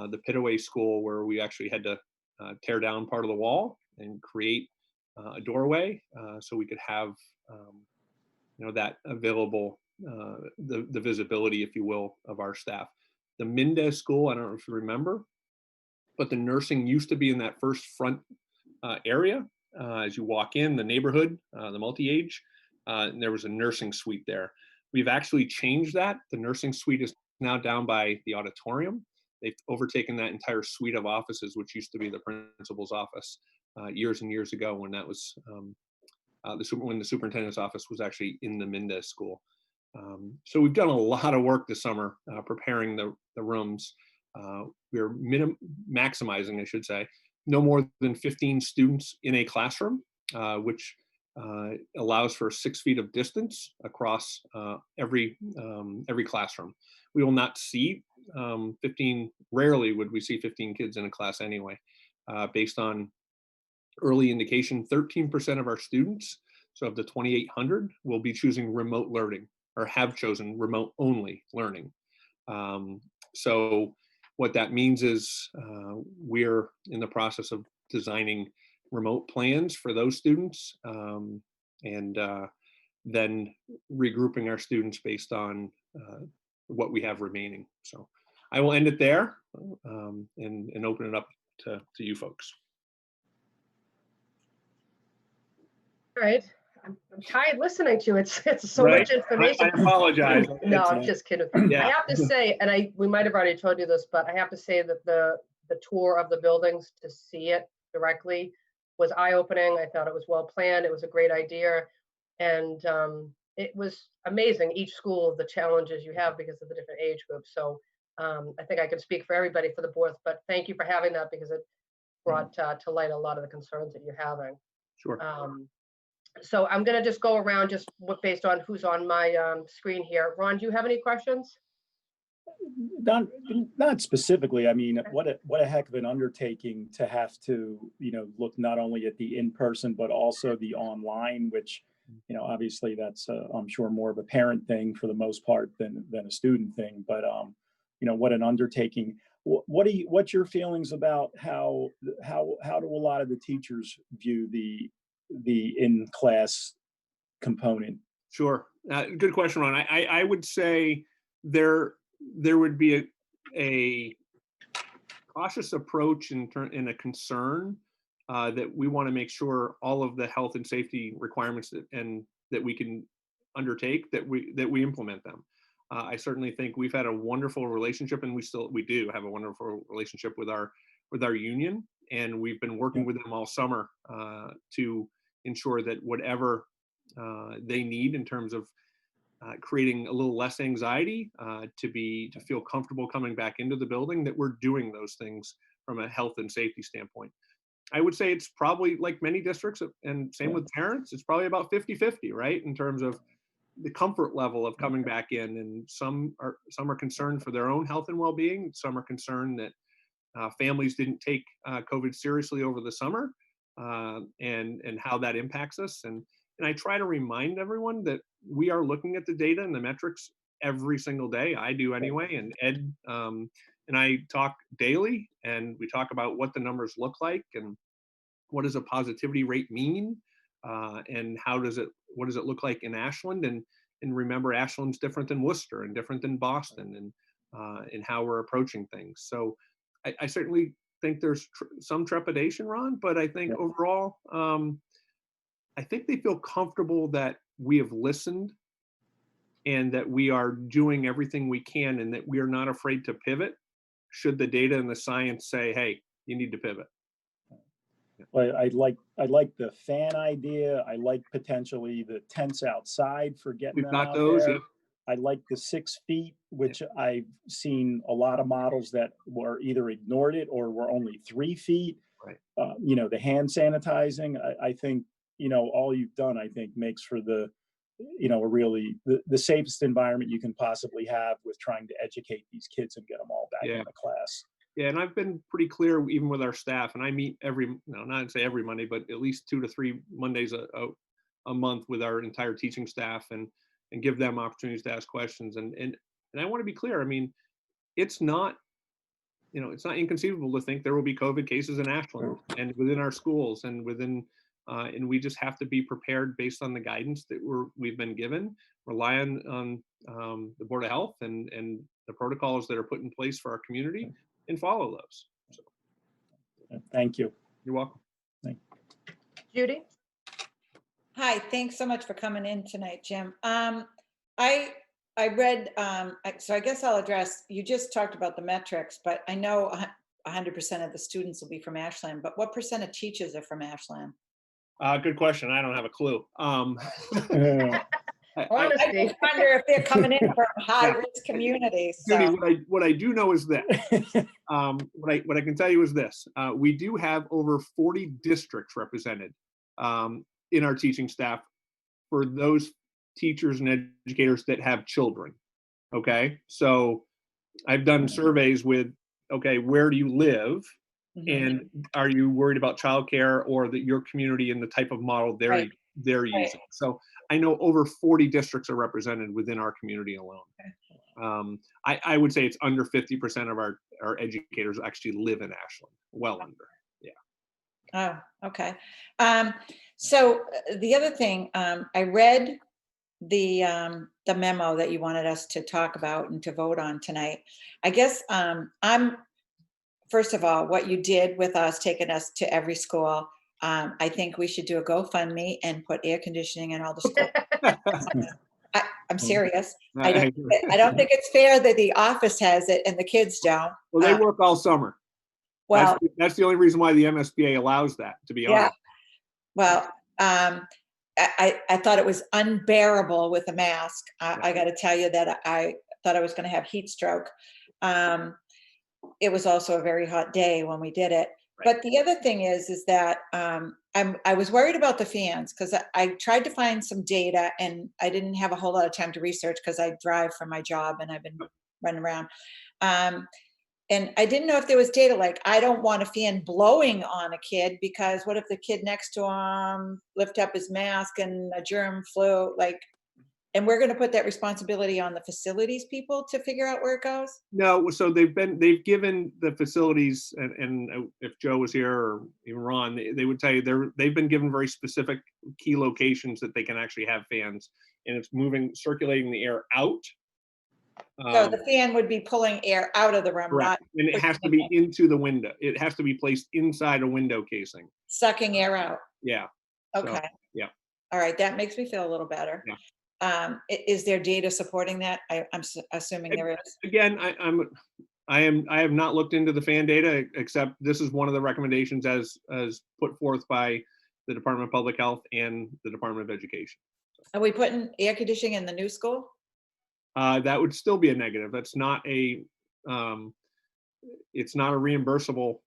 the Pitaway School, where we actually had to tear down part of the wall and create a doorway so we could have that available, the visibility, if you will, of our staff. The Mendez School, I don't know if you remember, but the nursing used to be in that first front area. As you walk in the neighborhood, the multi-age, and there was a nursing suite there. We've actually changed that. The nursing suite is now down by the auditorium. They've overtaken that entire suite of offices, which used to be the principal's office years and years ago, when that was when the superintendent's office was actually in the Mendez School. So we've done a lot of work this summer preparing the rooms. We're maximizing, I should say, no more than 15 students in a classroom, which allows for 6 feet of distance across every classroom. We will not see 15, rarely would we see 15 kids in a class anyway. Based on early indication, 13% of our students, so of the 2,800, will be choosing remote learning or have chosen remote only learning. So what that means is we're in the process of designing remote plans for those students, and then regrouping our students based on what we have remaining. So I will end it there and open it up to you folks. All right. I'm tired listening to you. It's so Right? much information. I apologize. No, I'm just kidding. Yeah. I have to say, and we might have already told you this, but I have to say that the tour of the buildings, to see it directly, was eye-opening. I thought it was well planned. It was a great idea, and it was amazing. Each school, the challenges you have because of the different age groups. So I think I can speak for everybody for the board, but thank you for having that, because it brought to light a lot of the concerns that you're having. Sure. So I'm going to just go around just based on who's on my screen here. Ron, do you have any questions? Not specifically. I mean, what a heck of an undertaking to have to, look not only at the in-person, but also the online, which, obviously that's, I'm sure, more of a parent thing for the most part than a student thing. But, what an undertaking. What's your feelings about how do a lot of the teachers view the in-class component? Sure. Good question, Ron. I would say there would be a cautious approach and a concern that we want to make sure all of the health and safety requirements that we can undertake, that we implement them. I certainly think we've had a wonderful relationship, and we do have a wonderful relationship with our union, and we've been working with them all summer to ensure that whatever they need in terms of creating a little less anxiety, to feel comfortable coming back into the building, that we're doing those things from a health and safety standpoint. I would say it's probably, like many districts, and same with parents, it's probably about 50-50, right? In terms of the comfort level of coming back in, and some are concerned for their own health and well-being. Some are concerned that families didn't take COVID seriously over the summer, and how that impacts us. And I try to remind everyone that we are looking at the data and the metrics every single day. I do anyway, and Ed and I talk daily, and we talk about what the numbers look like, and what does a positivity rate mean, and what does it look like in Ashland, and remember, Ashland's different than Worcester and different than Boston, and how we're approaching things. So I certainly think there's some trepidation, Ron, but I think overall, I think they feel comfortable that we have listened, and that we are doing everything we can, and that we are not afraid to pivot should the data and the science say, hey, you need to pivot. Well, I like the fan idea. I like potentially the tents outside for getting them out there. Yep. I like the 6 feet, which I've seen a lot of models that were either ignored it or were only 3 feet. Right. The hand sanitizing, I think, all you've done, I think, makes for the safest environment you can possibly have with trying to educate these kids and get them all back in the class. Yeah, and I've been pretty clear even with our staff, and I meet not say every Monday, but at least 2 to 3 Mondays a month with our entire teaching staff, and give them opportunities to ask questions. And I want to be clear. I mean, it's not it's not inconceivable to think there will be COVID cases in Ashland and within our schools and within, and we just have to be prepared based on the guidance that we've been given, rely on the Board of Health and the protocols that are put in place for our community, and follow those. So, Thank you. you're welcome. Judy? Hi, thanks so much for coming in tonight, Jim. I read, so I guess I'll address, you just talked about the metrics, but I know 100% of the students will be from Ashland, but what percent of teachers are from Ashland? Good question. I don't have a clue. Uh, I Honesty. just wonder if they're coming in from high-risk communities. Judy, So. what I do know is this. What I can tell you is this. We do have over 40 districts represented in our teaching staff for those teachers and educators that have children. Okay, so I've done surveys with, okay, where do you live? And are you worried about childcare or your community and the type of model they're using? So I know over 40 districts are represented within our community alone. I would say it's under 50% of our educators actually live in Ashland, well under. Yeah. Oh, okay. So the other thing, I read the memo that you wanted us to talk about and to vote on tonight. I guess first of all, what you did with us, taking us to every school, I think we should do a GoFundMe and put air conditioning in all the schools. I'm serious. I don't think it's fair that the office has it and the kids don't. Well, they work all summer. Well, that's the only reason why the MSBA allows that, to be honest. Well, I thought it was unbearable with a mask. I got to tell you that I thought I was going to have heat stroke. It was also a very hot day when we did it. Right. But the other thing is that I was worried about the fans because I tried to find some data and I didn't have a whole lot of time to research because I drive for my job and I've been running around. And I didn't know if there was data, like, I don't want a fan blowing on a kid because what if the kid next to him lift up his mask and a germ flew, like, and we're going to put that responsibility on the facilities people to figure out where it goes? No, so they've given the facilities, and if Joe was here or even Ron, they would tell you they've been given very specific key locations that they can actually have fans, and it's circulating the air out. So the fan would be pulling air out of the room, correct. And it has to be into the window. It has to be placed inside a window casing. Sucking air out. Yeah. Okay. So, yeah. All right, that makes me feel a little better. Yeah. Is there data supporting that? I'm assuming there is. Again, I have not looked into the fan data, except this is one of the recommendations as put forth by the Department of Public Health and the Department of Education. Are we putting air conditioning in the new school? That would still be a negative. That's not it's not a reimbursable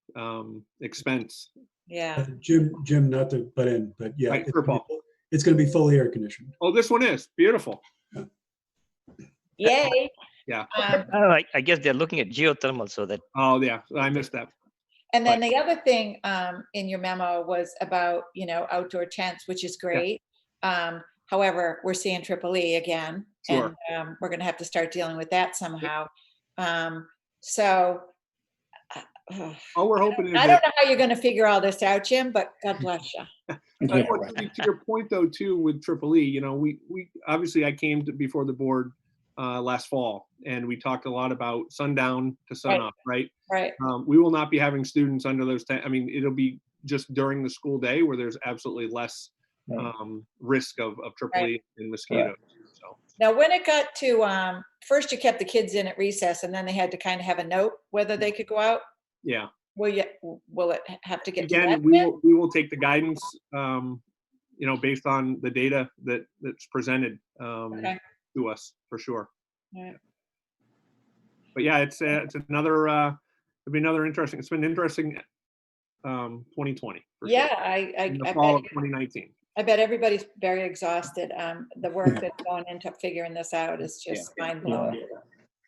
expense. Yeah. Jim, not to butt in, but yeah, Right, it's going to be fully air conditioned. Oh, this one is beautiful. Yay. Yeah. I guess they're looking at geothermal so that. Oh yeah, I missed that. And then the other thing in your memo was about, outdoor tents, which is great. Yeah. However, we're seeing EEE again, sure. And we're going to have to start dealing with that somehow. So all we're hoping is I don't know how you're going to figure all this out, Jim, but God bless you. Yeah, right. To your point, though, too, with EEE, we obviously I came before the board last fall, and we talked a lot about sundown to sunup, right? Right. We will not be having students under those. I mean, it'll be just during the school day where there's absolutely less risk of EEE and mosquitoes. Right. So now, when it got to first, you kept the kids in at recess, and then they had to kind of have a note whether they could go out. Yeah. Will it have to get again? To that we will take the guidance, based on the data that's presented to us for sure. Yeah. But yeah, it's another. It'll be another interesting. It's been interesting. 2020. Yeah, sure. I fall bet of 2019. I bet everybody's very exhausted. The work that's going into figuring this out is just mind blowing.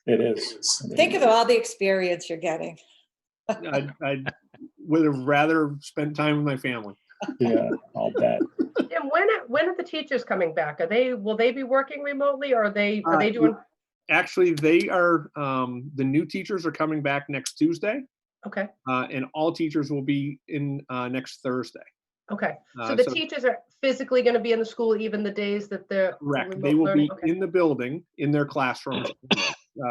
Yeah, it is. Think of all the experience you're getting. I would have rather spent time with my family. Yeah, I'll bet. Jim, when are the teachers coming back? Will they be working remotely, or are they doing? Actually, they are, the new teachers are coming back next Tuesday, Okay, and all teachers will be in next Thursday. okay. So the So teachers are physically going to be in the school even the days that they're correct. remote They will learning? be Okay. in the building, in their classrooms.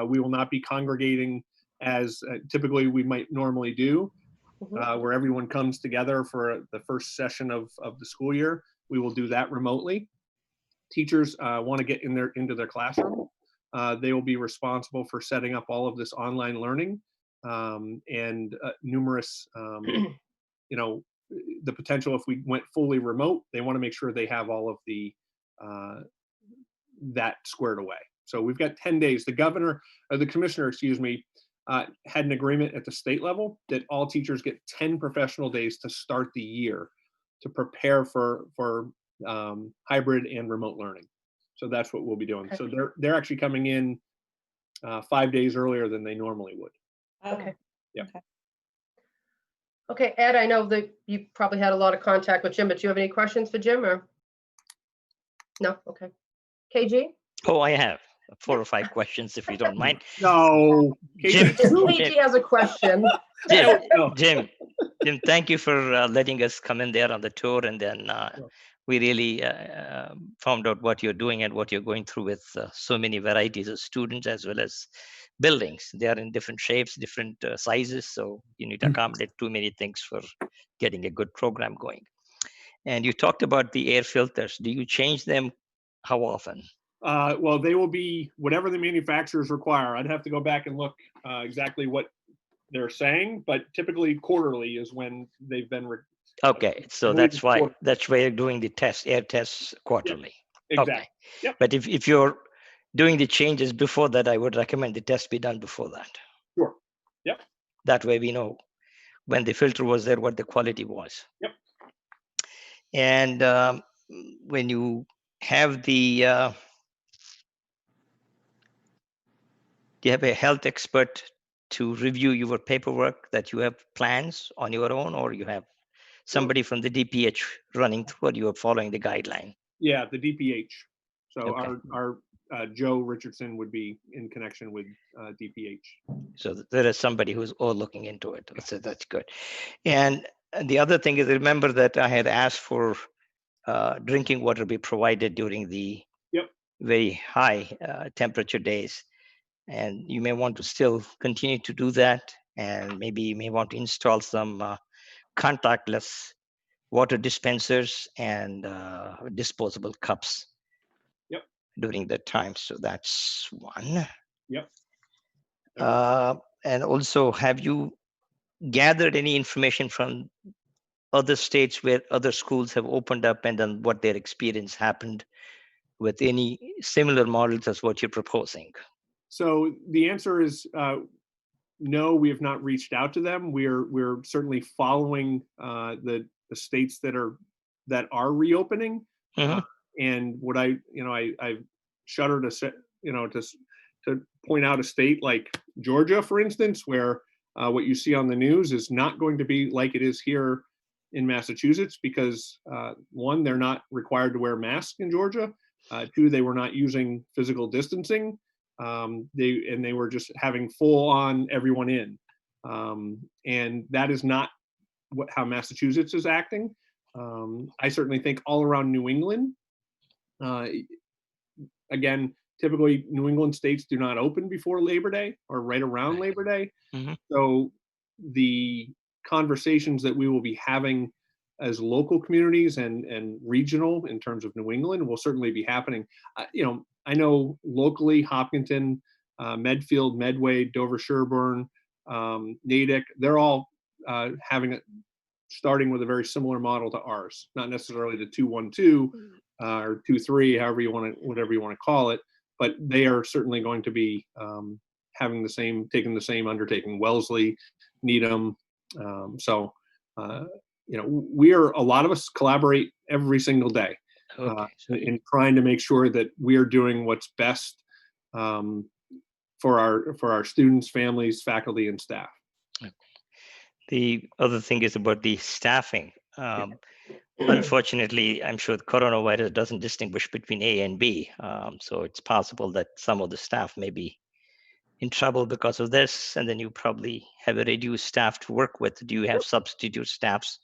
We will not be congregating as typically we might normally do, Mhm. where everyone comes together for the first session of the school year. We will do that remotely. Teachers want to get into their classroom. They will be responsible for setting up all of this online learning and numerous, you know, the potential if we went fully remote, they want to make sure they have all of the that squared away. So we've got 10 days. The commissioner, excuse me, had an agreement at the state level that all teachers get 10 professional days to start the year to prepare for hybrid and remote learning. So that's what we'll be doing. Okay. So they're actually coming in 5 days earlier than they normally would. Oh, Okay. Yeah. okay. Okay, Ed, I know that you probably had a lot of contact with Jim, but do you have any questions for Jim or? No, okay. KG? Oh, I have 4 or 5 questions, if you don't mind. No, Jim, If KG has a question. Jim, No. Jim, thank you for letting us come in there on the tour, and then we really found out what you're doing and what you're going through with so many varieties of students as well as buildings. They are in different shapes, different sizes, so you need to accommodate too many things for getting a good program going. And you talked about the air filters. Do you change them? How often? Well, they will be whatever the manufacturers require. I'd have to go back and look exactly what they're saying, but typically quarterly is when they've been. Okay, so believe that's it's why quarterly. you're doing the air tests quarterly. Exactly. Okay. Yep. But if you're doing the changes before that, I would recommend the test be done before that. Sure. Yep. That way we know when the filter was there, what the quality was. Yep. And when you have do you have a health expert to review your paperwork, that you have plans on your own, or you have somebody from the DPH running through, or you are following the guideline? Yeah, the DPH. So Okay. our Joe Richardson would be in connection with DPH. So there is somebody who's all looking into it. So that's good. And the other thing is, remember that I had asked for drinking water be provided during the Yep. very high temperature days. And you may want to still continue to do that. And maybe you may want to install some contactless water dispensers and disposable cups. Yep. During that time. So that's one. Yep. And also, have you gathered any information from other states where other schools have opened up, and then what their experience happened with any similar models as what you're proposing? So the answer is no. We have not reached out to them. We're certainly following the states that are reopening. Mhm. And what I shudder to say, to point out a state like Georgia, for instance, where what you see on the news is not going to be like it is here in Massachusetts, because one, they're not required to wear masks in Georgia. Two, they were not using physical distancing. They were just having full on everyone in, and that is not how Massachusetts is acting. I certainly think all around New England, again, typically New England states do not open before Labor Day or right around Right. Labor Day. Mhm. So the conversations that we will be having as local communities and regional in terms of New England will certainly be happening. I know locally Hopkinton, Medfield, Medway, Dover, Sherburne, Natick, they're all starting with a very similar model to ours, not necessarily the 2-1-2 or 2-3, whatever you want to call it, but they are certainly going to be taking the same undertaking. Wellesley, Needham, a lot of us collaborate every single day Okay. So in trying to make sure that we are doing what's best for our students, families, faculty, and staff. the other thing is about the staffing. Unfortunately, I'm sure the coronavirus doesn't distinguish between A and B. So it's possible that some of the staff may be in trouble because of this, and then you probably have a reduced staff to work with. Do you have substitute staffs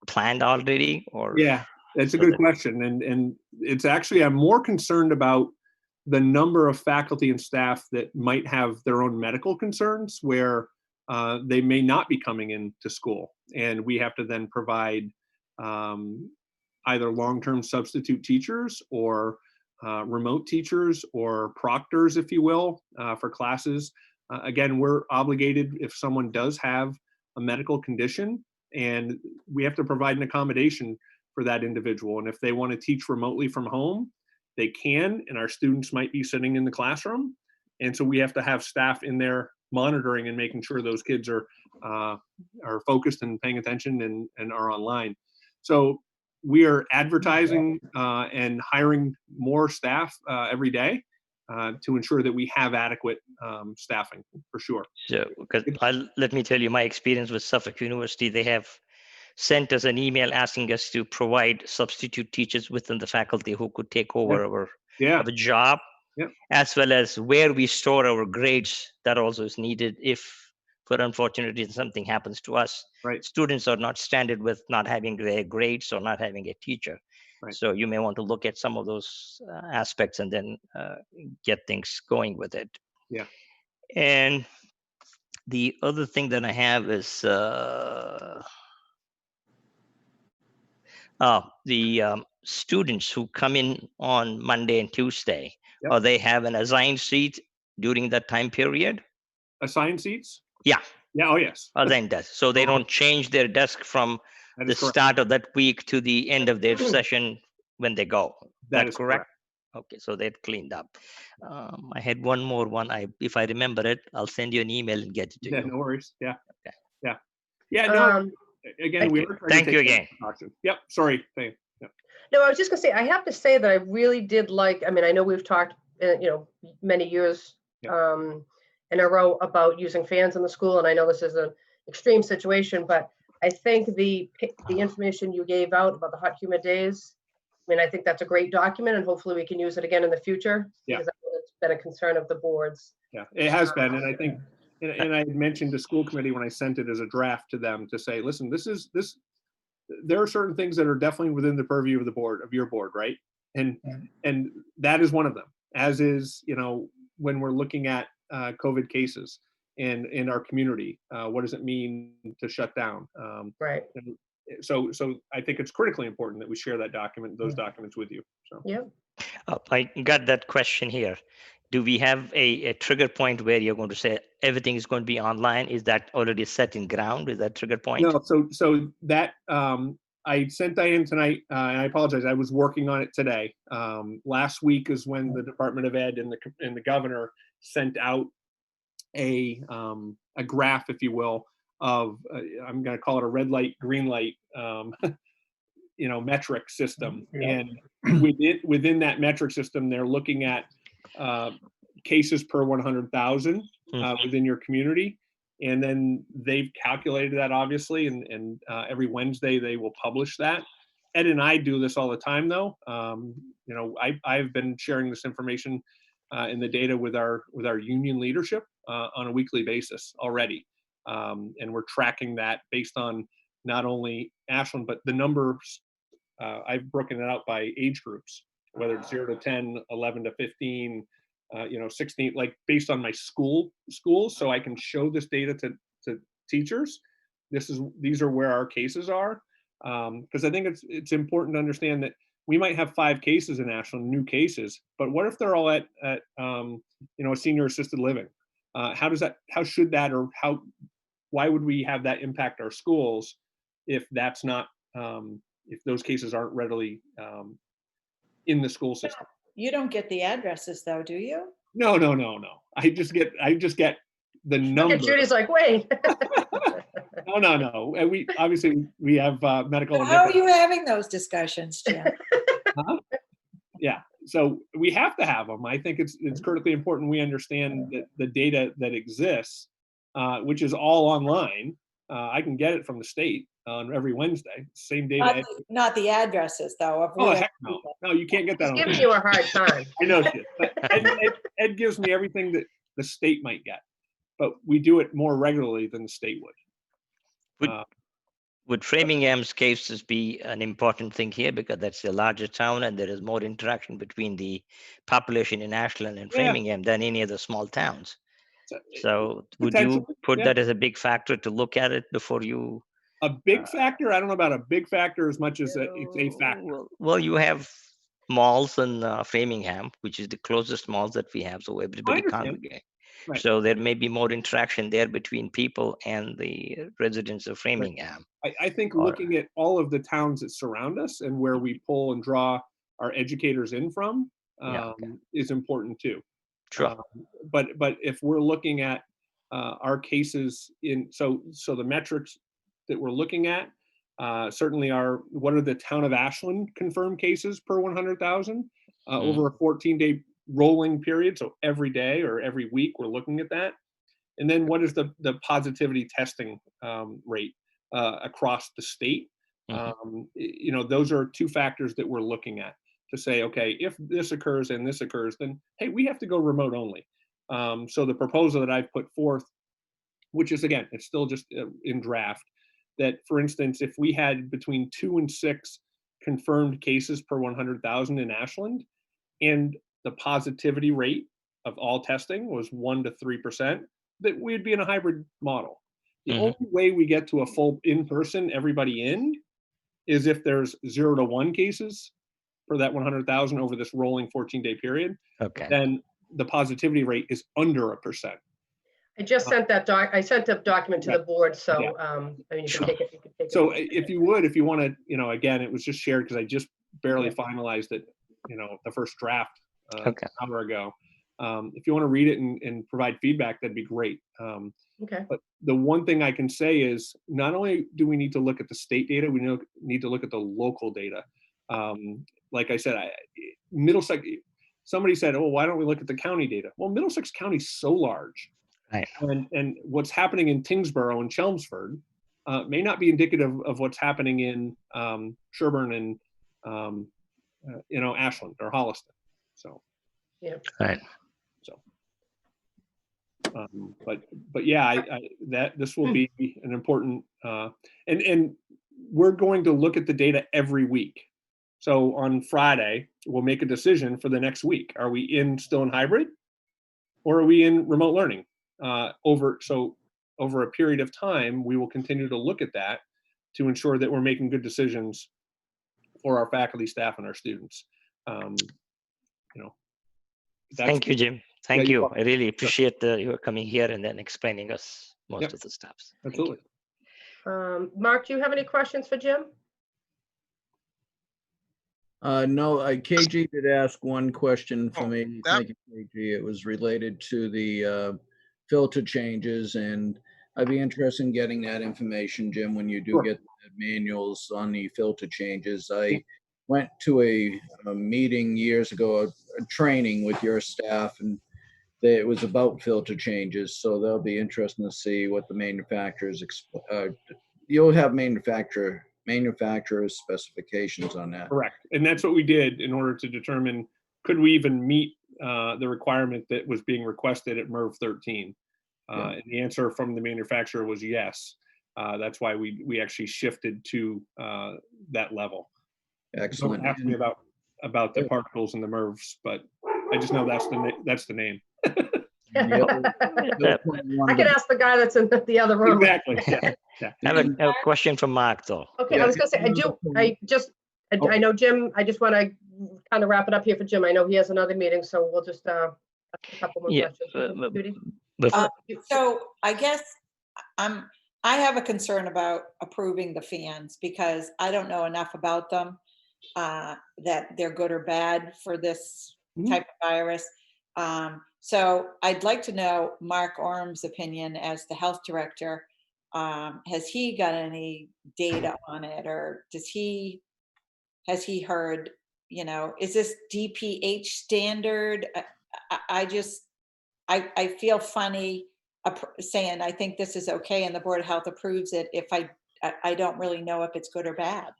planned already, or? Yeah, that's a so good that- question. And it's actually, I'm more concerned about the number of faculty and staff that might have their own medical concerns where they may not be coming into school. And we have to then provide either long-term substitute teachers or remote teachers or proctors, if you will, for classes. Again, we're obligated if someone does have a medical condition, and we have to provide an accommodation for that individual. And if they want to teach remotely from home, they can, and our students might be sitting in the classroom. And so we have to have staff in there monitoring and making sure those kids are focused and paying attention and are online. So we are advertising and hiring more staff every day to ensure that we have adequate staffing, for sure. So, because let me tell you my experience with Suffolk University. They have sent us an email asking us to provide substitute teachers within the faculty who could take over our job, as well as where we store our grades. That also is needed if, for unfortunate reason, something happens to us. Right. Students are not stranded with not having their grades or not having a teacher. Right. So you may want to look at some of those aspects and then get things going with it. Yeah. And the other thing that I have is the students who come in on Monday and Tuesday, or they have an assigned seat during that time period? Assigned seats? Yeah. Yeah, oh yes. Assigned desk. So they don't change their desk from the start of that week to the end of their session when they go. That is correct. Okay, so they've cleaned up. I had one more one. If I remember it, I'll send you an email and get it to you. No worries. Yeah. Okay. Yeah. Yeah. No. Again, we are trying Thank to you take again. precaution. Yep. Sorry. Yep. No, I was just gonna say, I have to say that I really did like, I mean, I know we've talked, many years in a row about using fans in the school, and I know this is an extreme situation, but I think the information you gave out about the hot, humid days, I mean, I think that's a great document, and hopefully we can use it again in the future. Yeah. Because I know it's been a concern of the boards. Yeah, it has been. And I think, and I had mentioned to school committee when I sent it as a draft to them to say, listen, there are certain things that are definitely within the purview of the board, of your board, right? And that is one of them, as is, when we're looking at COVID cases in our community, what does it mean to shut down? Right. So I think it's critically important that we share that document, those documents with you. So Yeah. I got that question here. Do we have a trigger point where you're going to say everything is going to be online? Is that already set in ground? Is that trigger point? No, so that I sent that in tonight, and I apologize. I was working on it today. Last week is when the Department of Ed and the governor sent out a graph, if you will, of I'm going to call it a red light, green light, metric system. And within that metric system, they're looking at cases per 100,000 within your community. And then they've calculated that, obviously, and every Wednesday they will publish that. Ed and I do this all the time, though. I've been sharing this information and the data with our union leadership on a weekly basis already. And we're tracking that based on not only Ashland, but the numbers. I've broken it out by age groups, whether it's 0 to 10, 11 to 15, 16, like based on my schools, so I can show this data to teachers. These are where our cases are, because I think it's important to understand that we might have 5 cases in Ashland, new cases, but what if they're all at a senior assisted living? How should that, or why would we have that impact our schools if that's not, if those cases aren't readily in the school system? You don't get the addresses though, do you? No. I just get the number. And Judy's like, wait. No. And we have medical. How are you having those discussions, Jim? Yeah. So we have to have them. I think it's critically important we understand that the data that exists, which is all online. I can get it from the state, on every Wednesday, same data. Not the addresses though. Of Oh, real heck no. people. No, you can't get that He's on. giving you a hard time. I know shit. But Ed gives me everything that the state might get, but we do it more regularly than the state would. Would Framingham's cases be an important thing here because that's a larger town and there is more interaction between the population in Ashland and Yeah. Framingham than any of the small towns? So would you Potentially, put yeah. that as a big factor to look at it before you? A big factor? I don't know about a big factor as much as it's a factor. Well, you have malls in Framingham, which is the closest malls that we have, so everybody understand. congregate. Right. So there may be more interaction there between people and the residents of Framingham. I think Or- looking at all of the towns that surround us and where we pull and draw our educators in from Yeah, okay. is important too. Sure. But if we're looking at our cases so the metrics that we're looking at certainly are what are the town of Ashland confirmed cases per 100,000 over a 14-day rolling period. So every day or every week we're looking at that. And then what is the positivity testing rate across the state? Those are two factors that we're looking at to say, okay, if this occurs and this occurs, then hey, we have to go remote only. So the proposal that I've put forth, which is again, it's still just in draft, that for instance, if we had between 2 and 6 confirmed cases per 100,000 in Ashland, and the positivity rate of all testing was 1 to 3%, that we'd be in a hybrid model. The only way we get to a full in-person, everybody in, is if there's 0 to 1 cases per that 100,000 over this rolling 14-day period. Okay. Then the positivity rate is under 1%. I just sent I sent a document to the board, so, Yeah. I mean, you Sure. can take it. You can take it. So if you want to, again, it was just shared because I just barely finalized it, the first draft an hour ago. If you want to read it and provide feedback, that'd be great. Okay. But the one thing I can say is not only do we need to look at the state data, we need to look at the local data. Like I said, Middlesex, somebody said, oh, why don't we look at the county data? Well, Middlesex County is so large. Right. And what's happening in Tingsboro and Chelmsford may not be indicative of what's happening in Sherburne and Ashland or Holliston. So Yeah. Right. So, but yeah, this will be an important and we're going to look at the data every week. So on Friday, we'll make a decision for the next week. Are we still in hybrid, or are we in remote learning? Over a period of time, we will continue to look at that to ensure that we're making good decisions for our faculty, staff, and our students. Thank you, Jim. Thank you're you. welcome. I really appreciate you coming here and then explaining us most Yep. of the stuff. Thank you. Absolutely. Mark, do you have any questions for Jim? No, KG did ask one question for me. that- Thank you, KG. It was related to the filter changes, and I'd be interested in getting that information, Jim, when you do Sure. get the manuals on the filter changes. I went to a meeting years ago, a training with your staff, and it was about filter changes. So that'll be interesting to see what the manufacturers, you'll have manufacturer's specifications on that. Correct. And that's what we did in order to determine, could we even meet the requirement that was being requested at MERV 13? And the answer from the manufacturer was yes. That's why we actually shifted to that level. Excellent. Don't ask me about the particles and the MERVs, but I just know that's the name. I can ask the guy that's in the other room. Exactly. Yeah. I have a question from Mark, though. Okay, Yeah. I was gonna say, I know Jim, I just want to kind of wrap it up here for Jim. I know he has another meeting, so we'll just ask a couple more Yeah, questions. Judy? So I guess I have a concern about approving the fans because I don't know enough about them, that they're good or bad for this type of virus. So I'd like to know Mark Oram's opinion as the health director. Has he got any data on it, or has he heard, is this DPH standard? I feel funny saying I think this is okay and the Board of Health approves it if I don't really know if it's good or bad.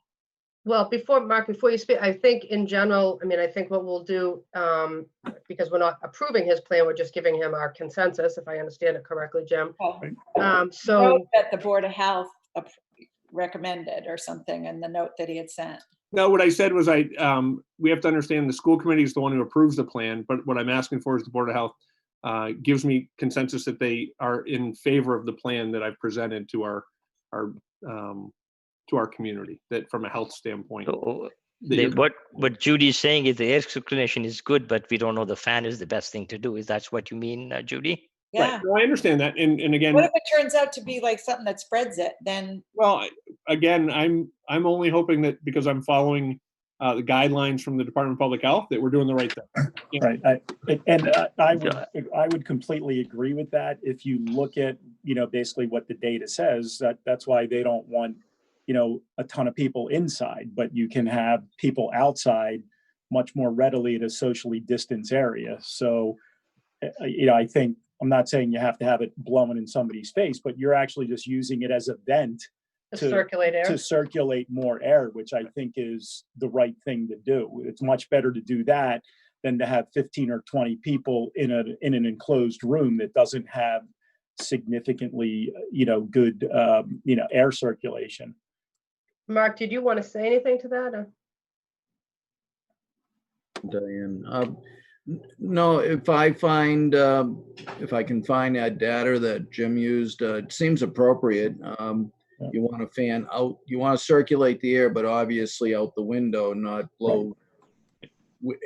Well, Mark, before you speak, I think in general, I mean, I think what we'll do, because we're not approving his plan, we're just giving him our consensus, if I understand it correctly, Jim. Well, So, note that the Board of Health recommended or something in the note that he had sent. No, what I said was we have to understand the school committee is the one who approves the plan, but what I'm asking for is the Board of Health gives me consensus that they are in favor of the plan that I've presented to our community, that from a health standpoint. So that you're- what Judy's saying is the air circulation is good, but we don't know the fan is the best thing to do. Is that what you mean, Judy? Yeah. Right. No, I understand that. And again, What if it turns out to be like something that spreads it? Then well, again, I'm only hoping that because I'm following the guidelines from the Department of Public Health that we're doing the right thing. Right. I would completely agree with that. If you look at, basically what the data says, that's why they don't want, a ton of people inside, but you can have people outside much more readily in a socially distanced area. So, I think, I'm not saying you have to have it blowing in somebody's face, but you're actually just using it as a vent to circulate air. To circulate more air, which I think is the right thing to do. It's much better to do that than to have 15 or 20 people in an enclosed room that doesn't have significantly, good, air circulation. Mark, did you want to say anything to that? Or? Diane, no, if I can find that data that Jim used, it seems appropriate. You want a fan out, you want to circulate the air, but obviously out the window, not blow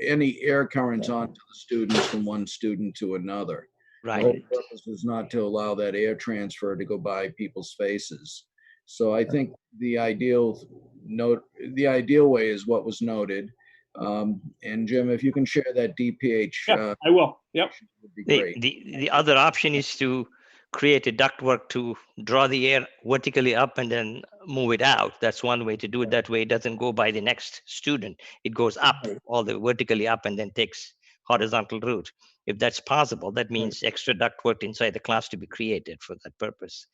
any air currents onto the students from one student to another. Right. The whole purpose was not to allow that air transfer to go by people's faces. So I think the ideal way is what was noted. And Jim, if you can share that DPH, Yeah, I will. Yep. would be great. The other option is to create a ductwork to draw the air vertically up and then move it out. That's one way to do it. That way it doesn't go by the next student. It goes up, all the vertically up, and then takes horizontal route. If that's possible, that means extra ductwork inside the class to be created for that purpose.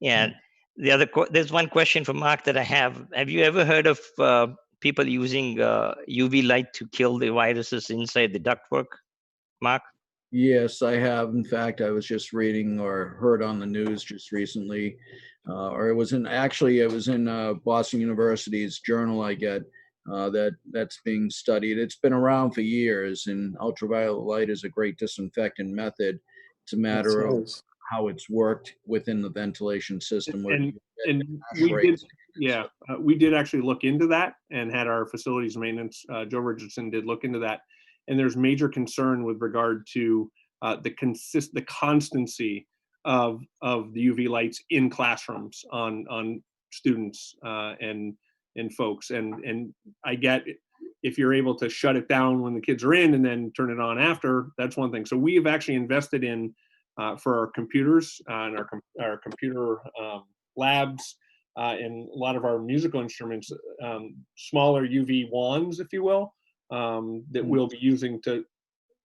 And there's one question for Mark that I have. Have you ever heard of people using UV light to kill the viruses inside the ductwork, Mark? Yes, I have. In fact, I was just reading or heard on the news just recently, or it was in Boston University's journal, I get, that's being studied. It's been around for years, and ultraviolet light is a great disinfectant method. It's a matter of how it's worked within the ventilation system. We did actually look into that and had our facilities maintenance, Joe Richardson did look into that. And there's major concern with regard to the constancy of the UV lights in classrooms on students and folks. And I get if you're able to shut it down when the kids are in and then turn it on after, that's one thing. So we have actually invested in for our computers and our computer labs and a lot of our musical instruments, smaller UV wands, if you will. That we'll be using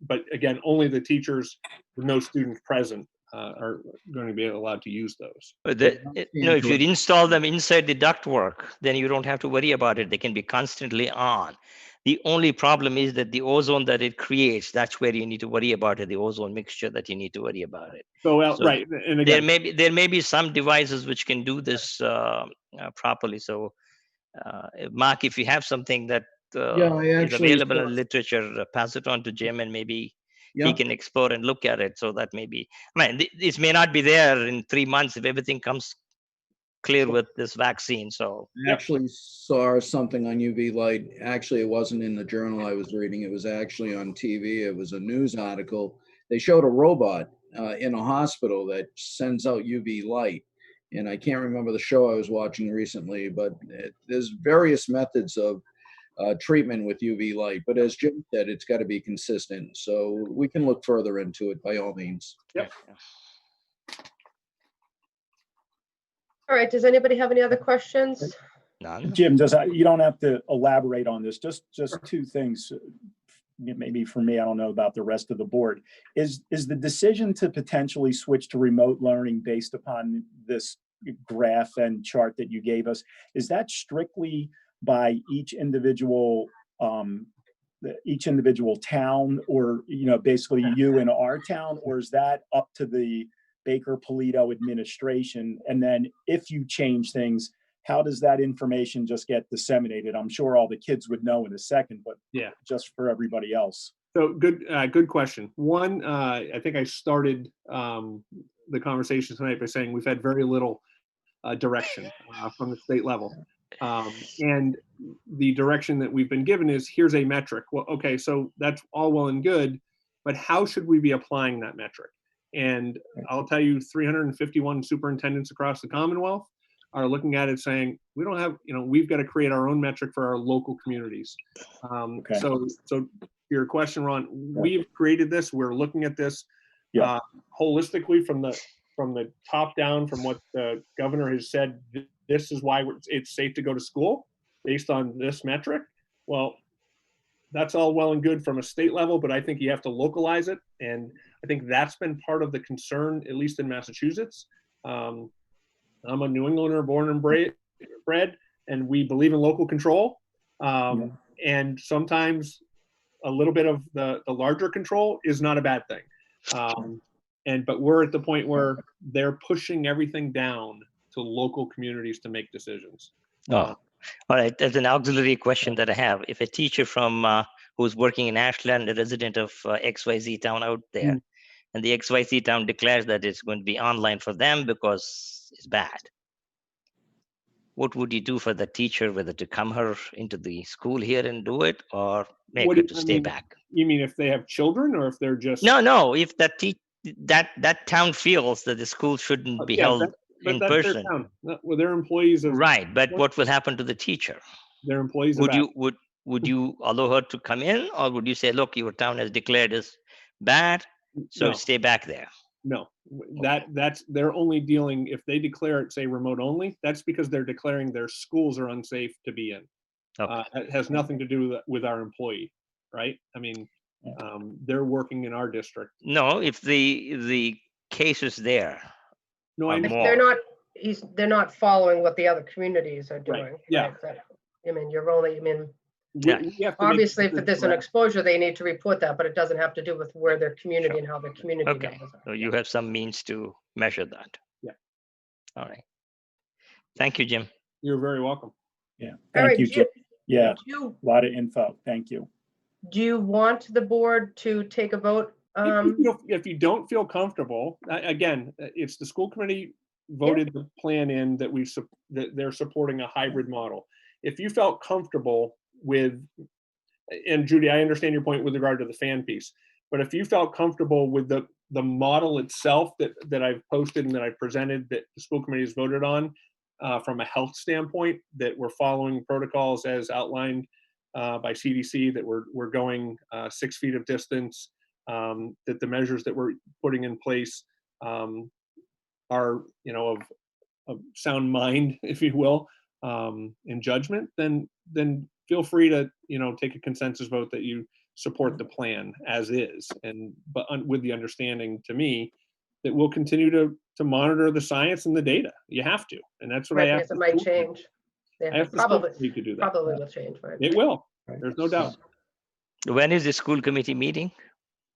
but again, only the teachers with no students present are going to be allowed to use those. But if you install them inside the ductwork, then you don't have to worry about it. They can be constantly on. The only problem is that the ozone that it creates, that's where you need to worry about it, the ozone mixture that you need to worry about it. So right. And again, there may be some devices which can do this properly. So Mark, if you have something that is available in literature, pass it on to Jim, and maybe he can explore and look at it. So that maybe, this may not be there in 3 months if everything comes clear with this vaccine. So I actually saw something on UV light. Actually, it wasn't in the journal I was reading. It was actually on TV. It was a news article. They showed a robot in a hospital that sends out UV light. And I can't remember the show I was watching recently, but there's various methods of treatment with UV light. But as Jim said, it's got to be consistent. So we can look further into it by all means. Yep. All right. Does anybody have any other questions? None. Jim, you don't have to elaborate on this. Just two things. Maybe for me, I don't know about the rest of the board. Is the decision to potentially switch to remote learning based upon this graph and chart that you gave us, is that strictly by each individual town, or, you know, basically you in our town, or is that up to the Baker Polito administration? And then if you change things, how does that information just get disseminated? I'm sure all the kids would know in a second, but Yeah. just for everybody else. So good question. One, I think I started the conversation tonight by saying we've had very little direction from the state level. And the direction that we've been given is, here's a metric. Well, okay, so that's all well and good, but how should we be applying that metric? And I'll tell you, 351 superintendents across the Commonwealth are looking at it saying, we don't have, you know, we've got to create our own metric for our local communities. Okay. So your question, Ron, we've created this. We're looking at this holistically from the top down, from what the governor has said. This is why it's safe to go to school based on this metric. Well, that's all well and good from a state level, but I think you have to localize it. And I think that's been part of the concern, at least in Massachusetts. I'm a New Englander born and bred, and we believe in local control. And sometimes a little bit of the larger control is not a bad thing. But we're at the point where they're pushing everything down to local communities to make decisions. All right. There's an auxiliary question that I have. If a teacher from who's working in Ashland, a resident of XYZ town out there, and the XYZ town declares that it's going to be online for them because it's bad, what would you do for the teacher, whether to come her into the school here and do it, or make her to stay back? You mean if they have children, or if they're just... No. If that town feels that the school shouldn't be held in person. Well, they're employees of... Right, but what will happen to the teacher? They're employees would of... Would you allow her to come in, or would you say, look, your town has declared as bad, so stay back there? No, that's they're only dealing, if they declare it, say, remote only, that's because they're declaring their schools are unsafe to be in. It has nothing to do with our employee, right? I mean, they're working in our district. No, if the case is there. No, I know. They're not following what the other communities are doing. Right. Yeah. Right? I mean, obviously, if there's an exposure, they need to report that, but it doesn't have to do with where their community and how their community members are. So you have some means to measure that. Yeah. All right. Thank you, Jim. You're very welcome. Yeah. Thank you, Jim. Yeah. A lot of info. Thank you. Do you want the board to take a vote? If you don't feel comfortable, again, it's the school committee voted the plan in that that they're supporting a hybrid model. If you felt comfortable with, and Judy, I understand your point with regard to the fan piece, but if you felt comfortable with the model itself that I've posted and that I've presented, that the school committee has voted on from a health standpoint, that we're following protocols as outlined by CDC, that we're going 6 feet of distance, that the measures that we're putting in place are, of sound mind, if you will, in judgment, then feel free to, take a consensus vote that you support the plan as is, but with the understanding, to me, that we'll continue to monitor the science and the data. You have to, and that's what I have. It might change. I have to do that. Probably will change, right? It will. There's no doubt. When is the school committee meeting?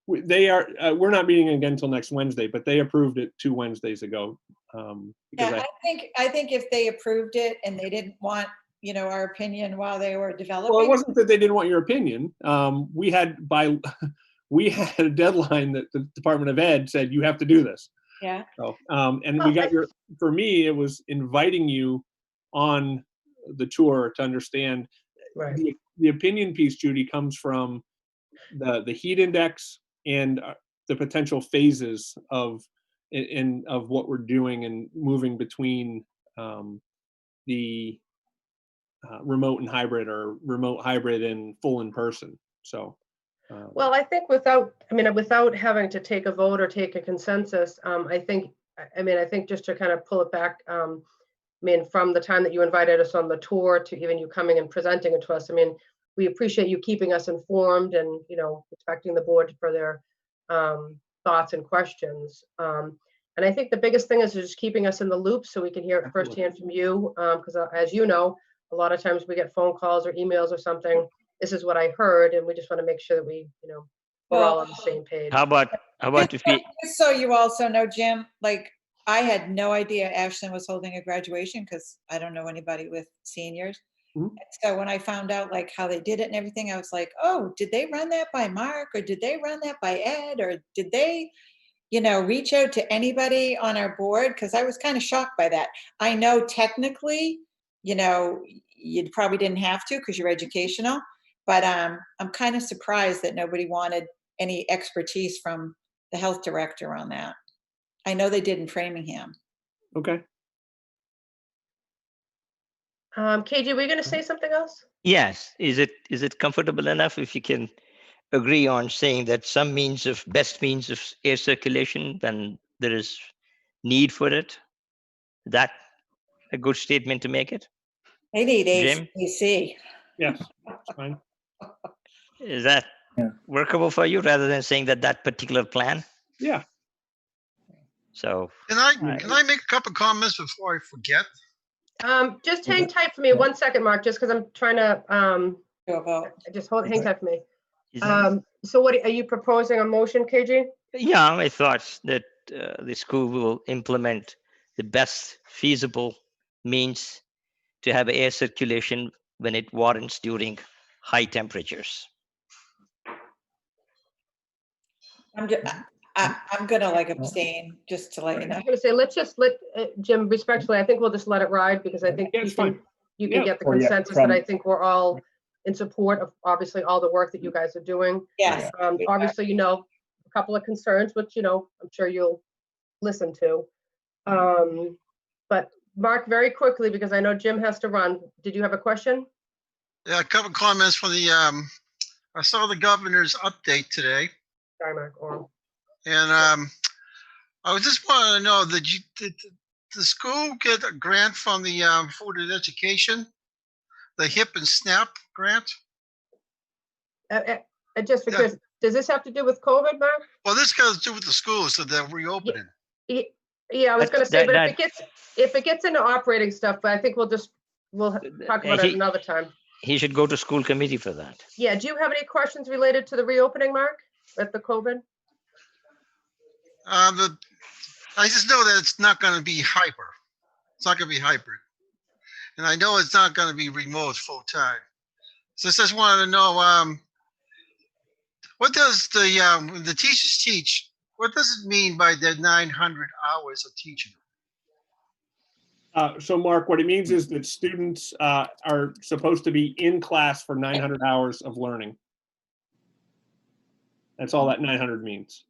We're not meeting again until next Wednesday, but they approved it 2 Wednesdays ago. I think if they approved it and they didn't want, our opinion while they were developing. Well, it wasn't that they didn't want your opinion. We had a deadline that the Department of Ed said you have to do this. Yeah. So, and we got for me, it was inviting you on the tour to understand. Right. The opinion piece, Judy, comes from the heat index and the potential phases of what we're doing and moving between the remote and hybrid, or remote, hybrid, and full in person. So. Well, I think without having to take a vote or take a consensus, I think just to kind of pull it back, from the time that you invited us on the tour to even you coming and presenting it to us, we appreciate you keeping us informed and, expecting the board for their thoughts and questions. And And I think the biggest thing is just keeping us in the loop so we can hear it Absolutely. firsthand from you. Because as you know, a lot of times we get phone calls or emails or something. This is what I heard, and we just want to make sure that we, we're all on the same page. How about if we, Just so you also know, Jim, like, I had no idea Ashland was holding a graduation because I don't know anybody with seniors. Mhm. So when I found out like how they did it and everything, I was like, oh, did they run that by Mark, or did they run that by Ed, or did they, reach out to anybody on our board? Because I was kind of shocked by that. I know technically, you probably didn't have to because you're educational, but I'm kind of surprised that nobody wanted any expertise from the health director on that. I know they did in Framingham. Okay. KG, were you going to say something else? yes, is it comfortable enough if you can agree on saying that some best means of air circulation when there is need for it? That a good statement to make it? They need Jim? AC. Yes, that's fine. Is that Yeah. workable for you rather than saying that particular plan? Yeah. So Can I make a couple comments before I forget? Just hang tight for me 1 second, Mark, just because I'm trying to, To a vote. hang tight for me. is that- So what, are you proposing a motion, KG? yeah, I thought that the school will implement the best feasible means to have air circulation when it warrants during high temperatures. I'm gonna like abstain, just to let you I know. was gonna say, let's just let, Jim, respectfully, I think we'll just let it ride because I think Yeah, you it's can, fine. you can Yeah. get the Or, yeah, consensus from- that I think we're all in support of obviously all the work that you guys are doing. Yes. Obviously, a couple of concerns, which, I'm sure you'll listen to. But Mark, very quickly, because I know Jim has to run, did you have a question? Yeah, a couple comments from the, I saw the governor's update today, Sorry, Mark, Oram. and I was just wanting to know, did the school get a grant from the Food and Education? The HIP and SNAP grant? Just because, does this have to do with COVID, Mark? Well, this got to do with the schools, so they're reopening. Yeah, I was gonna That's- say, but that- if it gets into operating stuff, but I think we'll talk about it another time. He should go to school committee for that. Yeah, do you have any questions related to the reopening, Mark, at the COVID? I just know that it's not going to be hyper. It's not going to be hybrid. And I know it's not going to be remote full time. So I just wanted to know, what does when the teachers teach, what does it mean by the 900 hours of teaching? So Mark, what it means is that students are supposed to be in class for 900 hours of learning. That's all that 900 means.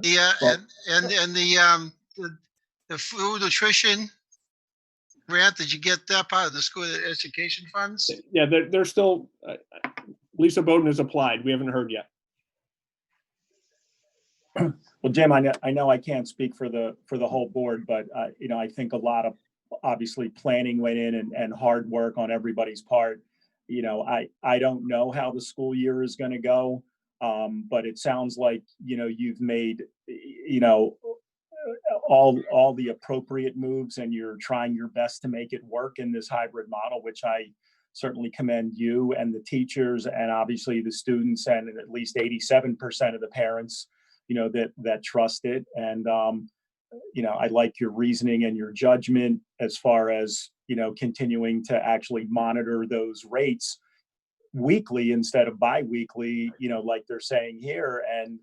Yeah, Well- and the food nutrition grant, did you get that part of the school education funds? Yeah, they're still, Lisa Bowden has applied. We haven't heard yet. Well, Jim, I know I can't speak for the whole board, but I think a lot of obviously planning went in and hard work on everybody's part. I don't know how the school year is going to go, but it sounds like you've made all the appropriate moves, and you're trying your best to make it work in this hybrid model, which I certainly commend you and the teachers, and obviously the students, and at least 87% of the parents that trust it. And I like your reasoning and your judgment as far as continuing to actually monitor those rates weekly instead of bi-weekly, like they're saying here. And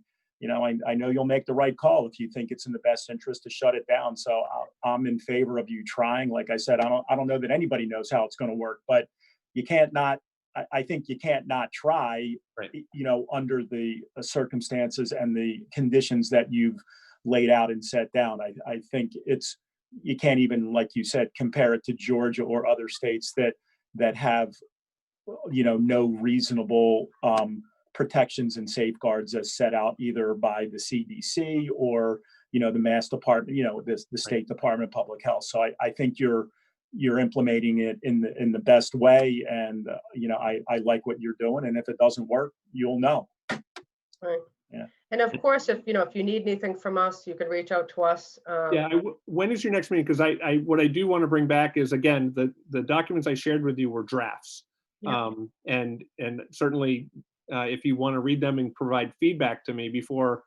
I know you'll make the right call if you think it's in the best interest to shut it down. So I'm in favor of you trying. Like I said, I don't know that anybody knows how it's going to work, but you can't not. I think you can't not try, Right. Under the circumstances and the conditions that you've laid out and set down. I think you can't even, like you said, compare it to Georgia or other states that have, no reasonable protections and safeguards as set out either by the CDC or, the Mass Department, the State Department of Public Health. So I think you're implementing it in the best way. And, I like what you're doing. And if it doesn't work, you'll know. Right. Yeah. And of course, if you need anything from us, you can reach out to us. Yeah, when is your next meeting? Because what I do want to bring back is, again, the documents I shared with you were drafts. Yeah. And certainly, if you want to read them and provide feedback to me before,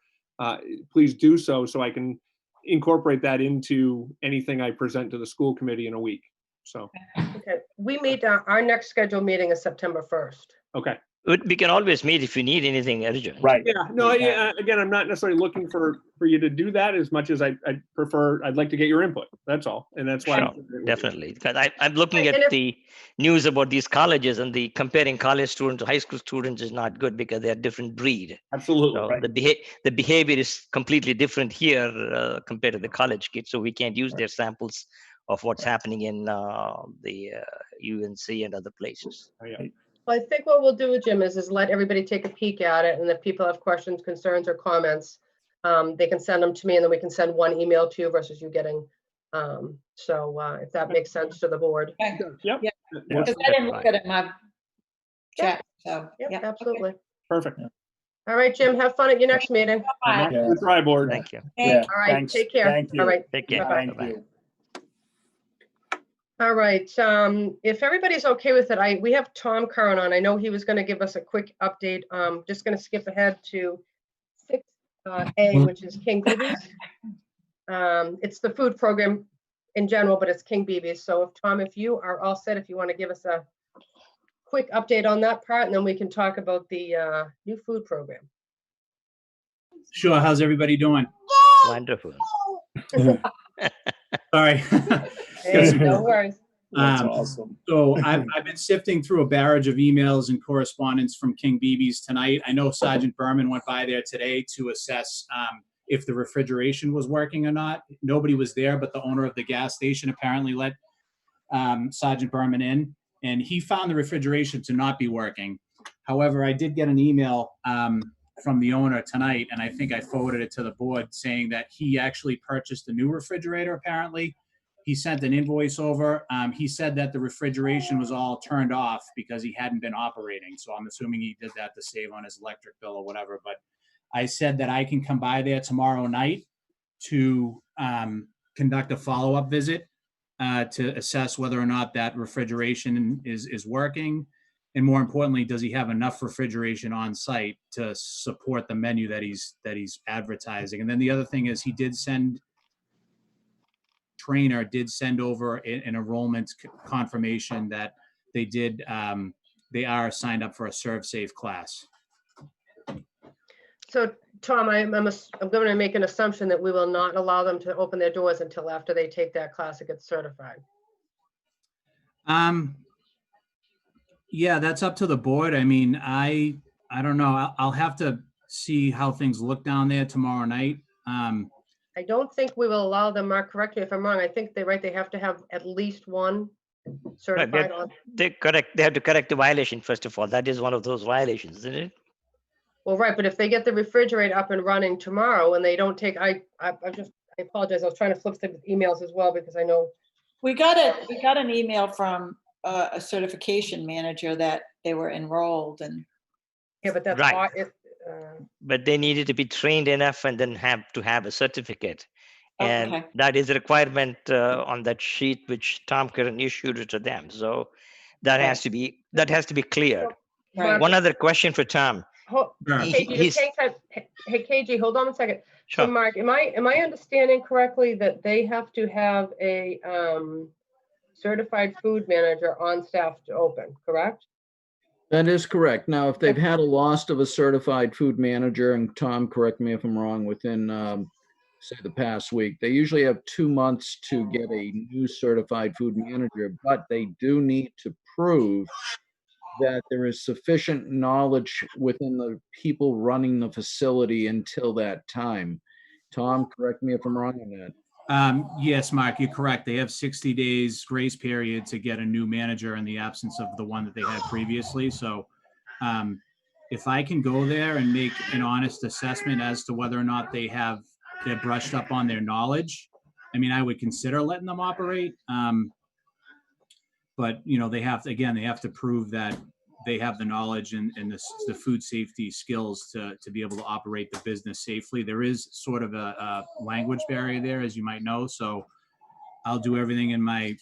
please do so I can incorporate that into anything I present to the school committee in a week. So, Okay, we meet, our next scheduled meeting is September 1st. okay. We can always meet if you need anything urgent. Right. Yeah, no, again, I'm not necessarily looking for you to do that as much as I'd like to get your input. That's all. And that's why. Sure, definitely. Because I'm looking Right, at and if- the news about these colleges, and the comparing college students to high school students is not good because they're different breed. Absolutely. So Right. the behavior is completely different here compared to the college kids. So we can't use their samples of what's happening in the UNC and other places. Yeah. Well, I think what we'll do, Jim, is let everybody take a peek at it, and if people have questions, concerns, or comments, they can send them to me, and then we can send one email to you versus you getting. If that makes sense to the board. Okay. Yep. Yeah. Yeah. Because I didn't look at it in my chat, so. Yep, yeah, okay. absolutely. Perfect. All right, Jim, have fun at your next meeting. Bye. Yeah. Good try, board. Thank you. Yeah. All right, Thanks. take care. Thank you. All right. Take care. Bye-bye. Thank Bye-bye. you. All right, if everybody's okay with it, we have Tom Curran on. I know he was going to give us a quick update. Just going to skip ahead to 6A, which is King Beebe's. It's the food program in general, but it's King Beebe's. So if you are all set, if you want to give us a quick update on that part, and then we can talk about the new food program. Sure. How's everybody doing? Wonderful. Sorry. Hey, no worries. That's awesome. So I've been sifting through a barrage of emails and correspondence from King Beebe's tonight. I know Sergeant Berman went by there today to assess if the refrigeration was working or not. Nobody was there, but the owner of the gas station apparently let Sergeant Berman in, and he found the refrigeration to not be working. However, I did get an email from the owner tonight, and I think I forwarded it to the board, saying that he actually purchased a new refrigerator apparently. He sent an invoice over. He said that the refrigeration was all turned off because he hadn't been operating. So I'm assuming he did that to save on his electric bill or whatever. But I said that I can come by there tomorrow night to conduct a follow-up visit to assess whether or not that refrigeration is working. And more importantly, does he have enough refrigeration on site to support the menu that he's advertising? And then the other thing is trainer did send over an enrollment confirmation that they are signed up for a Serve Safe class. So Tom, I'm going to make an assumption that we will not allow them to open their doors until after they take that class and get certified. Yeah, that's up to the board. I mean, I don't know. I'll have to see how things look down there tomorrow night. I don't think we will allow them, Mark, correct me if I'm wrong. I think they're right. They have to have at least one certified on. They have to correct the violation first of all. That is one of those violations, isn't it? Well, right, but if they get the refrigerator up and running tomorrow and they don't take, I apologize. I was trying to flip through the emails as well because I know. We got an email from a certification manager that they were enrolled and. Yeah, but that's Right. But they needed to be trained enough and then have to have a certificate. And Okay. that is a requirement on that sheet which Tom Curran issued to them. So that has to be cleared. Right. One other question for Tom. Sure. KG, just hang tight. Hey, KG, hold on a second. So Sure. Mark, am I understanding correctly that they have to have a certified food manager on staff to open, correct? That is correct. Now, if they've had a loss of a certified food manager, and Tom, correct me if I'm wrong, within, say, the past week, they usually have 2 months to get a new certified food manager, but they do need to prove that there is sufficient knowledge within the people running the facility until that time. Tom, correct me if I'm wrong on that. Yes, Mark, you're correct. They have 60 days grace period to get a new manager in the absence of the one that they had previously. So if I can go there and make an honest assessment as to whether or not they're brushed up on their knowledge, I mean, I would consider letting them operate. But, they have to prove that they have the knowledge and the food safety skills to be able to operate the business safely. There is sort of a language barrier there, as you might know. So I'll do everything in my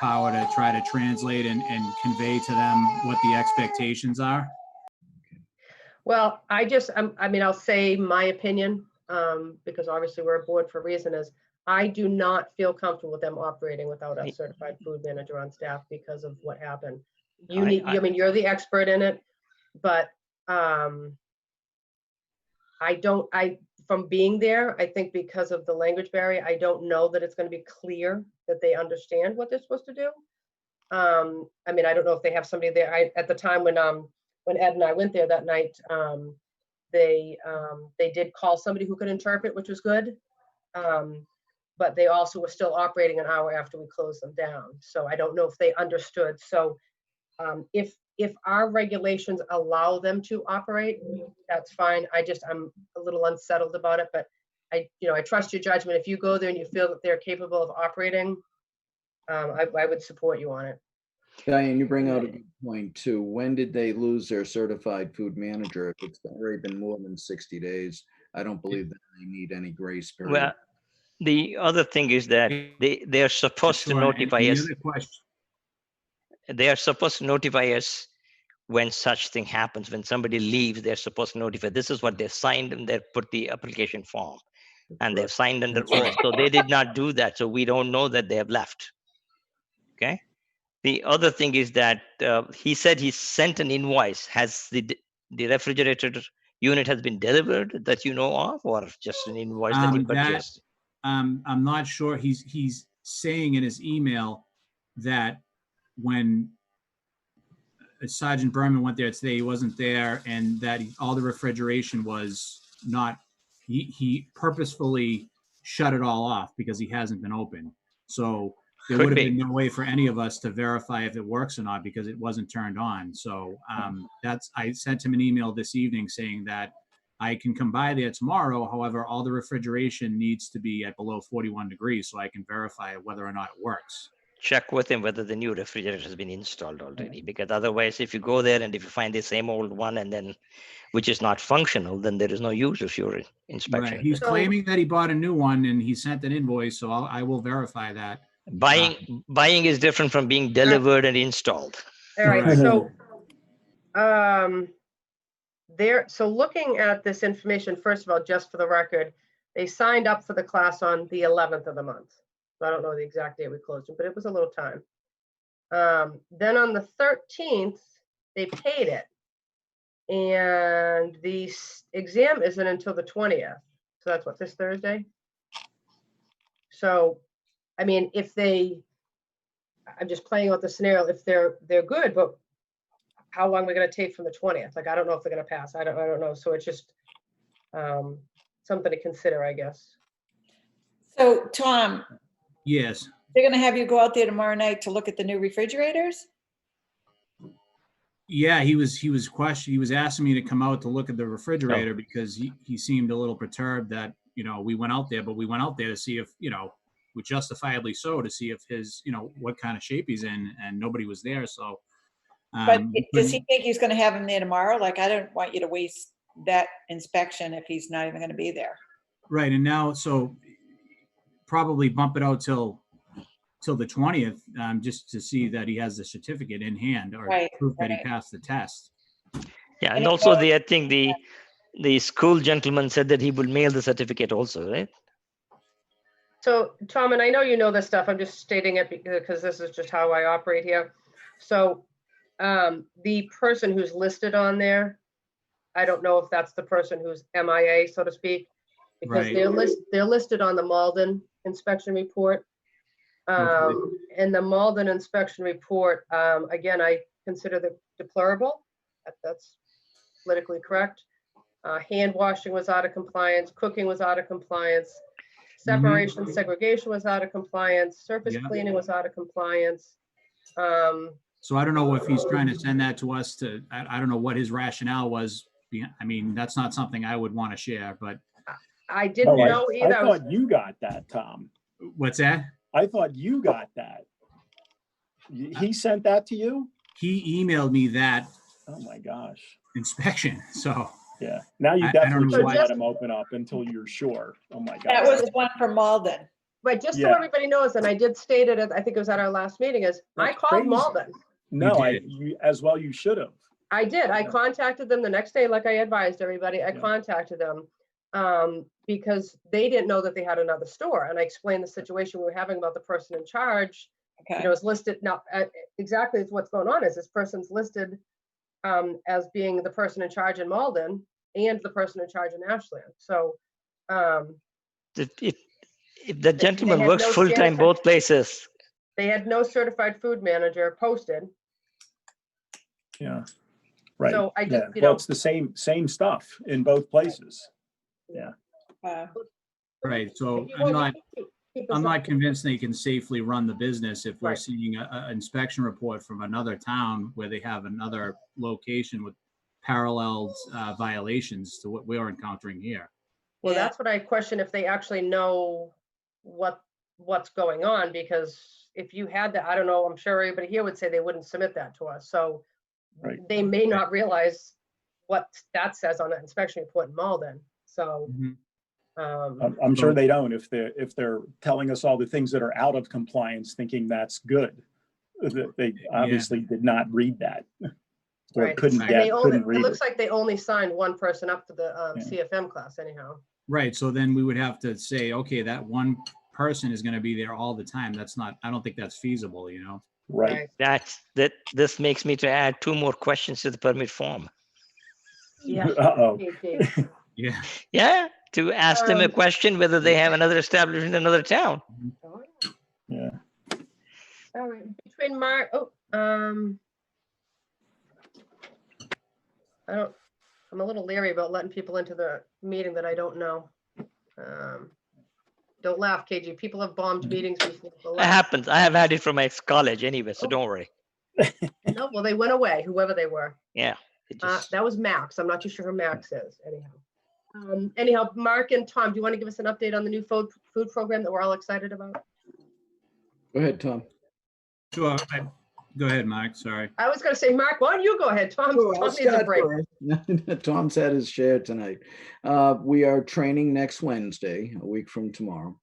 power to try to translate and convey to them what the expectations are. Well, I mean, I'll say my opinion, because obviously we're a board for a reason, is I do not feel comfortable with them operating without a certified food manager on staff because of what happened. I mean, you're the expert in it, but from being there, I think because of the language barrier, I don't know that it's going to be clear that they understand what they're supposed to do. I mean, I don't know if they have somebody there. At the time when Ed and I went there that night, they did call somebody who could interpret, which was good. But they also were still operating an hour after we closed them down. So I don't know if they understood. So if our regulations allow them to operate, that's fine. I'm a little unsettled about it, but I trust your judgment. If you go there and you feel that they're capable of operating, I would support you on it. Diane, you bring out a good point too. When did they lose their certified food manager? If it's already been more than 60 days, I don't believe that they need any grace period. Well, the other thing is that they are supposed to notify us. They are supposed to notify us when such thing happens. When somebody leaves, they're supposed to notify. This is what they signed, and they put the application form, and they've signed under oath. So they did not do that. So we don't know that they have left. Okay. The other thing is that he said he sent an invoice. Has the refrigerator unit has been delivered that you know of, or just an invoice that he purchased? I'm not sure. He's saying in his email that when Sergeant Berman went there today, he wasn't there, and that all the refrigeration was not. He purposefully shut it all off because he hasn't been open. So there would have been no way for any of us to verify if it works or not because it wasn't turned on. So I sent him an email this evening saying that I can come by there tomorrow. However, all the refrigeration needs to be at below 41 degrees so I can verify whether or not it works. Check with him whether the new refrigerator has been installed already, because otherwise, if you go there and if you find the same old one and then which is not functional, then there is no use of your inspection. Right. He's claiming that he bought a new one and he sent an invoice, so I will verify that. Buying is different from being delivered and installed. All right. So so looking at this information, first of all, just for the record, they signed up for the class on the 11th of the month. So I don't know the exact date we closed it, but it was a little time. Then on the 13th, they paid it. And the exam isn't until the 20th. So that's what, this Thursday? So, I mean, I'm just playing out the scenario, if they're good, but how long are we going to take from the 20th? Like, I don't know if they're going to pass. I don't know. So it's just something to consider, I guess. So Tom. Yes. They're going to have you go out there tomorrow night to look at the new refrigerators? Yeah, he was asking me to come out to look at the refrigerator because he seemed a little perturbed that, we went out there, but we went out there to see if, with justifiably so, to see if his, what kind of shape he's in, and nobody was there. So, but does he think he's going to have him there tomorrow? Like, I don't want you to waste that inspection if he's not even going to be there. Right. And now, so probably bump it out till the 20th, just to see that he has the certificate in hand or proof that he passed the test. Yeah, and also I think the school gentleman said that he will mail the certificate also, right? So Tom, and I know you know this stuff, I'm just stating it because this is just how I operate here. So the person who's listed on there, I don't know if that's the person who's MIA, so to speak, because they're listed on the Malden inspection report. And the Malden inspection report, again, I consider that deplorable. That's politically correct. Hand washing was out of compliance. Cooking was out of compliance. Separation, segregation was out of compliance. Surface cleaning was out of compliance. So I don't know if he's trying to send that to us I don't know what his rationale was. I mean, that's not something I would want to share, but. I didn't know either. I thought you got that, Tom. What's that? I thought you got that. He sent that to you? he emailed me that Oh my gosh. inspection. So Yeah. Now you I don't definitely know shouldn't why- let them open up until you're sure. Oh my That gosh. was one from Malden. Right, just so Yeah. everybody knows, and I did state it, I think it was at our last meeting, is I That's called crazy. Malden. No, You did. you as well, you should have. I did. I Yeah. contacted them the next day, like I advised everybody. I Yeah. contacted them because they didn't know that they had another store. And I explained the situation we were having about the person in charge. You Okay. know, it's listed now. Exactly, it's what's going on is this person's listed as being the person in charge in Malden and the person in charge in Ashland. So If the gentleman had works no full-time sanita- both places, they had no certified food manager posted. Yeah. Right. So I just, Yeah. you Well, know, it's the same stuff in both places. right. So if you I'm want, not you can keep us I'm not up. convinced they can safely run the business if we're Right. seeing a inspection report from another town where they have another location with paralleled violations to what we're encountering here. Well, Yeah. that's what I question, if they actually know what's going on, because if you had that, I don't know, I'm sure everybody here would say they wouldn't submit that to us. So Right. they may not realize what that says on that inspection report in Malden. So Mhm. I'm sure they don't if they're telling us all the things that are out of compliance, thinking that's good. They obviously did not read that. Or right. couldn't And they only, couldn't it read looks it. like they only signed one person up for the Yeah. CFM class anyhow. Right. So then we would have to say, okay, that one person is going to be there all the time. That's not, I don't think that's feasible, you know? Right. this makes me to add 2 more questions to the permit form. Yeah. Uh-oh. Okay. Yeah. Yeah, to ask them a Um, question whether they have another establishment in another town. Yeah. All right, between Mark, I'm a little leery about letting people into the meeting that I don't know. Don't laugh, KG. People have bombed meetings recently. Don't It laugh. happens. I have had it from my college anyway, so Oh. don't worry. No, well, they went away, whoever they were. Yeah. it just- That was Max. I'm not too sure who Max is, anyhow. Anyhow, Mark and Tom, do you want to give us an update on the new food program that we're all excited about? Go ahead, Tom. Sure. Go ahead, Mike. Sorry. I was gonna say, Mark, why don't you go ahead? Tom Sure, I'll needs a start break. first. Tom's had his share tonight. We are training next Wednesday, a week from tomorrow.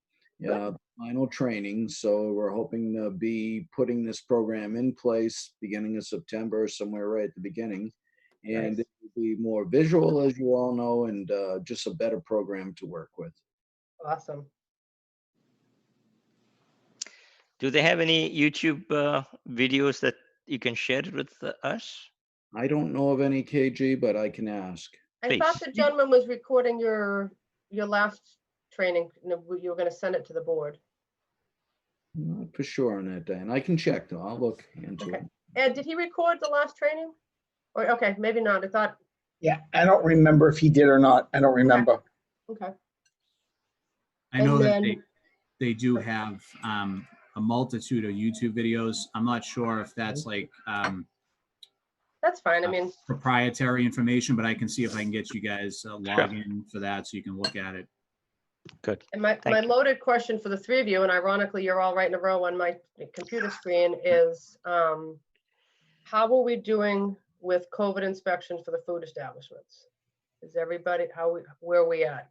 Final training. So we're hoping to be putting this program in place beginning of September, somewhere right at the beginning. And Nice. it will be more visual, as you all know, and just a better program to work with. Awesome. Do they have any YouTube videos that you can share it with us? I don't know of any KG, but I can ask. I thought Please. the gentleman was recording your last training. You were gonna send it to the board. Not for sure on that day, and I can check though. I'll look into Okay. it. Ed, did he record the last training? Or, okay, maybe not. I thought, Yeah, I don't remember if he did or not. I don't remember. okay. I know And that then- they do have a multitude of YouTube videos. I'm not sure if that's like That's fine. I mean, proprietary information, but I can see if I can get you guys a login for that so you can look at it. Good. and my Thank you. loaded question for the three of you, and ironically, you're all right in a row on my computer screen, is how are we doing with COVID inspections for the food establishments? Is everybody, where are we at?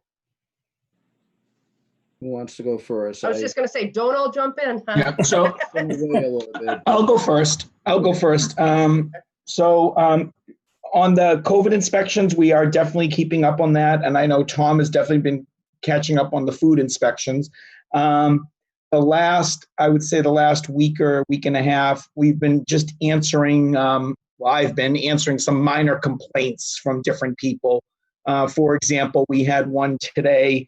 Who wants to go first? I was just gonna say, don't all jump in. huh? Yeah, so I'm away a little bit. I'll go first. On the COVID inspections, we are definitely keeping up on that. And I know Tom has definitely been catching up on the food inspections. I would say the last week or week and a half, we've been just answering, I've been answering some minor complaints from different people. For example, we had one today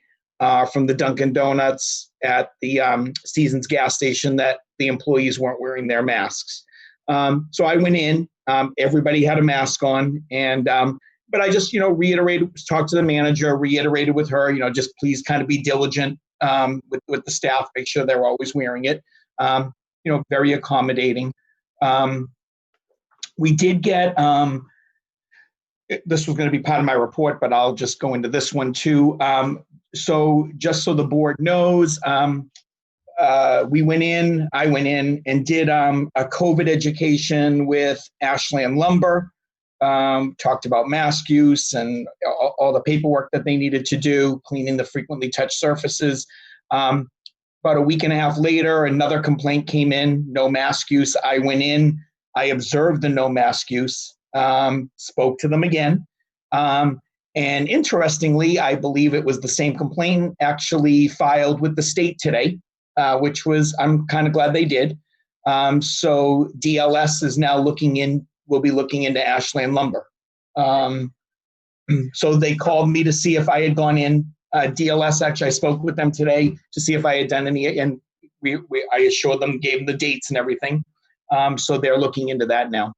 from the Dunkin' Donuts at the Seasons gas station that the employees weren't wearing their masks. So I went in, everybody had a mask on, and but I just, reiterated, talked to the manager, reiterated with her, just please kind of be diligent with the staff, make sure they're always wearing it. Very accommodating. We did get, this was going to be part of my report, but I'll just go into this one too. So just so the board knows, we went in, I went in and did a COVID education with Ashland Lumber. Talked about mask use and all the paperwork that they needed to do, cleaning the frequently touched surfaces. About a week and a half later, another complaint came in, no mask use. I went in, I observed the no mask use, spoke to them again. And interestingly, I believe it was the same complaint actually filed with the state today, which was, I'm kind of glad they did. So DLS is now will be looking into Ashland Lumber. So they called me to see if I had gone in. DLS, actually, I spoke with them today to see if I had done any, and I assured them, gave them the dates and everything. So they're looking into that now.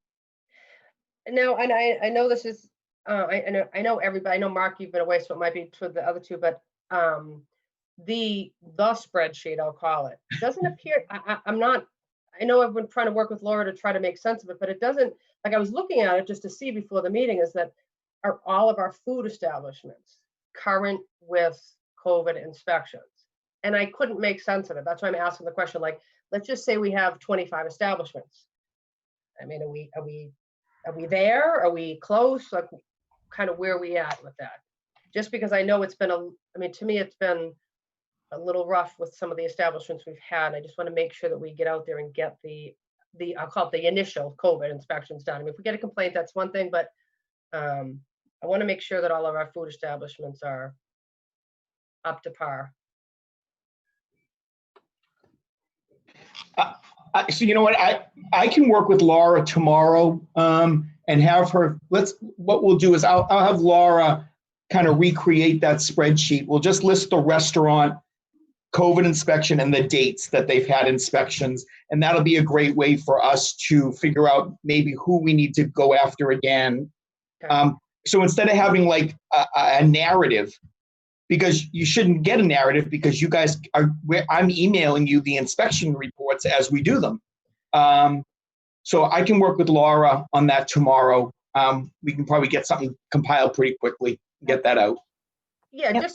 No, and I know this is, I know everybody, I know Mark, you've been away, so it might be to the other two, but the spreadsheet, I'll call it, doesn't appear, I'm not, I know I've been trying to work with Laura to try to make sense of it, but it doesn't, like I was looking at it just to see before the meeting, is that are all of our food establishments current with COVID inspections? And I couldn't make sense of it. That's why I'm asking the question, like, let's just say we have 25 establishments. I mean, are we there? Are we close? Like, kind of where are we at with that? Just because I know it's been to me, it's been a little rough with some of the establishments we've had. I just want to make sure that we get out there and get the I'll call it the initial COVID inspections done. I mean, if we get a complaint, that's one thing, but I want to make sure that all of our food establishments are up to par. So you know what, I can work with Laura tomorrow and have her, what we'll do is I'll have Laura kind of recreate that spreadsheet. We'll just list the restaurant COVID inspection and the dates that they've had inspections. And that'll be a great way for us to figure out maybe who we need to go after again. Okay. So instead of having like a narrative, because you shouldn't get a narrative because you guys I'm emailing you the inspection reports as we do them. So I can work with Laura on that tomorrow. We can probably get something compiled pretty quickly, get that out. Yeah, yep.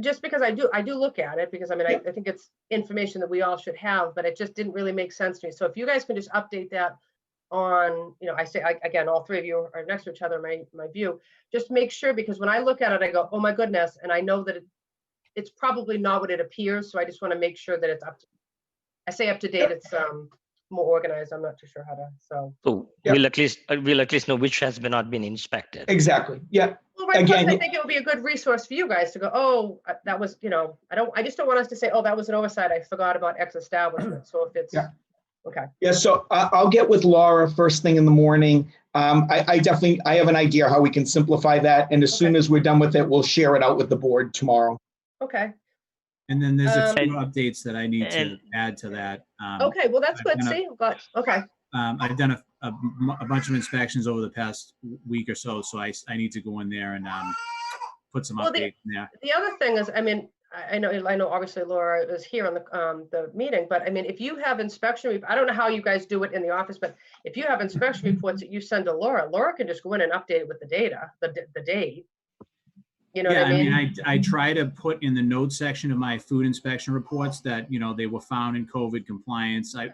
just because I do look at it, because I mean, I think it's information that we all should have, but it just didn't really make sense to me. So if you guys can just update that on, I say, again, all three of you are next to each other, my view, just make sure, because when I look at it, I go, oh my goodness. And I know that it's probably not what it appears. So I just want to make sure that it's up to date. It's more organized. I'm not too sure how to, so. We'll at least know which has not been inspected. Exactly. Yeah. Well, right. Again, I think it would be a good resource for you guys to go, oh, that was, I just don't want us to say, oh, that was an oversight. I forgot about X establishment. So if it's, okay. Yeah, so I'll get with Laura first thing in the morning. I have an idea how we can simplify that. And as soon as we're done with it, we'll share it out with the board tomorrow. Okay. And then there's a few updates that I need to add to that. Okay, well, that's good. See, okay. I've done a bunch of inspections over the past week or so, so I need to go in there and put some updates in there. The other thing is, I mean, I know obviously Laura is here on the meeting, but I mean, if you have inspection, I don't know how you guys do it in the office, but if you have inspection reports that you send to Laura can just go in and update it with the data, the date. You know what I mean? I try to put in the notes section of my food inspection reports that, they were found in COVID compliance. I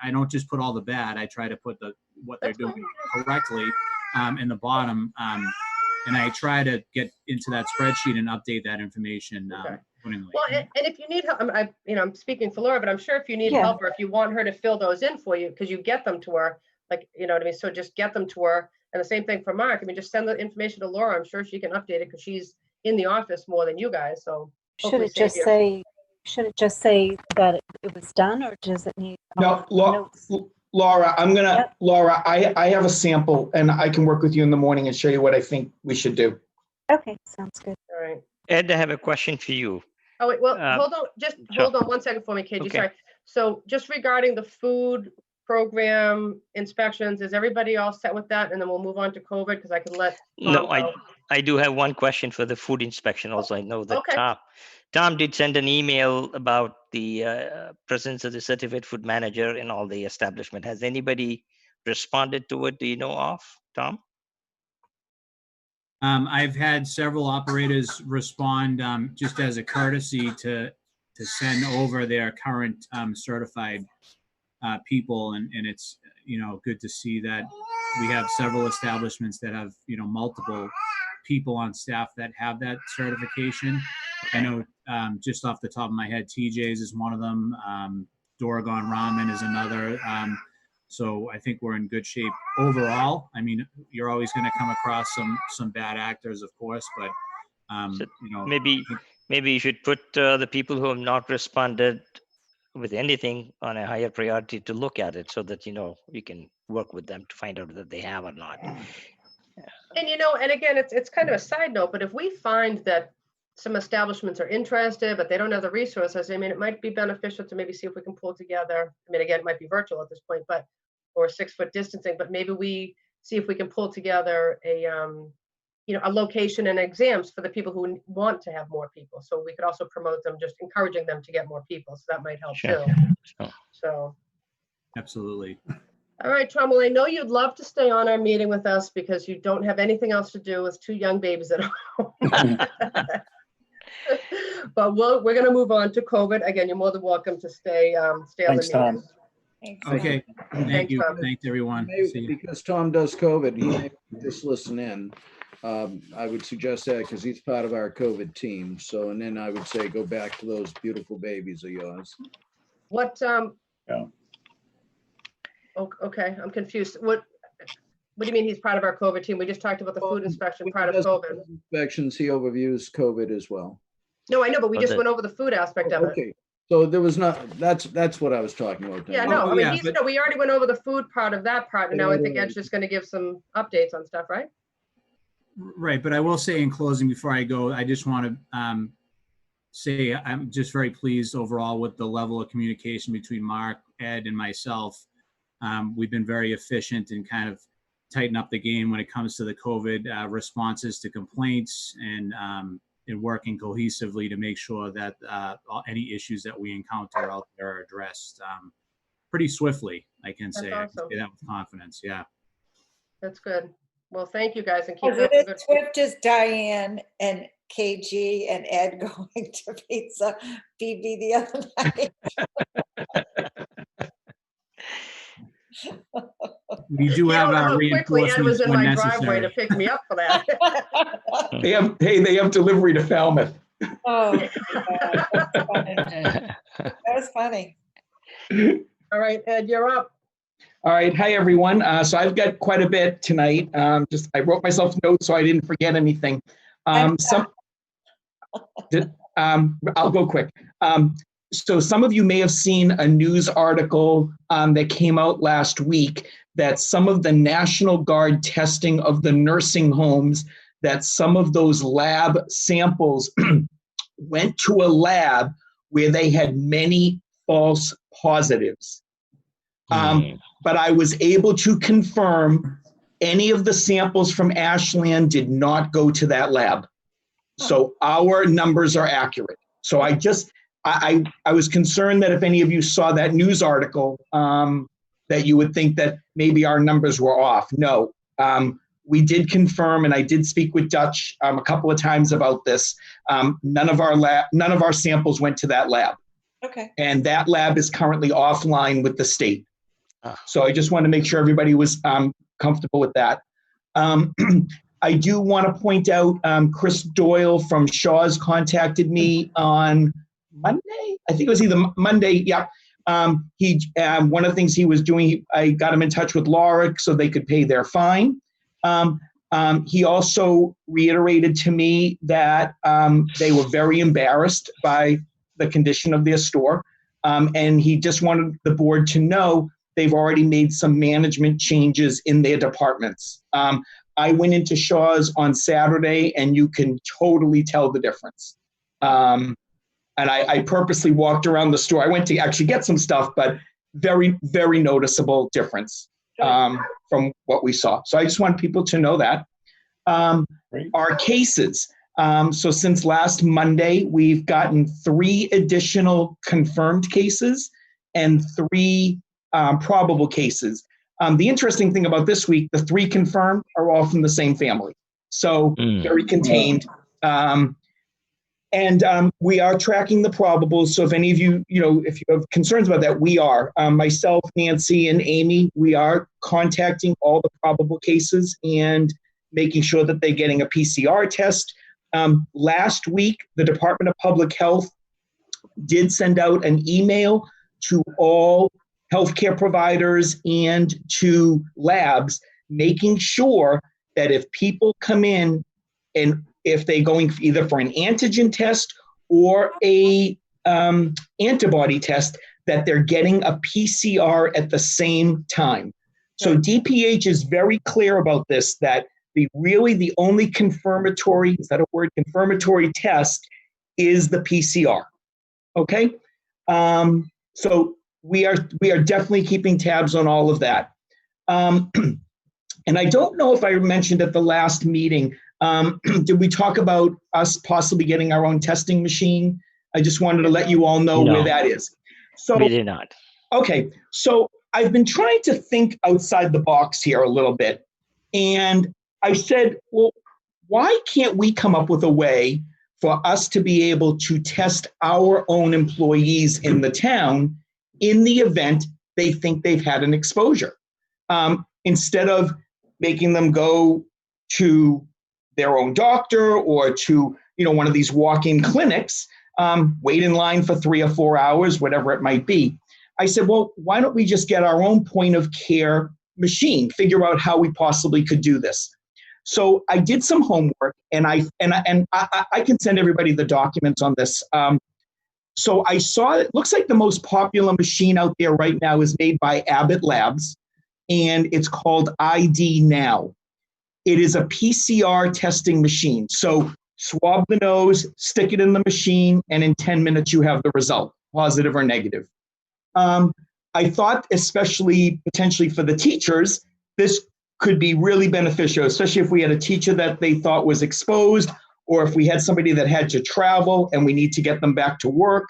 don't just put all the bad. I try to put what they're doing correctly in the bottom. And I try to get into that spreadsheet and update that information. Well, and if you need help, I'm speaking for Laura, but I'm sure if you need help or if you want her to fill those in for you, because you get them to her, like, you know what I mean? So just get them to her. And the same thing for Mark. I mean, just send the information to Laura. I'm sure she can update it because she's in the office more than you guys. So should it just say that it was done, or does it need? No, Laura, Laura, I have a sample and I can work with you in the morning and show you what I think we should do. Okay, sounds good. All right. Ed, I have a question for you. Oh, wait, well, hold on. Just hold on 1 second for me, KG. Okay. Sorry. So just regarding the food program inspections, is everybody all set with that? And then we'll move on to COVID because I can let Tom No, I do have one question for the food inspection also. I know that Tom did send an email about the presence of the certified food manager in all the establishment. Has anybody responded to it? Do you know of, Tom? I've had several operators respond just as a courtesy to to send over their current certified people, and it's good to see that we have several establishments that have multiple people on staff that have that certification. I know just off the top of my head, TJ's is one of them. Doragon Ramen is another. So I think we're in good shape overall. I mean, you're always going to come across some bad actors, of course, but maybe you should put the people who have not responded with anything on a higher priority to look at it, so that we can work with them to find out that they have or not. And and again, it's kind of a side note, but if we find that some establishments are interested, but they don't have the resources, I mean, it might be beneficial to maybe see if we can pull together. I mean, again, it might be virtual at this point, or 6-foot distancing, but maybe we see if we can pull together a location and exams for the people who want to have more people. So we could also promote them, just encouraging them to get more people. So that might help too. So. Absolutely. All right, Tom, well, I know you'd love to stay on our meeting with us because you don't have anything else to do with 2 young babies at home. But we're going to move on to COVID. Again, you're more than welcome to stay on Thanks, the Tom. meeting. Okay. Thank you. Tom. Thanks, everyone. Because Tom does COVID, he may just listen in. I would suggest that because he's part of our COVID team. So, and then I would say go back to those beautiful babies of yours. What? Yeah. Okay, I'm confused. What do you mean he's part of our COVID team? We just talked about the food inspection part of COVID. Inspections, he overviews COVID as well. No, I know, but we just went over the food aspect of it. Okay, so there was not. That's what I was talking about. Yeah, no, I mean, we already went over the food part of that part, and now I think Ed's just going to give some updates on stuff, right? Right, but I will say in closing before I go, I just want to say I'm just very pleased overall with the level of communication between Mark, Ed, and myself. We've been very efficient and kind of tighten up the game when it comes to the COVID responses to complaints, and working cohesively to make sure that any issues that we encounter out there are addressed pretty swiftly. I can say, That's awesome. I can say that with confidence. Yeah. That's good. Well, thank you guys, and keep Was up it the as good. swift as Diane and KG and Ed going to Pizza BB the other night? We do You have don't know our how quickly Ed was reinforcements in when my driveway to necessary. pick me up for that. They have delivery to Falmouth. Oh, God, that's funny. That was funny. All right, Ed, you're up. All right. Hi, everyone. So I've got quite a bit tonight. I wrote myself notes so I didn't forget anything. I'll go quick. So some of you may have seen a news article that came out last week that some of the National Guard testing of the nursing homes, that some of those lab samples went to a lab where they had many false positives. But I was able to confirm any of the samples from Ashland did not go to that lab. So our numbers are accurate. So I was concerned that if any of you saw that news article, that you would think that maybe our numbers were off. No, we did confirm, and I did speak with Dutch a couple of times about this. None of our samples went to that lab. Okay. And that lab is currently offline with the state. So I just want to make sure everybody was comfortable with that. I do want to point out Chris Doyle from Shaw's contacted me on Monday. I think it was either Monday. Yeah. One of the things he was doing, I got him in touch with Laura so they could pay their fine. He also reiterated to me that they were very embarrassed by the condition of their store. And he just wanted the board to know they've already made some management changes in their departments. I went into Shaw's on Saturday, and you can totally tell the difference. And I purposely walked around the store. I went to actually get some stuff, but very, very noticeable difference from what we saw. So I just want people to know that. Our cases. So since last Monday, we've gotten 3 additional confirmed cases and 3 probable cases. The interesting thing about this week, the 3 confirmed are all from the same family. So very contained. And we are tracking the probables. So if any of you, if you have concerns about that, we are. Myself, Nancy, and Amy, we are contacting all the probable cases and making sure that they're getting a PCR test. Last week, the Department of Public Health did send out an email to all healthcare providers and to labs, making sure that if people come in and if they're going either for an antigen test or a antibody test, that they're getting a PCR at the same time. So DPH is very clear about this, that the only confirmatory, is that a word, confirmatory test is the PCR. Okay? So we are definitely keeping tabs on all of that. And I don't know if I mentioned at the last meeting, did we talk about us possibly getting our own testing machine? I just wanted to let you all know where that is. So We did not. Okay, so I've been trying to think outside the box here a little bit. And I said, well, why can't we come up with a way for us to be able to test our own employees in the town in the event they think they've had an exposure? Instead of making them go to their own doctor or to one of these walk-in clinics, wait in line for 3 or 4 hours, whatever it might be. I said, well, why don't we just get our own point of care machine, figure out how we possibly could do this. So I did some homework, and I can send everybody the documents on this. So I saw, it looks like the most popular machine out there right now is made by Abbott Labs, and it's called ID Now. It is a PCR testing machine. So swab the nose, stick it in the machine, and in 10 minutes you have the result, positive or negative. I thought, especially potentially for the teachers, this could be really beneficial, especially if we had a teacher that they thought was exposed, or if we had somebody that had to travel and we need to get them back to work,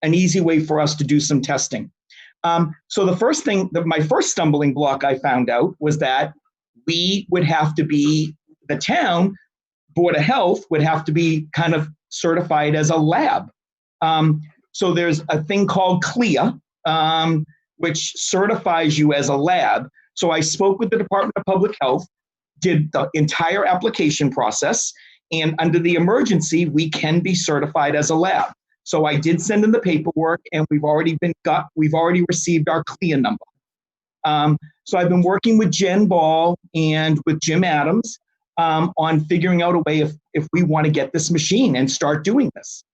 an easy way for us to do some testing. So the first thing, my first stumbling block I found out was that we would have to be, the town Board of Health would have to be kind of certified as a lab. So there's a thing called CLIA, which certifies you as a lab. So I spoke with the Department of Public Health, did the entire application process, and under the emergency, we can be certified as a lab. So I did send in the paperwork, and we've already received our CLIA number. So I've been working with Jen Ball and with Jim Adams on figuring out a way if we want to get this machine and start doing this.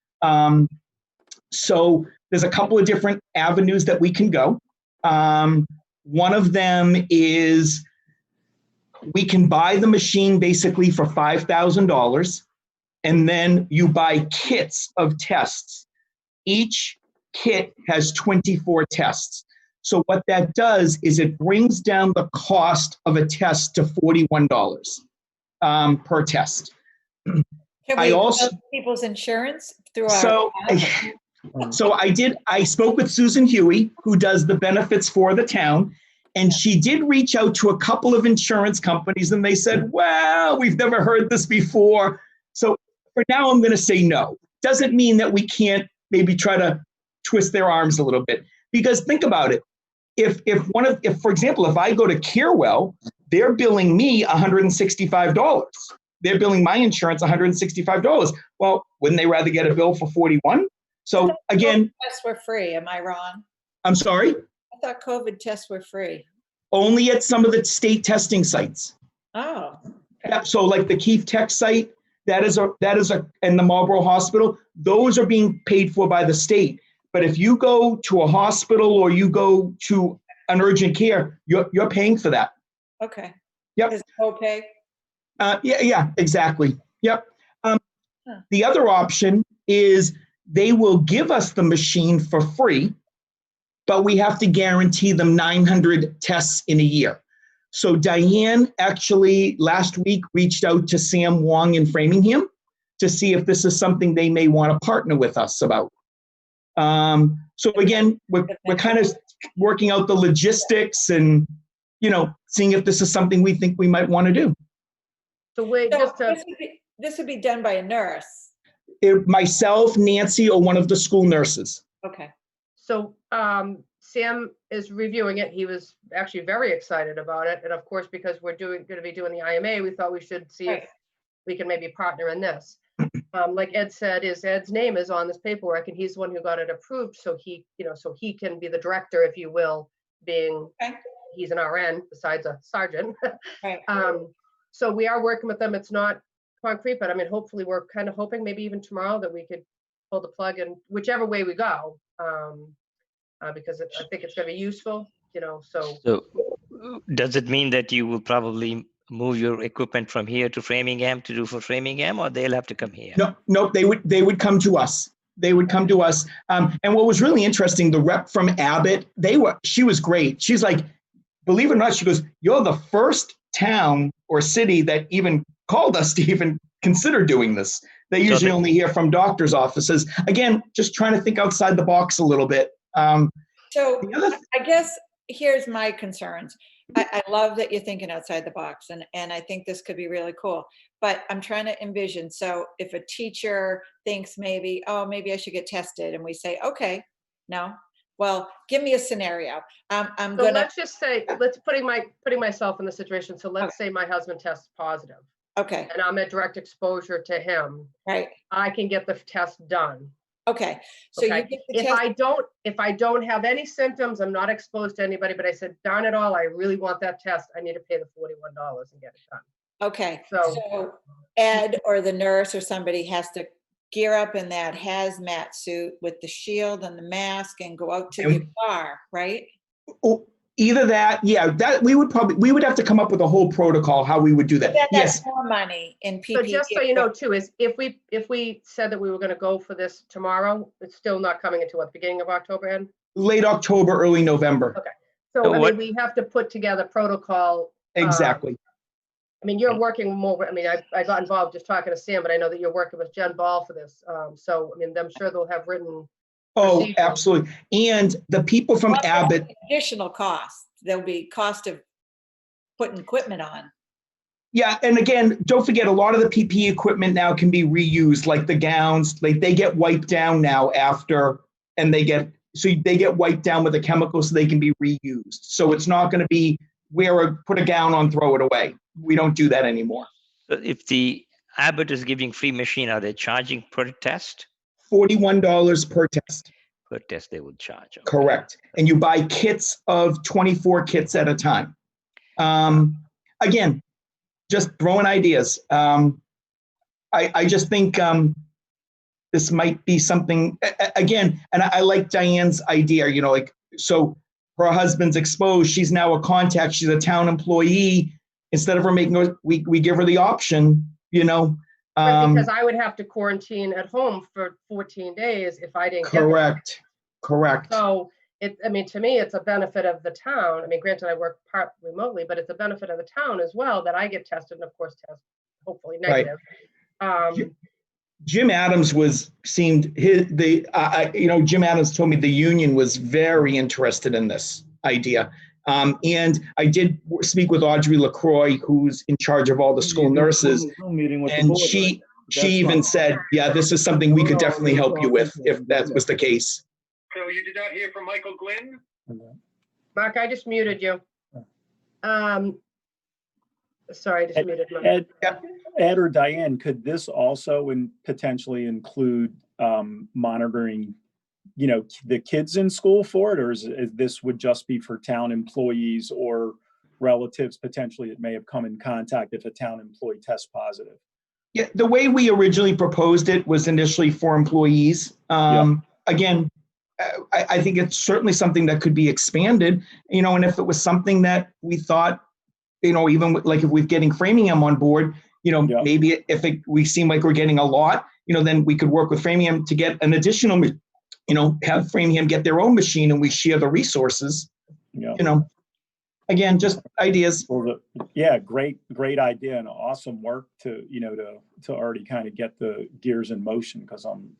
So there's a couple of different avenues that we can go. One of them is we can buy the machine basically for $5,000, and then you buy kits of tests. Each kit has 24 tests. So what that does is it brings down the cost of a test to $41 per test. Can we also people's insurance through our So I spoke with Susan Huey, who does the benefits for the town, and she did reach out to a couple of insurance companies, and they said, well, we've never heard this before. So for now, I'm going to say no. Doesn't mean that we can't maybe try to twist their arms a little bit, because think about it. If for example, if I go to Carewell, they're billing me $165. They're billing my insurance $165. Well, wouldn't they rather get a bill for $41? So again, tests were free. Am I wrong? I'm sorry? I thought COVID tests were free. Only at some of the state testing sites. Oh. Yeah, so like the Keefe Tech site, that is in the Marlborough Hospital, those are being paid for by the state. But if you go to a hospital or you go to an urgent care, you're paying for that. Okay. Yep. Is it copay? Yeah, exactly. Yep. The other option is they will give us the machine for free, but we have to guarantee them 900 tests in a year. So Diane actually last week reached out to Sam Wong in Framingham to see if this is something they may want to partner with us about. So again, we're kind of working out the logistics and, seeing if this is something we think we might want to do. So wait, So just to, this would be done by a nurse. myself, Nancy, or one of the school nurses. Okay. So Sam is reviewing it. He was actually very excited about it. And of course, because we're going to be doing the IMA, we thought we should see if we can maybe partner in this. Like Ed said, Ed's name is on this paperwork, and he's the one who got it approved. So he, so he can be the director, if you will, being he's an RN besides a sergeant. Right. So we are working with them. It's not concrete, but I mean, hopefully we're kind of hoping maybe even tomorrow that we could pull the plug in whichever way we go, because I think it's going to be useful, so. So does it mean that you will probably move your equipment from here to Framingham to do for Framingham, or they'll have to come here? No, they would come to us. They would come to us. And what was really interesting, the rep from Abbott, she was great. She's like, believe it or not, she goes, you're the first town or city that even called us to even consider doing this. They usually only hear from doctors' offices. Again, just trying to think outside the box a little bit. So I guess here's my concerns. I love that you're thinking outside the box, and I think this could be really cool, but I'm trying to envision. So if a teacher thinks maybe I should get tested, and we say, okay, no, well, give me a scenario. Let's just say, putting myself in the situation. So let's say my husband tests positive. Okay. And I'm at direct exposure to him. Right. I can get the test done. Okay. So okay. You get the if I don't have any symptoms, I'm not exposed to anybody, but I said, darn it all, I really want that test. I need to pay the $41 and get it done. Okay. So Ed or the nurse or somebody has to gear up in that hazmat suit with the shield and the mask and go out to the bar, right? Either that, that we would have to come up with a whole protocol how we would do that. That's more money in PPE. So just so you know too, is if we said that we were going to go for this tomorrow, it's still not coming until what, beginning of October, Ed? Late October, early November. Okay. So I mean, we have to put together protocol. Exactly. I mean, you're working more. I mean, I got involved just talking to Sam, but I know that you're working with Jen Ball for this. So I mean, I'm sure they'll have written. Oh, absolutely. And the people from Abbott. Additional cost. There'll be cost of putting equipment on. Yeah. And again, don't forget, a lot of the PPE equipment now can be reused, like the gowns, like they get wiped down now after, and they get wiped down with a chemical so they can be reused. So it's not going to be put a gown on, throw it away. We don't do that anymore. If the Abbott is giving free machine, are they charging per test? $41 per test. Per test they would charge. Okay. Correct. And you buy kits of 24 kits at a time. Again, just throwing ideas. I just think this might be something, again, and I like Diane's idea, so her husband's exposed. She's now a contact. She's a town employee. Instead of her we give her the option, because I would have to quarantine at home for 14 days if I didn't Correct. So to me, it's a benefit of the town. I mean, granted, I work part remotely, but it's a benefit of the town as well that I get tested and of course test hopefully negative. Right. Jim Adams Jim Adams told me the union was very interested in this idea. And I did speak with Audrey LaCroix, who's in charge of all the school nurses. And she even said, this is something we could definitely help you with if that was the case. So you did not hear from Michael Glynn? Mark, I just muted you. Sorry, I just muted my. Ed or Diane, could this also potentially include monitoring, the kids in school for it, or is this would just be for town employees or relatives potentially that may have come in contact if a town employee tests positive? Yeah, the way we originally proposed it was initially for employees. Again, I think it's certainly something that could be expanded, and if it was something that we thought, even like if we're getting Framingham on board, maybe if we seem like we're getting a lot, then we could work with Framingham to get an additional, have Framingham get their own machine and we share the resources, again, just ideas. Great idea and awesome work to already kind of get the gears in motion, because I'm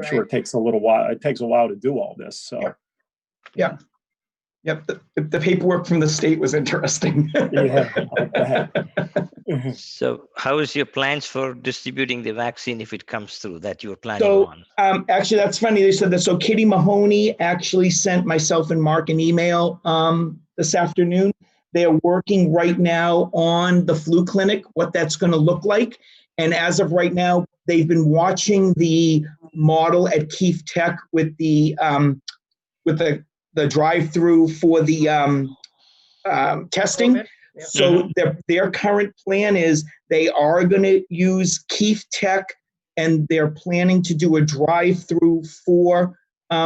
sure it takes a little while. It takes a while to do all this. So, yeah. Yep, the paperwork from the state was interesting. Yeah. So how is your plans for distributing the vaccine if it comes through that you're planning on? Actually, that's funny. They said that. So Kitty Mahoney actually sent myself and Mark an email this afternoon. They are working right now on the flu clinic, what that's going to look like. And as of right now, they've been watching the model at Keefe Tech with the drive-through for the testing. COVID, yep. So their current plan is they are going to use Keefe Tech, and they're planning to do a drive-through for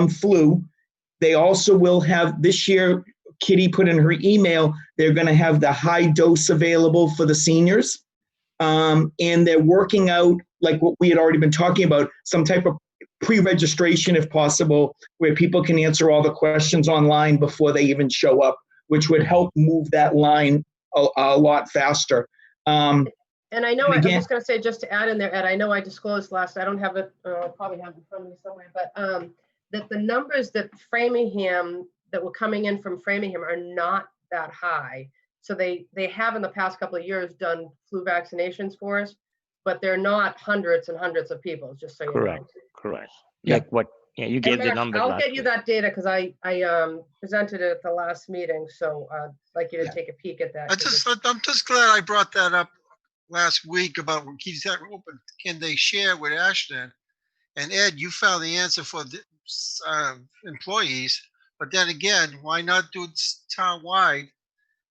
flu. They also will have this year. Kitty put in her email, they're going to have the high dose available for the seniors. And they're working out, like what we had already been talking about, some type of pre-registration, if possible, where people can answer all the questions online before they even show up, which would help move that line a lot faster. And I know, again, I'm just going to say, just to add in there, Ed, I know I disclosed last, I don't have it, probably have it in front of me somewhere, but that the numbers that Framingham, that were coming in from Framingham are not that high. So they have in the past couple of years done flu vaccinations for us, but they're not hundreds and hundreds of people, just so you know. Correct. Yeah. Like what, you gave the Mark, number. I'll last get you week. that data because I presented it at the last meeting. So I'd like you to take a peek at that. I'm just glad I brought that up last week about when Keith's open. Can they share with Ashton? And Ed, you found the answer for the employees. But then again, why not do it town-wide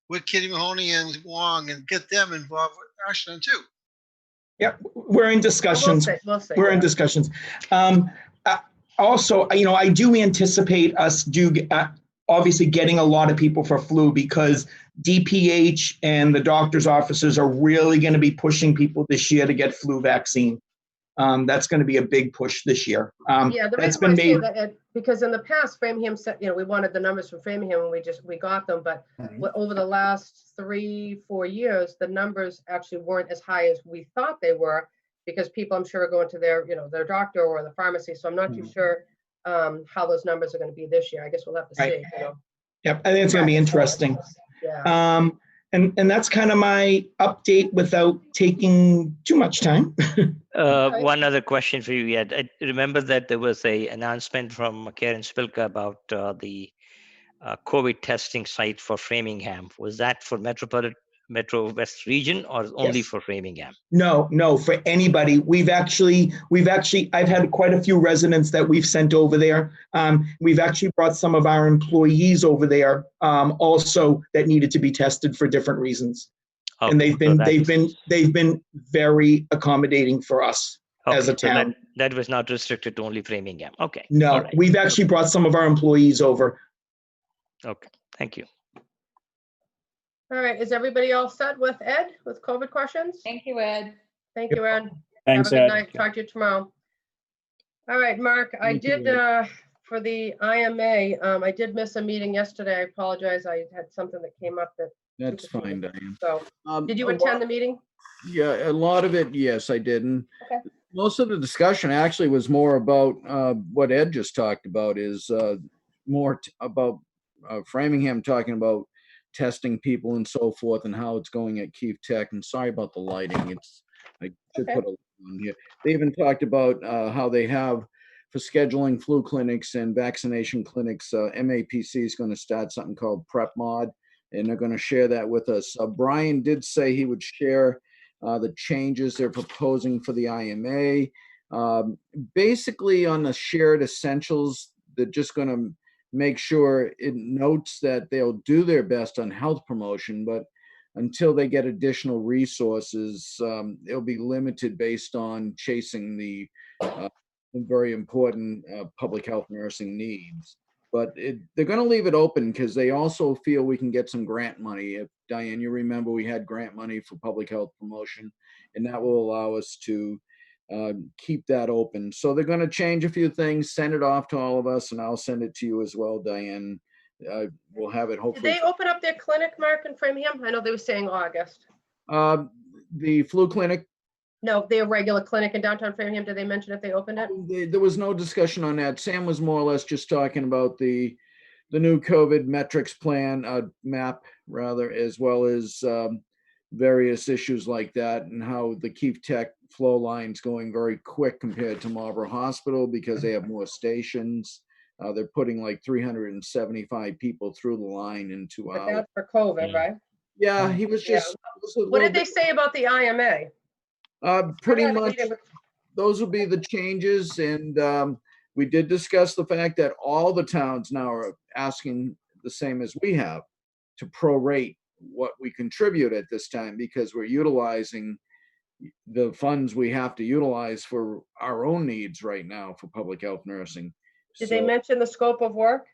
with Kitty Mahoney and Wong and get them involved with Ashland too? Yeah, we're in discussions. We'll see, We're in discussions. Also, I do anticipate us obviously getting a lot of people for flu because DPH and the doctor's offices are really going to be pushing people this year to get flu vaccine. That's going to be a big push this year. Yeah, the that's reason why I been say made that, Ed, because in the past, Framingham said, we wanted the numbers from Framingham and we got them, but over the last 3-4 years, the numbers actually weren't as high as we thought they were because people, I'm sure, are going to their doctor or the pharmacy. So I'm not too sure how those numbers are going to be this year. I guess we'll have to see. Yep, I think it's going to be interesting. Yeah. And that's kind of my update without taking too much time. One other question for you, Ed. I remember that there was a announcement from Karen Spilka about the COVID testing site for Framingham. Was that for Metro West region or only Yes. for Framingham? No, for anybody. I've had quite a few residents that we've sent over there. We've actually brought some of our employees over there also that needed to be tested for different reasons. Okay, and so they've been very accommodating for us as a so town. that was not restricted to only Framingham. Okay. No, all right. we've actually brought some of our employees over. Okay, thank you. All right, is everybody all set with Ed, with COVID questions? Thank you, Ed. Thank you, Ed. Thanks, Have a good Ed. night. Talk to you tomorrow. All right, Mark, I Thank you, did, for the IMA, I did miss a meeting yesterday. I apologize. I had something that came up that. That's fine, Diane. So, did you a attend lot- the meeting? Yeah, a lot of it, yes, I did. And Okay. most of the discussion actually was more about what Ed just talked about, is more about Framingham talking about testing people and so forth and how it's going at Keefe Tech. And sorry about the lighting. I should Okay. put a light on here. They even talked about how they have for scheduling flu clinics and vaccination clinics. MAPC is going to start something called Prep Mod, and they're going to share that with us. Brian did say he would share the changes they're proposing for the IMA. Basically on the shared essentials, they're just going to make sure it notes that they'll do their best on health promotion, but until they get additional resources, it'll be limited based on chasing the very important public health nursing needs. But they're going to leave it open because they also feel we can get some grant money. If Diane, you remember we had grant money for public health promotion, and that will allow us to keep that open. So they're going to change a few things, send it off to all of us, and I'll send it to you as well, Diane. We'll have it Did hopefully. they open up their clinic, Mark, in Framingham? I know they were saying August. The flu clinic? No, their regular clinic in downtown Framingham. Did they mention if they opened it? There was no discussion on that. Sam was more or less just talking about the the new COVID metrics plan, map rather, as well as various issues like that, and how the Keefe Tech flow line's going very quick compared to Marlborough Hospital because they have more stations. They're putting like 375 people through the line in 2 But hours. that's for COVID, right? Yeah, he was Yeah. just. it was a What little did they say about the IMA? Pretty I had a much, meeting with- those will be the changes, and we did discuss the fact that all the towns now are asking the same as we have to prorate what we contribute at this time, because we're utilizing the funds we have to utilize for our own needs right now for public health nursing. Did they mention the scope of work?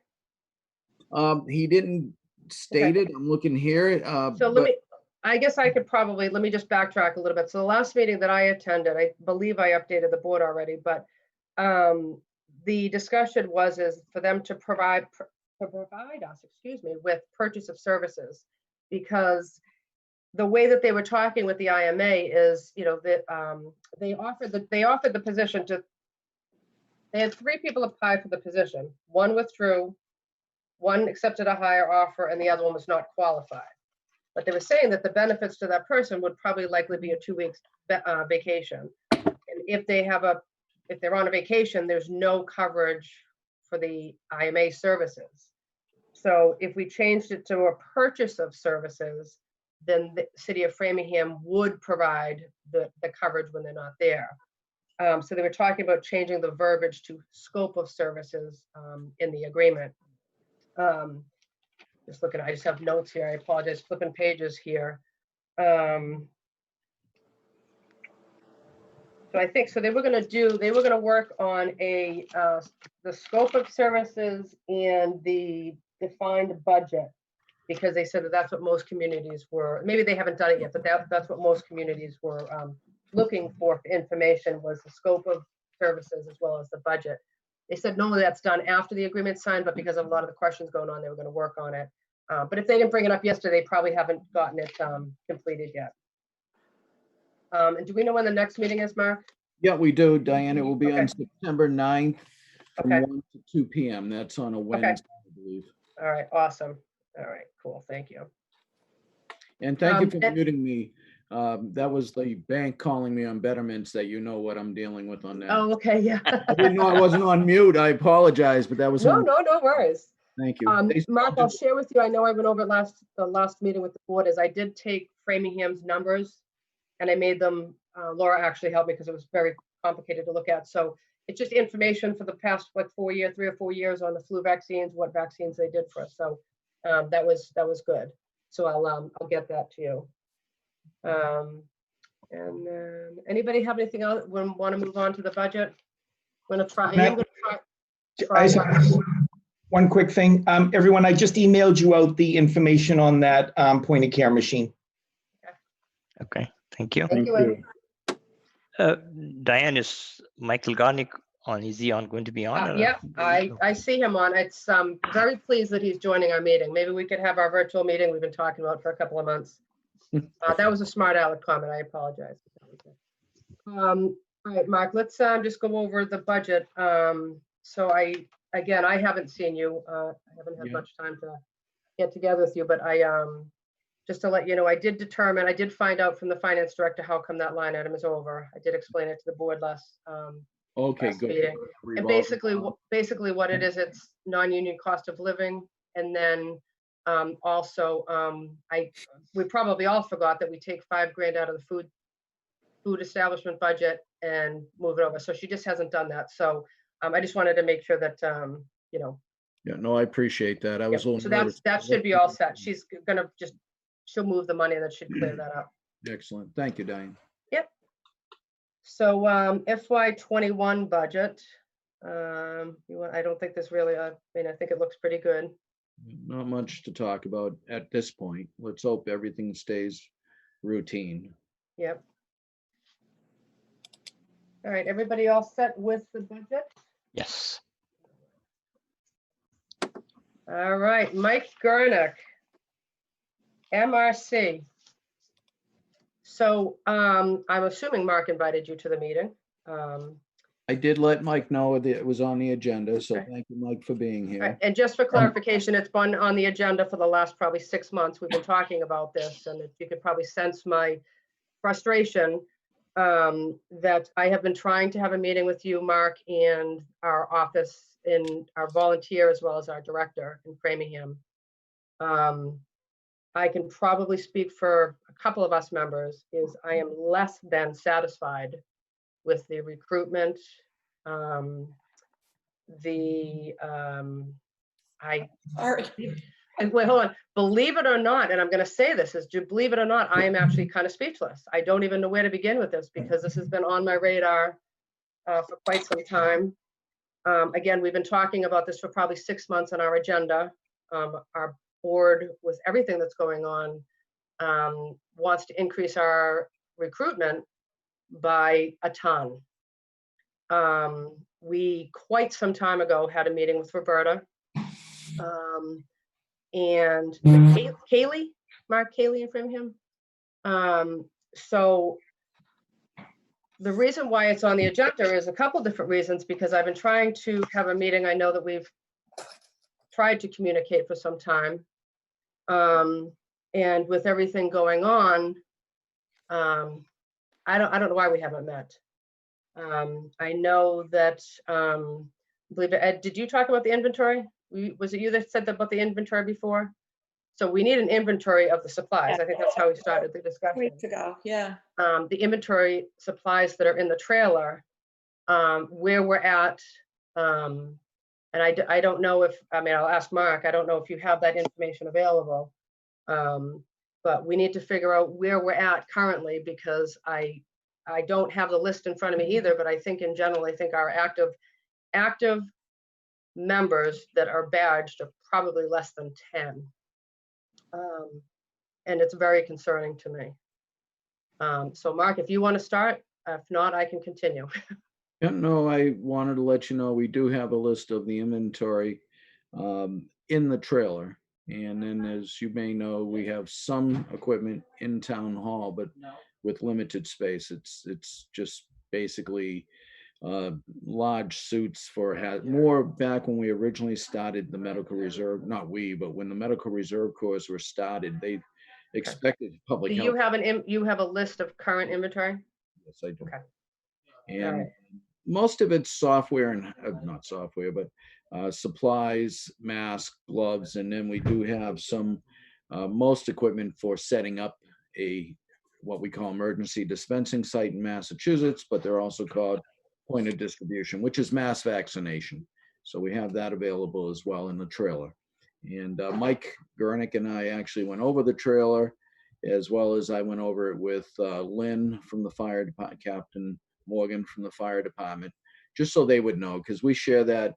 He didn't state it. I'm looking here. So let me, I guess I could probably, let me just backtrack a little bit. So the last meeting that I attended, I believe I updated the board already, but the discussion is for them to provide us, with purchase of services, because the way that they were talking with the IMA is, that they offered the position to, they had 3 people apply for the position. 1 withdrew, 1 accepted a higher offer, and the other one was not qualified. But they were saying that the benefits to that person would probably likely be a 2 weeks vacation. And if they're on a vacation, there's no coverage for the IMA services. So if we changed it to a purchase of services, then the city of Framingham would provide the coverage when they're not there. So they were talking about changing the verbiage to scope of services in the agreement. Just looking, I just have notes here. I apologize, flipping pages here. So I think, so they were going to work on the scope of services and the defined budget, because they said that that's what most communities were, maybe they haven't done it yet, but that's what most communities were looking for information, was the scope of services as well as the budget. They said normally that's done after the agreement's signed, but because of a lot of the questions going on, they were going to work on it. But if they didn't bring it up yesterday, they probably haven't gotten it completed yet. And do we know when the next meeting is, Mark? Yeah, we do, Diane. It will be Okay. on September 9th from Okay. 1 to 2 p.m. That's on a Wednesday, I believe. All right, awesome. All right, cool, thank you. And thank you for muting me. That was the bank calling me on betterments, that you know what I'm dealing with on that. Oh, okay, yeah. I didn't know I wasn't on mute. I apologize, but that was No, on. no worries. Thank you. Mark, I'll share with you, I know I went over the last meeting with the board, is I did take Framingham's numbers and I made them, Laura actually helped me because it was very complicated to look at. So it's just information for the past, like 3 or 4 years on the flu vaccines, what vaccines they did for us. So that was good. So I'll get that to you. And then anybody have anything else? Want to move on to the budget? I'm going to try. I just have one quick thing. Everyone, I just emailed you out the information on that point of care machine. Okay, thank you. Thank you. Diane, is Michael Garnick on? Is he going to be on? Yeah, I see him on. It's very pleased that he's joining our meeting. Maybe we could have our virtual meeting we've been talking about for a couple of months. That was a smart aleck comment. I apologize. All right, Mark, let's just go over the budget. So I haven't seen you. I haven't had much time to get together with you, but just to let you know, I did find out from the finance director how come that line item is over. I did explain it to the board last Okay, good. meeting. And basically what it is, it's non-union cost of living. And then also, we probably all forgot that we take $5,000 out of the food establishment budget and move it over. So she just hasn't done that. So I just wanted to make sure that, Yeah, no, I appreciate that. I was a little so nervous. that should be all set. She's gonna she'll move the money and that should clear that up. Excellent. Thank you, Diane. Yep. So FY21 budget. I don't think there's really I think it looks pretty good. Not much to talk about at this point. Let's hope everything stays routine. Yep. All right, everybody all set with the budget? Yes. All right, Mike Gurnick, MRC. So I'm assuming Mark invited you to the meeting. I did let Mike know that it was on the agenda, so Okay. thank you, Mike, for being All right, here. and just for clarification, it's been on the agenda for the last probably 6 months. We've been talking about this, and if you could probably sense my frustration that I have been trying to have a meeting with you, Mark, and our office and our volunteer as well as our director in Framingham. I can probably speak for a couple of us members, is I am less than satisfied with the recruitment. And wait, hold on. Believe it or not, and I'm going to say this, believe it or not, I am actually kind of speechless. I don't even know where to begin with this because this has been on my radar for quite some time. Again, we've been talking about this for probably 6 months on our agenda. Our board, with everything that's going on, wants to increase our recruitment by a ton. We, quite some time ago, had a meeting with Roberta. And Kaylee, Mark, Kaylee in Framingham. So the reason why it's on the agenda is a couple different reasons, because I've been trying to have a meeting. I know that we've tried to communicate for some time. And with everything going on, I don't know why we haven't met. I know that, I believe, Ed, did you talk about the inventory? Was it you that said about the inventory before? So we need an inventory of the supplies. I think that's how we started the discussion. Weeks ago, yeah. The inventory supplies that are in the trailer, where we're at. And I don't know if, I mean, I'll ask Mark, I don't know if you have that information available. But we need to figure out where we're at currently, because I don't have the list in front of me either, but I think in general, I think our active members that are badged are probably less than 10. And it's very concerning to me. So Mark, if you want to start, if not, I can continue. Yeah, no, I wanted to let you know we do have a list of the inventory in the trailer. And then, as you may know, we have some equipment in town hall, but with limited space. It's just basically large suits for more back when we originally started the medical reserve, not we, but when the medical reserve corps were started, they expected public Do health. you have a list of current inventory? Yes, I do. Okay. And All right. most of it's software and not software, but supplies, masks, gloves, and then we do have some most equipment for setting up what we call emergency dispensing site in Massachusetts, but they're also called point of distribution, which is mass vaccination. So we have that available as well in the trailer. And Mike Gurnick and I actually went over the trailer, as well as I went over it with Lynn from the fire department, Captain Morgan from the fire department, just so they would know, because we share that.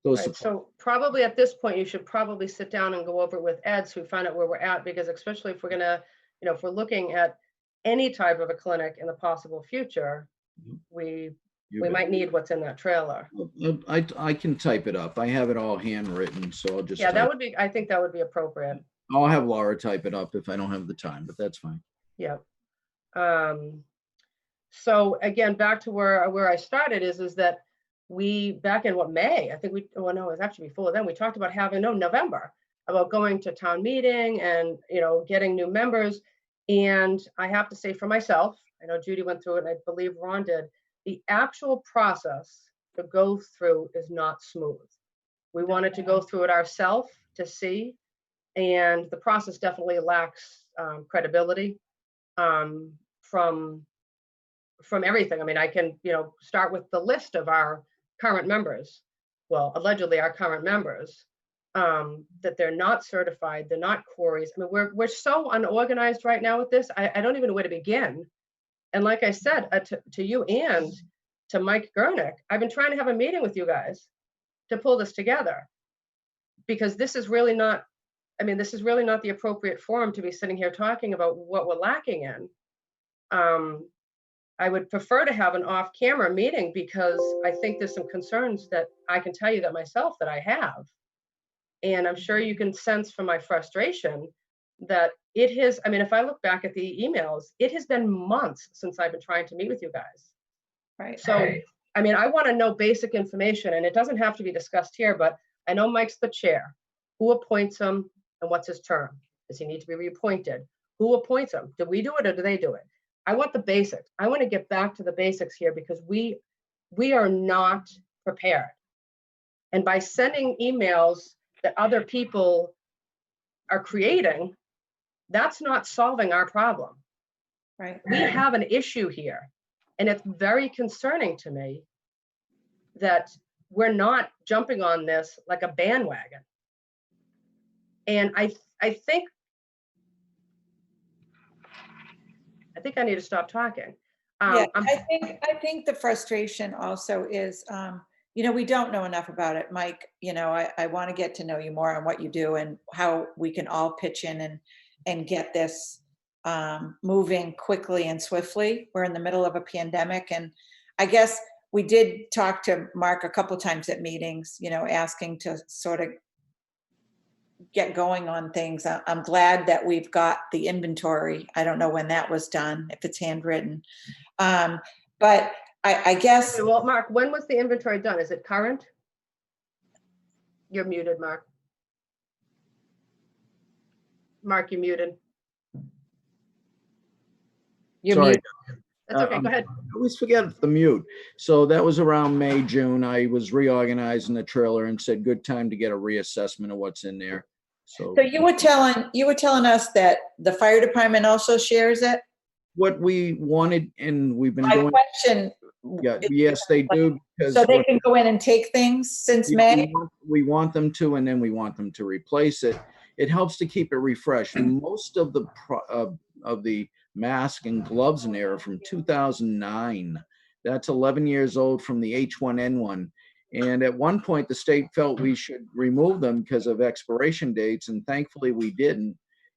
Right, so probably at this point, you should probably sit down and go over it with Ed so we find out where we're at, because especially if we're gonna, if we're looking at any type of a clinic in the possible future, we might need what's in that trailer. I can type it up. I have it all handwritten, so I'll just. Yeah, that would be, I think that would be appropriate. I'll have Laura type it up if I don't have the time, but that's fine. Yeah. So again, back to where I started is that we, back in May, I think no, it was actually before then, we talked about having, November, about going to town meeting and, getting new members. And I have to say for myself, I know Judy went through it and I believe Ron did, the actual process to go through is not smooth. We wanted to go through it ourselves to see, and the process definitely lacks credibility from everything. I mean, I can, start with the list of our current members. Well, allegedly our current members, that they're not certified, they're not queries. I mean, we're so unorganized right now with this. I don't even know where to begin. And like I said, to you and to Mike Gurnick, I've been trying to have a meeting with you guys to pull this together, because this is really not, this is really not the appropriate forum to be sitting here talking about what we're lacking in. I would prefer to have an off-camera meeting, because I think there's some concerns that I can tell you that myself that I have. And I'm sure you can sense from my frustration that it has, if I look back at the emails, it has been months since I've been trying to meet with you guys. Right. So I mean, I want to know basic information, and it doesn't have to be discussed here, but I know Mike's the chair. Who appoints him and what's his term? Does he need to be reappointed? Who appoints him? Do we do it or do they do it? I want the basics. I want to get back to the basics here because we are not prepared. And by sending emails that other people are creating, that's not solving our problem. Right. We have an issue here. And it's very concerning to me that we're not jumping on this like a bandwagon. And I think I need to stop talking. Yeah, I think the frustration also is, we don't know enough about it, Mike. I want to get to know you more on what you do and how we can all pitch in and get this moving quickly and swiftly. We're in the middle of a pandemic, and I guess we did talk to Mark a couple times at meetings, asking to sort of get going on things. I'm glad that we've got the inventory. I don't know when that was done, if it's handwritten. But I guess. Okay, well, Mark, when was the inventory done? Is it current? You're muted, Mark. Mark, you're muted. You're Sorry. muted. That's okay, go ahead. I always forget the mute. So that was around May, June. I was reorganizing the trailer and said, good time to get a reassessment of what's in there. So you were telling us that the fire department also shares it? what we wanted, and we've been My doing. question. Yes, they do. Because So they can go in and take things since May? We want them to, and then we want them to replace it. It helps to keep it refreshed. Most of the mask and gloves in there are from 2009. That's 11 years old from the H1N1. And at one point, the state felt we should remove them because of expiration dates, and thankfully we didn't.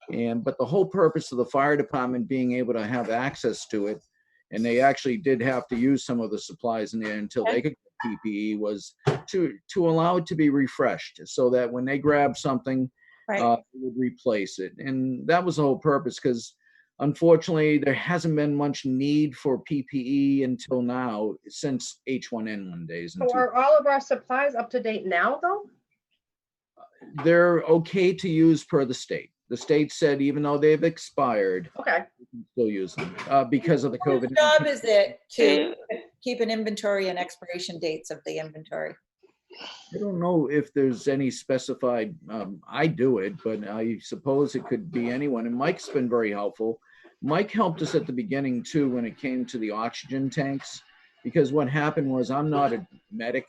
But the whole purpose of the fire department being able to have access to it, and they actually did have to use some of the supplies in there until they could get PPE, was to allow it to be refreshed so that when they grab something, Right. it would replace it. And that was the whole purpose, because unfortunately there hasn't been much need for PPE until now, since H1N1 days. So are all of our supplies up to date now, though? They're okay to use per the state. The state said even though they've expired, Okay. we can still use them because of the Whose COVID. job is it to keep an inventory and expiration dates of the inventory? I don't know if there's any specified, I do it, but I suppose it could be anyone. And Mike's been very helpful. Mike helped us at the beginning too when it came to the oxygen tanks, because what happened was I'm not a medic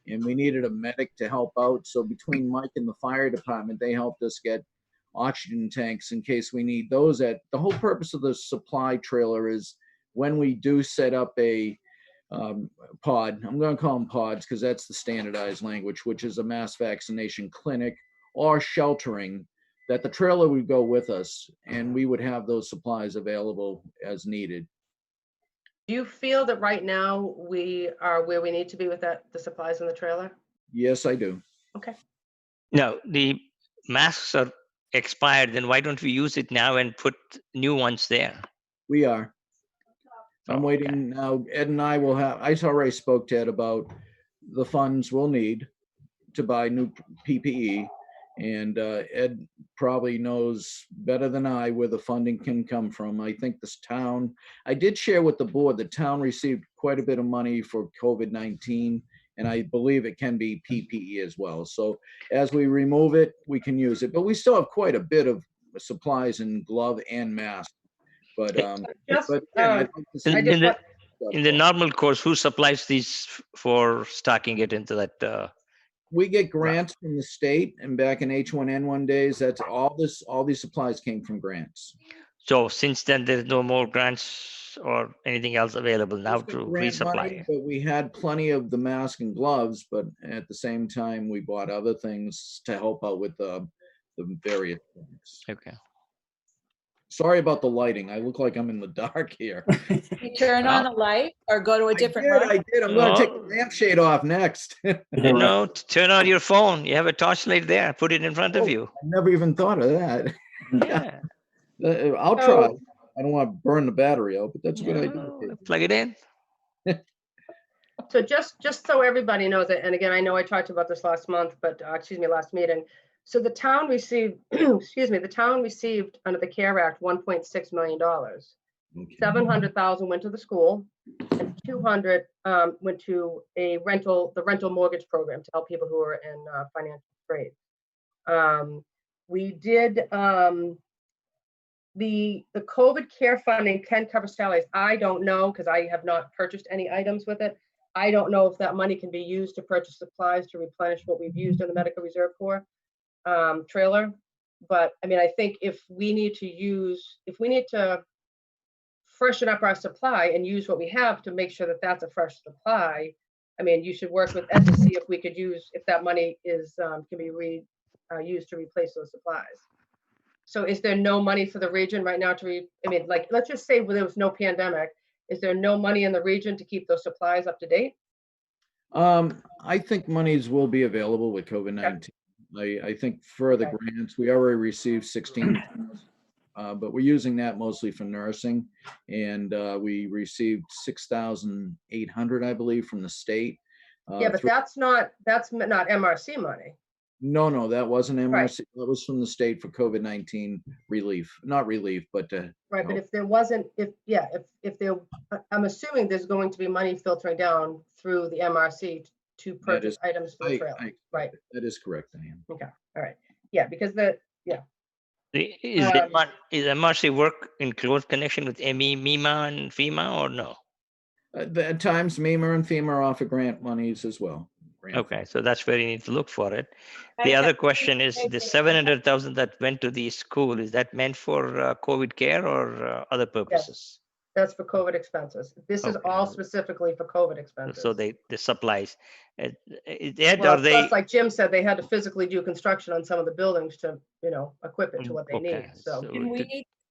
and we needed a medic to help out. So between Mike and the fire department, they helped us get oxygen tanks in case we need those. The whole purpose of the supply trailer is when we do set up a pod, I'm going to call them pods because that's the standardized language, which is a mass vaccination clinic or sheltering, that the trailer would go with us and we would have those supplies available as needed. Do you feel that right now we are where we need to be with the supplies in the trailer? Yes, I do. Okay. No, the masks are expired, then why don't we use it now and put new ones there? We are. I'm Oh, waiting now. Ed and I will have, I already spoke to Ed about the funds we'll need to buy new PPE. And Ed probably knows better than I where the funding can come from. I think this town, I did share with the board, the town received quite a bit of money for COVID-19, and I believe it can be PPE as well. So as we remove it, we can use it, but we still have quite a bit of supplies and glove and mask. But yeah, in the normal course, who supplies these for stocking it into that? We get grants from the state, and back in H1N1 days, that's all these supplies came from grants. So since then, there's no more grants or anything else available now to Grant money, resupply. but we had plenty of the mask and gloves, but at the same time, we bought other things to help out with the various things. Okay. Sorry about the lighting. I look like I'm in the dark here. You turn on the light or go to a different room? I did. I'm going to take the lampshade off next. No, turn on your phone. You have a torchlight there. Put it in front of you. I never even thought of that. Yeah. I'll try. I don't want to burn the battery out, but that's a good idea. Plug it in. So just so everybody knows it, and again, I know I talked about this last month, but last meeting. So the town received, the town received under the CARE Act $1.6 million. Okay. 700,000 went to the school, and 200 went to the rental mortgage program to help people who are in financial straits. We did the COVID care funding can cover salaries. I don't know because I have not purchased any items with it. I don't know if that money can be used to purchase supplies to replenish what we've used in the medical reserve corps trailer. But I mean, I think if we need to freshen up our supply and use what we have to make sure that that's a fresh supply, I mean, you should work with Ed to see if we could use, if that money is can be used to replace those supplies. So is there no money for the region right now like, let's just say there was no pandemic. Is there no money in the region to keep those supplies up to date? I think monies will be available with COVID-19. I think further grants, we already received 16, but we're using that mostly for nursing. And we received 6,800, I believe, from the state. Yeah, but that's not MRC money. No, that wasn't MRC. That was from the state for COVID-19 relief, not relief, but right. But if there wasn't, I'm assuming there's going to be money filtering down through the MRC to purchase items for the trail. Right. That is correct, Diane. Okay. All right. Yeah, because Is MRC work in close connection with MEMA and FEMA or no? At times, MEMA and FEMA offer grant monies as well. Okay, so that's where you need to look for it. The other question is the 700,000 that went to the school, is that meant for COVID care or other purposes? Yes, that's for COVID expenses. This is all specifically for COVID expenses. So the supplies. Plus, like Jim said, they had to physically do construction on some of the buildings to, equip it to what they need. So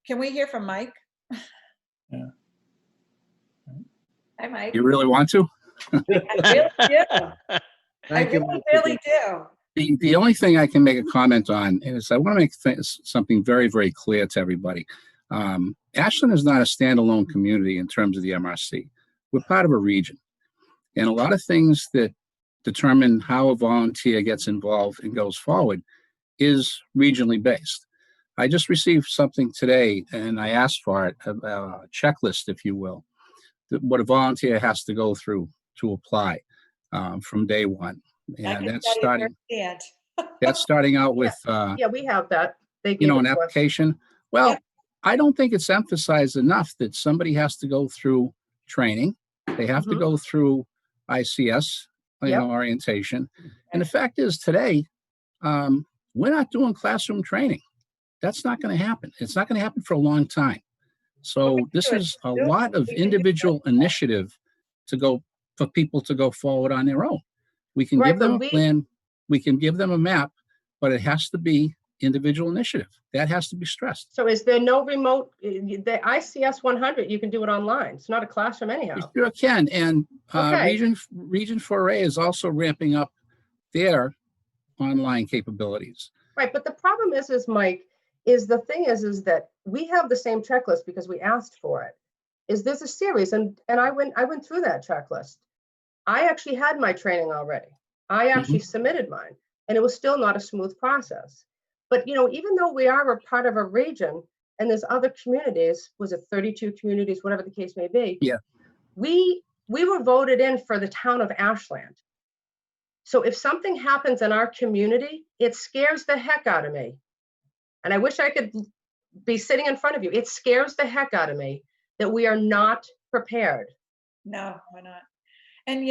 can we hear from Mike? Yeah. Hi, Mike. You really want to? I really do. I really do. The only thing I can make a comment on is I want to make something very, very clear to everybody. Ashland is not a standalone community in terms of the MRC. We're part of a region. And a lot of things that determine how a volunteer gets involved and goes forward is regionally based. I just received something today, and I asked for it, a checklist, if you will, what a volunteer has to go through to apply from day one. And that's starting out with we have that. An application. Well, I don't think it's emphasized enough that somebody has to go through training. They have to go through ICS, orientation. And the fact is today, we're not doing classroom training. That's not going to happen. It's not going to happen for a long time. So this is a lot of individual initiative for people to go forward on their own. We can give them a plan, we can give them a map, but it has to be individual initiative. That has to be stressed. So is there no remote, the ICS 100, you can do it online. It's not a classroom anyhow. You sure can. And Region 4A is also ramping up their online capabilities. Right, but the problem is Mike, the thing is that we have the same checklist because we asked for it. There's a series, and I went through that checklist. I actually had my training already. I actually submitted mine, and it was still not a smooth process. But even though we are a part of a region, and there's other communities, was it 32 communities, whatever the case may be? Yeah. We were voted in for the town of Ashland. So if something happens in our community, it scares the heck out of me. And I wish I could be sitting in front of you. It scares the heck out of me that we are not prepared. No, we're not. And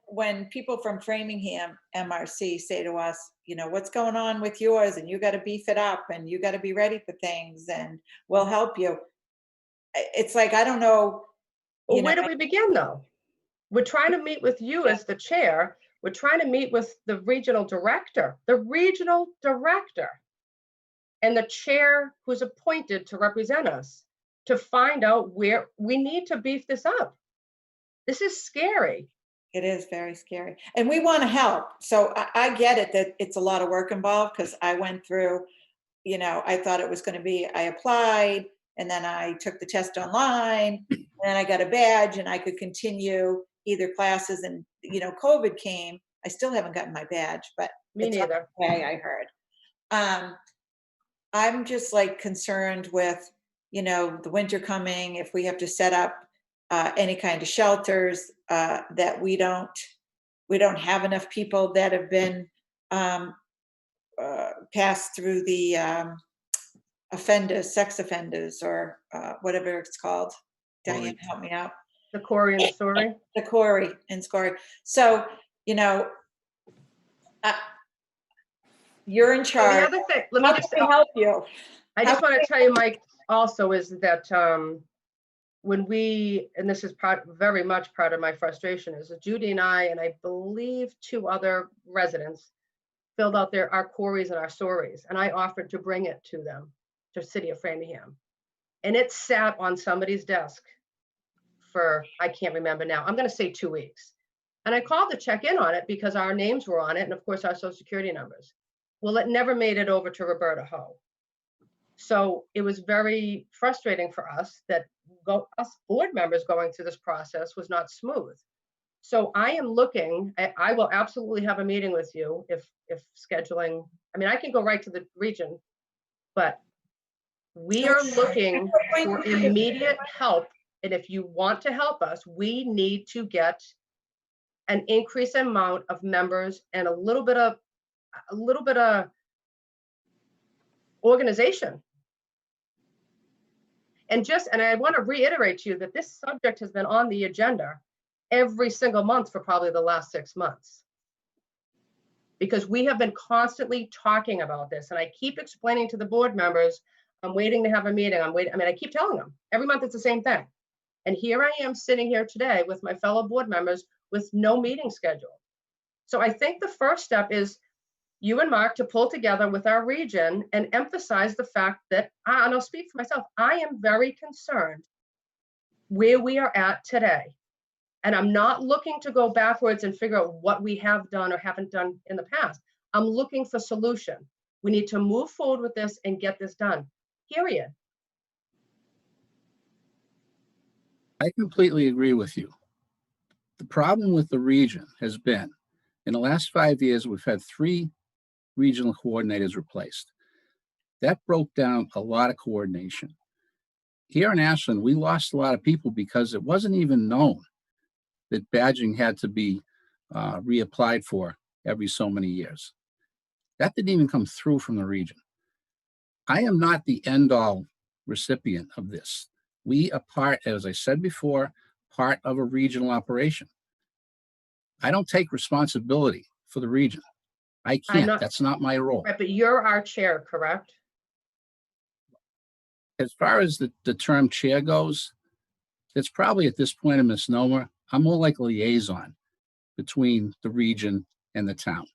when people from Framingham MRC say to us, what's going on with yours, and you got to beef it up, and you got to be ready for things, and we'll help you. It's like, I don't know. Well, where do we begin though? We're trying to meet with you as the chair. We're trying to meet with the regional director, and the chair who's appointed to represent us to find out where we need to beef this up. This is scary. It is very scary. And we want to help. So I get it that it's a lot of work involved, because I went through, I thought it was going to be, I applied, and then I took the test online, and then I got a badge, and I could continue, either classes and, COVID came. I still haven't gotten my badge, but Me it's on neither. the way, I heard. I'm just like concerned with, the winter coming, if we have to set up any kind of shelters, that we don't have enough people that have been passed through the sex offenders, or whatever it's called. Diane, help me out. The Corey and the story. The Corey and Scory. So, you're in So the charge. other thing, let me How just can we help you? I just want to tell you, Mike, also is that when we, and this is very much part of my frustration, is that Judy and I believe 2 other residents filled out our queries and our stories, and I offered to bring it to them, to City of Framingham. And it sat on somebody's desk for, I can't remember now, I'm going to say 2 weeks. And I called to check in on it because our names were on it, and of course our social security numbers. Well, it never made it over to Roberta Ho. So it was very frustrating for us that us board members going through this process was not smooth. So I am looking, I will absolutely have a meeting with you if scheduling, I mean, I can go right to the region, but we are looking for immediate help. And if you want to help us, we need to get an increased amount of members and a little bit of organization. And I want to reiterate to you that this subject has been on the agenda every single month for probably the last 6 months. Because we have been constantly talking about this. And I keep explaining to the board members, I'm waiting to have a meeting. I keep telling them every month it's the same thing. And here I am sitting here today with my fellow board members with no meeting scheduled. So I think the first step is you and Mark to pull together with our region and emphasize the fact that, and I'll speak for myself, I am very concerned where we are at today. And I'm not looking to go backwards and figure out what we have done or haven't done in the past. I'm looking for solution. We need to move forward with this and get this done, period. I completely agree with you. The problem with the region has been, in the last 5 years, we've had 3 regional coordinators replaced. That broke down a lot of coordination. Here in Ashland, we lost a lot of people because it wasn't even known that badging had to be reapplied for every so many years. That didn't even come through from the region. I am not the end-all recipient of this. We are part, as I said before, part of a regional operation. I don't take responsibility for the region. I can't. That's not my role. Right, but you're our chair, correct? As far as the term chair goes, it's probably at this point a misnomer. I'm more like a liaison between the region and the town.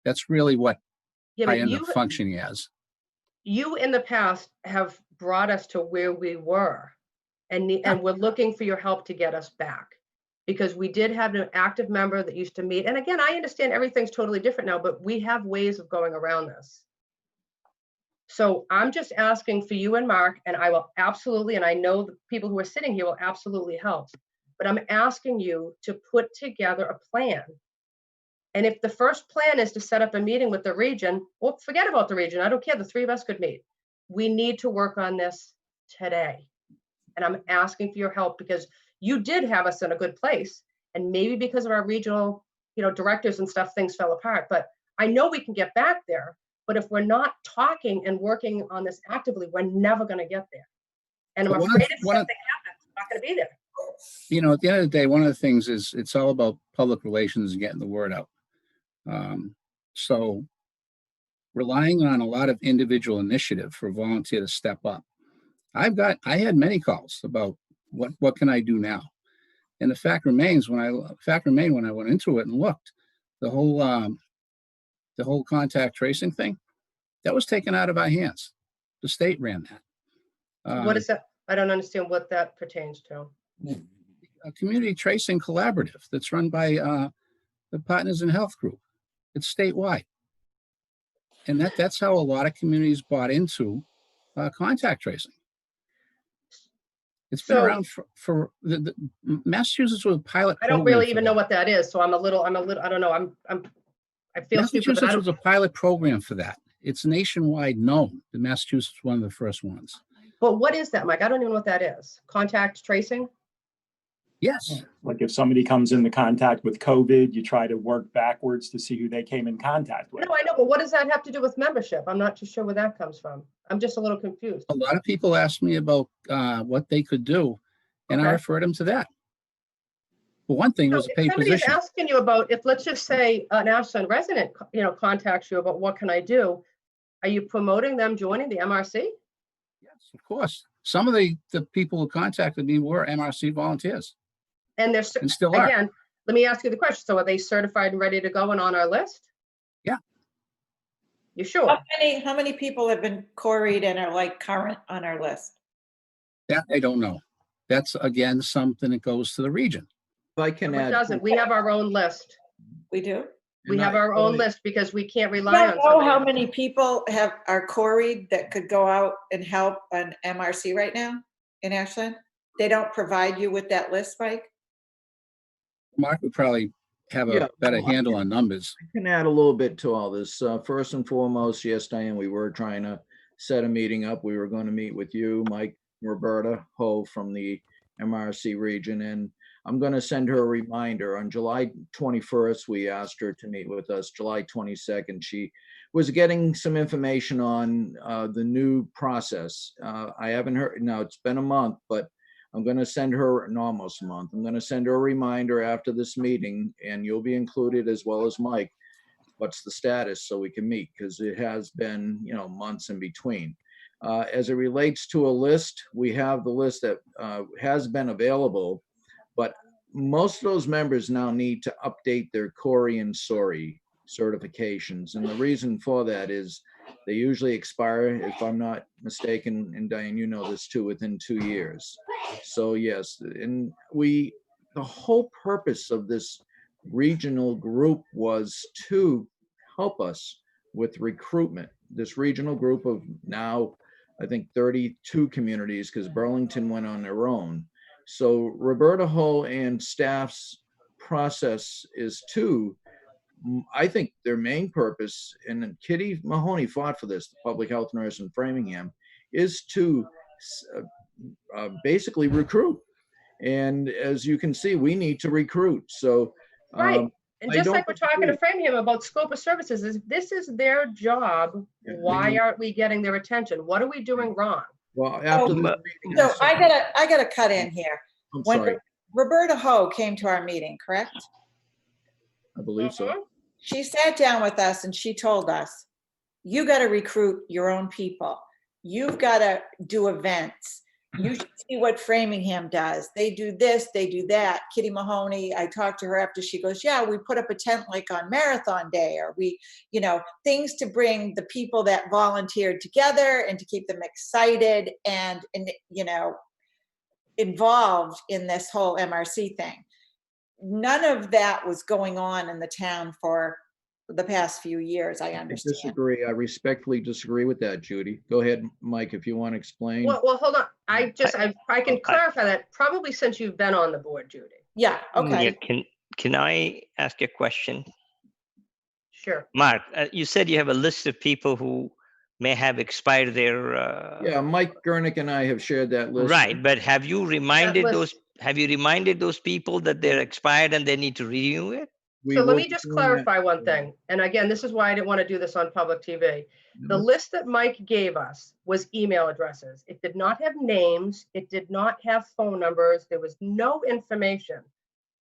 That's really what I end up functioning as. You in the past have brought us to where we were, and we're looking for your help to get us back. Because we did have an active member that used to meet. And again, I understand everything's totally different now, but we have ways of going around this. So I'm just asking for you and Mark, and I will absolutely, and I know the people who are sitting here will absolutely help, but I'm asking you to put together a plan. And if the first plan is to set up a meeting with the region, well, forget about the region. I don't care. The 3 of us could meet. We need to work on this today. And I'm asking for your help because you did have us in a good place, and maybe because of our regional, directors and stuff, things fell apart. But I know we can get back there. But if we're not talking and working on this actively, we're never going to get there. And I'm afraid if something happens, we're not going to be there. At the end of the day, one of the things is it's all about public relations and getting the word out. So relying on a lot of individual initiative for a volunteer to step up. I had many calls about what can I do now? And the fact remains when I went into it and looked, the whole contact tracing thing, that was taken out of our hands. The state ran that. What is that? I don't understand what that pertains to. A community tracing collaborative that's run by the Partners in Health group. It's statewide. And that's how a lot of communities bought into contact tracing. It's been So- around for the Massachusetts was a pilot. I don't program really for even that. know what that is, so I don't know, I feel stupid, but I Massachusetts was don't, a pilot program for that. It's nationwide known. The Massachusetts was one of the first ones. but what is that, Mike? I don't even know what that is. Contact tracing? Yes. Like if somebody comes into contact with COVID, you try to work backwards to see who they came in contact with. No, I know, but what does that have to do with membership? I'm not too sure where that comes from. I'm just a little confused. A lot of people asked me about what they could do, and I Okay. referred them to that. But one thing was So a if paid somebody is position. asking you about, if let's just say an Ashland resident, contacts you about what can I do, are you promoting them joining the MRC? Yes, of course. Some of the people who contacted me were MRC volunteers And they're, and still are. again, let me ask you the question. So are they certified and ready to go and on our list? Yeah. You sure? How many people have been queried and are like current on our list? That I don't know. That's again something that goes to the region. If I can No, it add. doesn't. We have our own list. We do? We and have I- our own I- list because we can't I rely on don't know how somebody. many people are queried that could go out and help on MRC right now in Ashland? They don't provide you with that list, Mike? Mark would probably have a Yeah, better well, I handle on numbers. I can add a little bit to all this. First and foremost, yes, Diane, we were trying to set a meeting up. We were going to meet with you, Mike, Roberta Ho from the MRC region, and I'm going to send her a reminder. On July 21st, we asked her to meet with us. July 22nd, she was getting some information on the new process. I haven't heard, now it's been a month, but I'm going to send her, almost a month, I'm going to send her a reminder after this meeting, and you'll be included as well as Mike. What's the status so we can meet? Because it has been, months in between. As it relates to a list, we have the list that has been available, but most of those members now need to update their CORI and SORI certifications. And the reason for that is they usually expire, if I'm not mistaken, and Diane, you know this too, within 2 years. So yes, and the whole purpose of this regional group was to help us with recruitment. This regional group of now, I think 32 communities, because Burlington went on their own. So Roberta Ho and staff's process is to, I think their main purpose, and Kitty Mahoney fought for this, the public health nurse in Framingham, is to basically recruit. And as you can see, we need to recruit. So Right. And I just don't like we're talking to disagree. Framingham about scope of services, this is their job. Yeah, they Why need- aren't we getting their attention? What are we doing wrong? Well, after this But- meeting, So I gotta cut in here. I'm When sorry, Roberta Ho came to our meeting, correct? I believe so. Mhm. She sat down with us and she told us, you got to recruit your own people. You've got to do events. You should see what Framingham does. They do this, they do that. Kitty Mahoney, I talked to her after, she goes, yeah, we put up a tent like on Marathon Day, or we, things to bring the people that volunteered together and to keep them excited and involved in this whole MRC thing. None of that was going on in the town for the past few years, I I understand. disagree. I respectfully disagree with that, Judy. Go ahead, Mike, if you want to explain. Well, hold on. I can clarify that probably since you've been on the board, Judy. Yeah, okay. Yeah, can I ask a question? Sure. Mark, you said you have a list of people who may have expired their. Yeah, Mike Gurnick and I have shared that list. Right, but have you reminded list- those people that they're expired and they need to renew it? We So let will me be just doing that. clarify one thing. And again, this is why I didn't want to do this on public TV. The list that Mike gave us was email addresses. It did not have names. It did not have phone numbers. There was no information.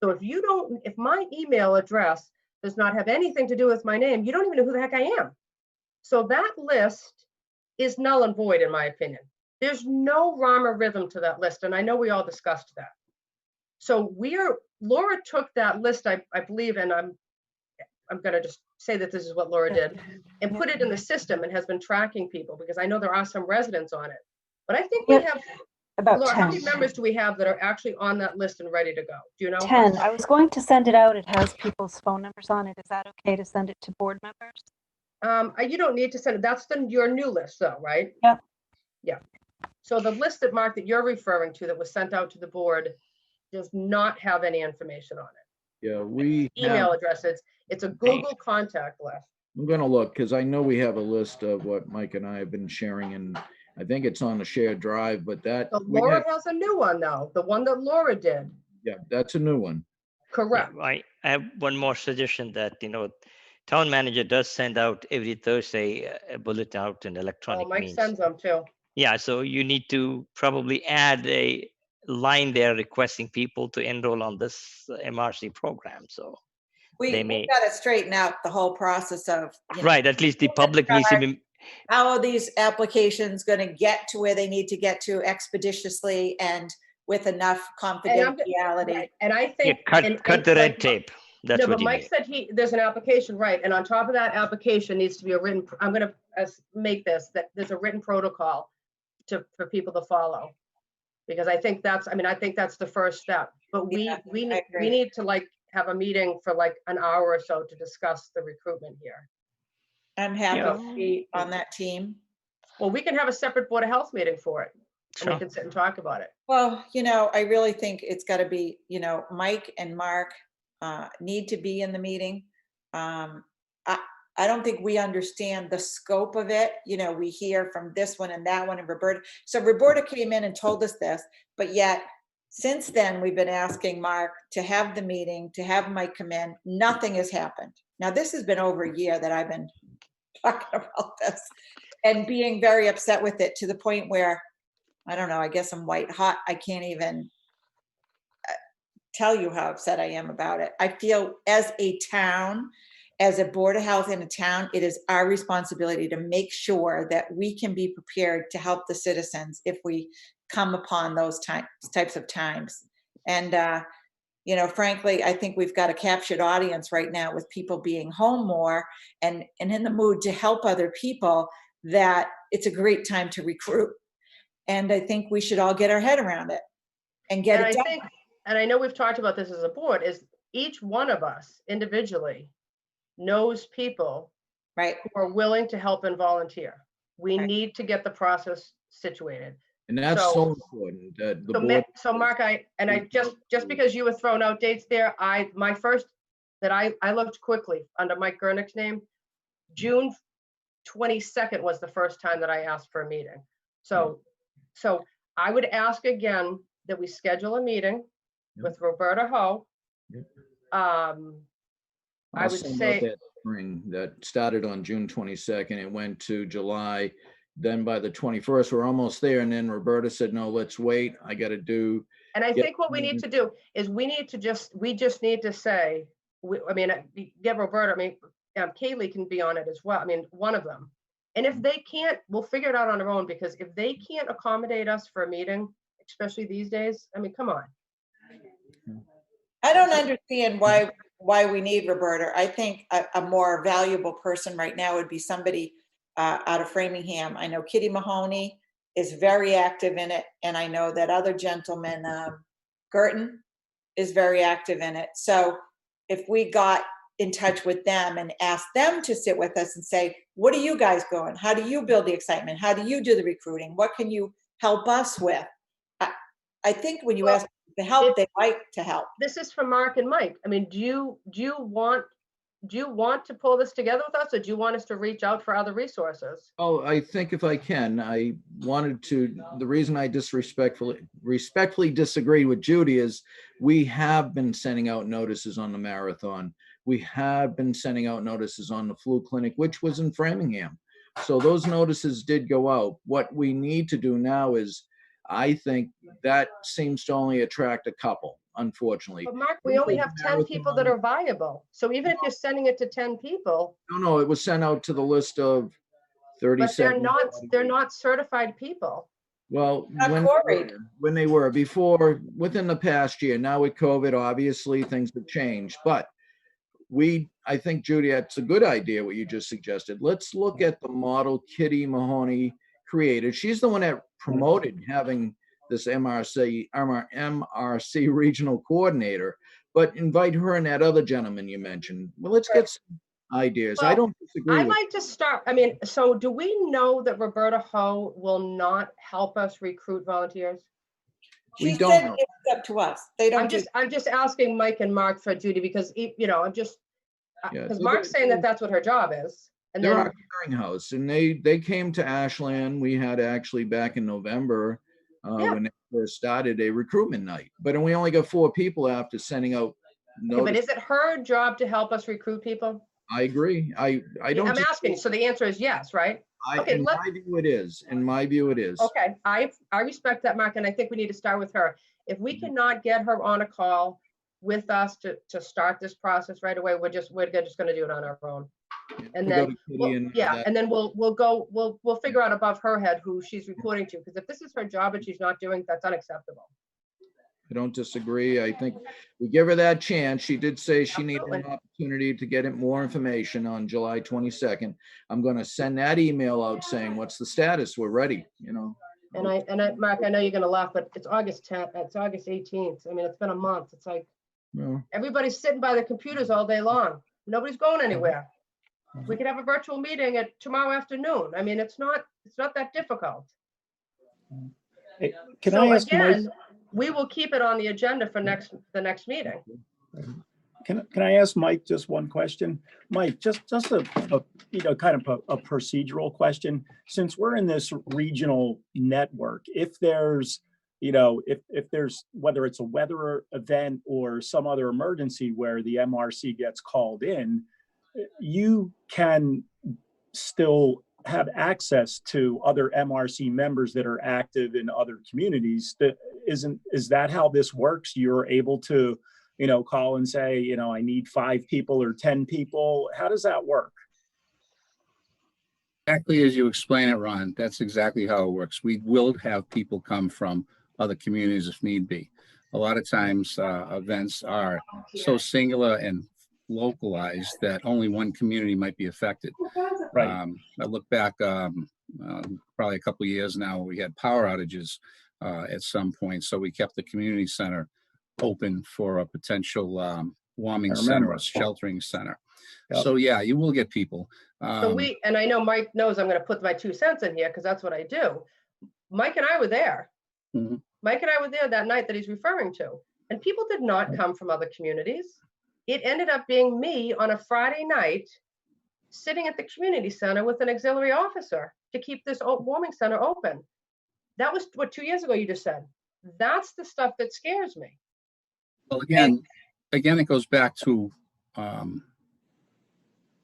So if my email address does not have anything to do with my name, you don't even know who the heck I am. So that list is null and void, in my opinion. There's no rhyme or rhythm to that list. And I know we all discussed that. So Laura took that list, I believe, and I'm going to just say that this is what Laura did, and put it in the system and has been tracking people, because I know there are some residents on it. But I think we have, About Laura, how 10. many members do we have that are actually on that list and ready to go? Do you know? 10. I was going to send it out. It has people's phone numbers on it. Is that okay to send it to board members? You don't need to send it. That's your new list though, right? Yep. Yeah. So the list that, Mark, that you're referring to that was sent out to the board does not have any information on it. Yeah, we Email have, addresses. It's a Google contact list. I'm gonna look, because I know we have a list of what Mike and I have been sharing, and I think it's on the shared drive, but that, So we Laura had- has a new one though, the one that Laura did. yeah, that's a new one. Correct. Yeah, I have one more suggestion that, town manager does send out every Thursday a bulletin out in Oh, electronic Mike means. sends them too. Yeah, so you need to probably add a line there requesting people to enroll on this MRC program. So We they may, got to straighten out the whole process of, right, at least the public needs to be, how are these applications going to get to where they need to get to expeditiously and with enough confidentiality? Right. And I yeah, think. cut the red like, tape. That's No, what but you Mike need. said there's an application, right? And on top of that application needs to be a written, I'm gonna make this, that there's a written protocol for people to follow. Because I think that's the first step. But we agree. need to like have a meeting for like an hour or so to discuss the recruitment here. I'm happy Yeah. to be on that team. Well, we can have a separate Board of Health meeting for it. And we Sure. can sit and talk about it. Well, I really think it's got to be, Mike and Mark need to be in the meeting. I don't think we understand the scope of it. We hear from this one and that one and Roberta. So Roberta came in and told us this, but yet since then we've been asking Mark to have the meeting, to have Mike come in. Nothing has happened. Now this has been over a year that I've been talking about this and being very upset with it to the point where, I don't know, I guess I'm white hot. I can't even tell you how upset I am about it. I feel as a town, as a Board of Health in a town, it is our responsibility to make sure that we can be prepared to help the citizens if we come upon those types of times. And, frankly, I think we've got a captured audience right now with people being home more and in the mood to help other people, that it's a great time to recruit. And I think we should all get our head around it and get it done. And I know we've talked about this as a board, is each one of us individually knows people right who are willing to help and volunteer. We Right. need to get the process situated. And that's So- so important that the board. So Mark, just because you were throwing out dates there, I looked quickly under Mike Gernick's name. June 22nd was the first time that I asked for a meeting. So I would ask again that we schedule a meeting with Roberta Ho. Yep. I would send out say, that spring that started on June 22nd. It went to July. Then by the 21st, we're almost there. And then Roberta said, no, let's wait. I got to do. and I get think what we need to do is we just need to say, get Roberta, Kaylee can be on it as well. One of them. And if they can't, we'll figure it out on our own, because if they can't accommodate us for a meeting, especially these days, come on. I don't understand why we need Roberta. I think a more valuable person right now would be somebody out of Framingham. I know Kitty Mahoney is very active in it, and I know that other gentleman, Gerton, is very active in it. So if we got in touch with them and asked them to sit with us and say, what are you guys going? How do you build the excitement? How do you do the recruiting? What can you help us with? I think when you ask to help, they like to help. This is for Mark and Mike. Do you want to pull this together with us, or do you want us to reach out for other resources? Oh, I think if I can, I wanted to, the reason I respectfully disagree with Judy is we have been sending out notices on the marathon. We have been sending out notices on the flu clinic, which was in Framingham. So those notices did go out. What we need to do now is, I think that seems to only attract a couple, unfortunately. But Mark, we only have 10 people that are viable. So even if you're sending it to 10 people. No, it was sent out to the list of 37. But they're not certified people. Well, Not when they were before, within the past year. Now with COVID, obviously things have changed. But I think, Judy, that's a good idea what you just suggested. Let's look at the model Kitty Mahoney created. She's the one that promoted having this MRC regional coordinator, but invite her and that other gentleman you mentioned. Well, let's get some ideas. Well, I don't disagree I'd with. like to start, I mean, so do we know that Roberta Ho will not help us recruit volunteers? We She don't said know. it's up to us. They don't do. I'm just asking Mike and Mark for Judy because, you know, I'm just, Yeah, because they're Mark's gonna saying do- that that's what her job is. And They're then, our clearinghouse, and they came to Ashland. We had actually back in November Yeah. when it first started a recruitment night, but we only got 4 people after sending out okay, but notice. is it her job to help us recruit people? I agree. I don't. I'm asking, so the answer is yes, right? Okay, In my view, it is. In my view, it is. Okay, I respect that, Mark, and I think we need to start with her. If we cannot get her on a call with us to start this process right away, we're just gonna do it on our own. And We'll go then, to Kitty we'll- and, yeah, that- and then we'll figure out above her head who she's reporting to, because if this is her job and she's not doing, that's unacceptable. I don't disagree. I think we give her that chance. She did say she needed an Absolutely. opportunity to get more information on July 22nd. I'm going to send that email out saying, what's the status? We're ready, you know. And Mark, I know you're gonna laugh, but it's August 10th, it's August 18th. I mean, it's been a month. It's like, Well, everybody's sitting by their computers all day long. Nobody's going anywhere. We could have a virtual meeting at tomorrow afternoon. I mean, it's not that difficult. Hey, can So I ask Mike? again, we will keep it on the agenda for the next meeting. Can I ask Mike just one question? Mike, just a you know, kind of a procedural question. Since we're in this regional network, if there's, you know, if there's, whether it's a weather event or some other emergency where the MRC gets called in, you can still have access to other MRC members that are active in other communities. Is that how this works? You're able to, you know, call and say, you know, I need 5 people or 10 people. How does that work? Exactly as you explain it, Ron, that's exactly how it works. We will have people come from other communities if need be. A lot of times events are so singular and localized that only one community might be affected. Right. I look back probably a couple of years now, we had power outages at some point. So we kept the community center open for a potential warming center or sheltering center. Yep. So yeah, you will get people. So and I know Mike knows I'm going to put my 2 cents in here because that's what I do. Mike and I were there. Mhm. Mike and I were there that night that he's referring to, and people did not come from other communities. It ended up being me on a Friday night sitting at the community center with an auxiliary officer to keep this warming center open. That was what, 2 years ago you just said. That's the stuff that scares me. Well, again, it goes back to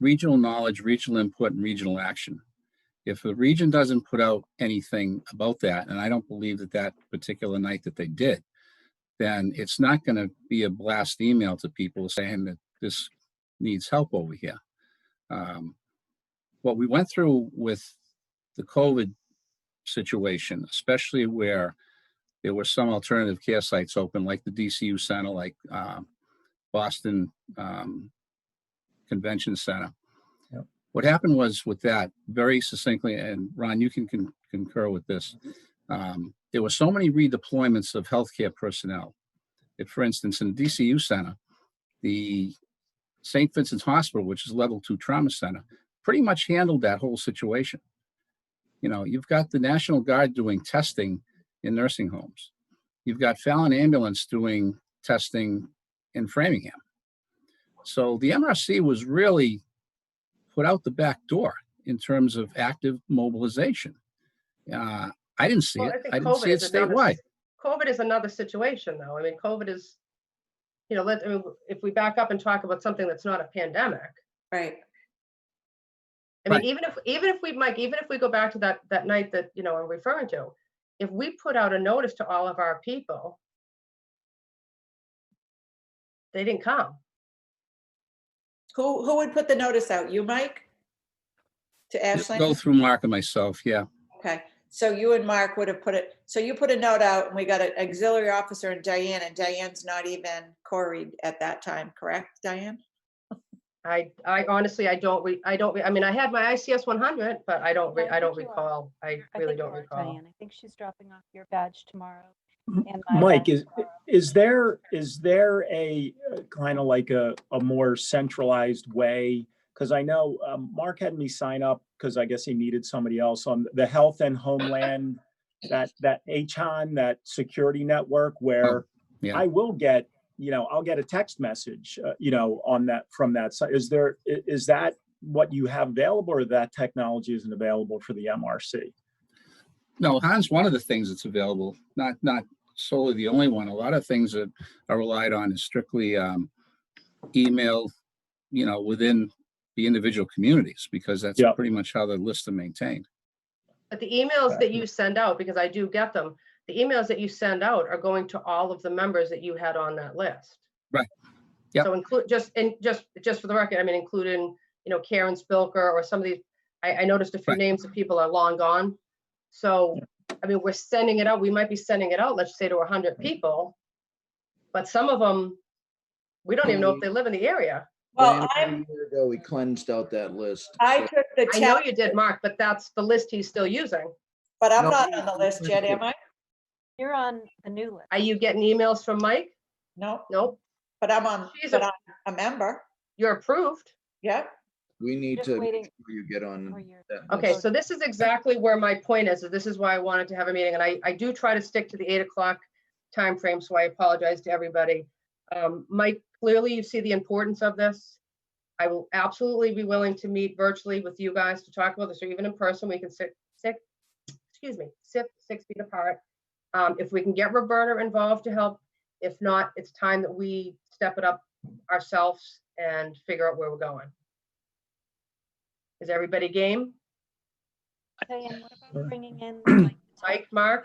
regional knowledge, regional input, and regional action. If the region doesn't put out anything about that, and I don't believe that particular night that they did, then it's not going to be a blast email to people saying that this needs help over here. What we went through with the COVID situation, especially where there were some alternative care sites open, like the DCU Center, like Boston Convention Center. Yep. What happened was with that, very succinctly, and Ron, you can concur with this, there were so many redeployments of healthcare personnel. If, for instance, in the DCU Center, the St. Vincent's Hospital, which is level 2 trauma center, pretty much handled that whole situation. You know, you've got the National Guard doing testing in nursing homes. You've got Fallon Ambulance doing testing in Framingham. So the MRC was really put out the back door in terms of active mobilization. I didn't see it. I didn't see it statewide. COVID is another situation, though. I mean, COVID is, you know, if we back up and talk about something that's not a pandemic. Right. I mean, even if we go back to that night that, you know, I'm referring to, if we put out a notice to all of our people, they didn't come. Who would put the notice out? You, Mike? To Ashland? Go through Mark and myself, yeah. Okay, so you and Mark would have put it, so you put a note out and we got an auxiliary officer and Diane's not even Corey at that time, correct, Diane? I honestly, I mean, I had my ICS 100, but I don't recall. I really don't recall. Diane, I think she's dropping off your badge tomorrow. Mike, is there a kind of like a more centralized way because I know Mark had me sign up because I guess he needed somebody else on the Health and Homeland, that HON, that security network where yeah. I will get, I'll get a text message, on that from that site. Is that what you have available, or that technology isn't available for the MRC? No, HON's one of the things that's available, not solely the only one. A lot of things that are relied on is strictly email, within the individual communities, because that's pretty much how the lists are maintained. But the emails that you send out, because I do get them, the emails that you send out are going to all of the members that you had on that list. Right. Yep. So include just for the record, I mean, including, Karen Spilker or some of these, I noticed a few names of people are long gone. So, I mean, we're sending it out. We might be sending it out, let's say, to 100 people, but some of them, we don't even know if they live in the area. Well, a year ago, we cleansed out that list. I so- took the I know you did, Mark, but that's the list he's still using. but I'm No, not on the list yet, am I? You're on the new list. Are you getting emails from Mike? No, Nope. but I'm on, She's but I'm a member. You're approved. Yep. We need Just to make waiting sure you get on for your- that Okay, list. so this is exactly where my point is. This is why I wanted to have a meeting, and I do try to stick to the 8 o'clock timeframe, so I apologize to everybody. Mike, clearly you see the importance of this. I will absolutely be willing to meet virtually with you guys to talk about this, or even in person. We can sit 6 feet apart. If we can get Roberta involved to help, if not, it's time that we step it up ourselves and figure out where we're going. Is everybody game? Okay, and what about bringing in like Mike, Mark,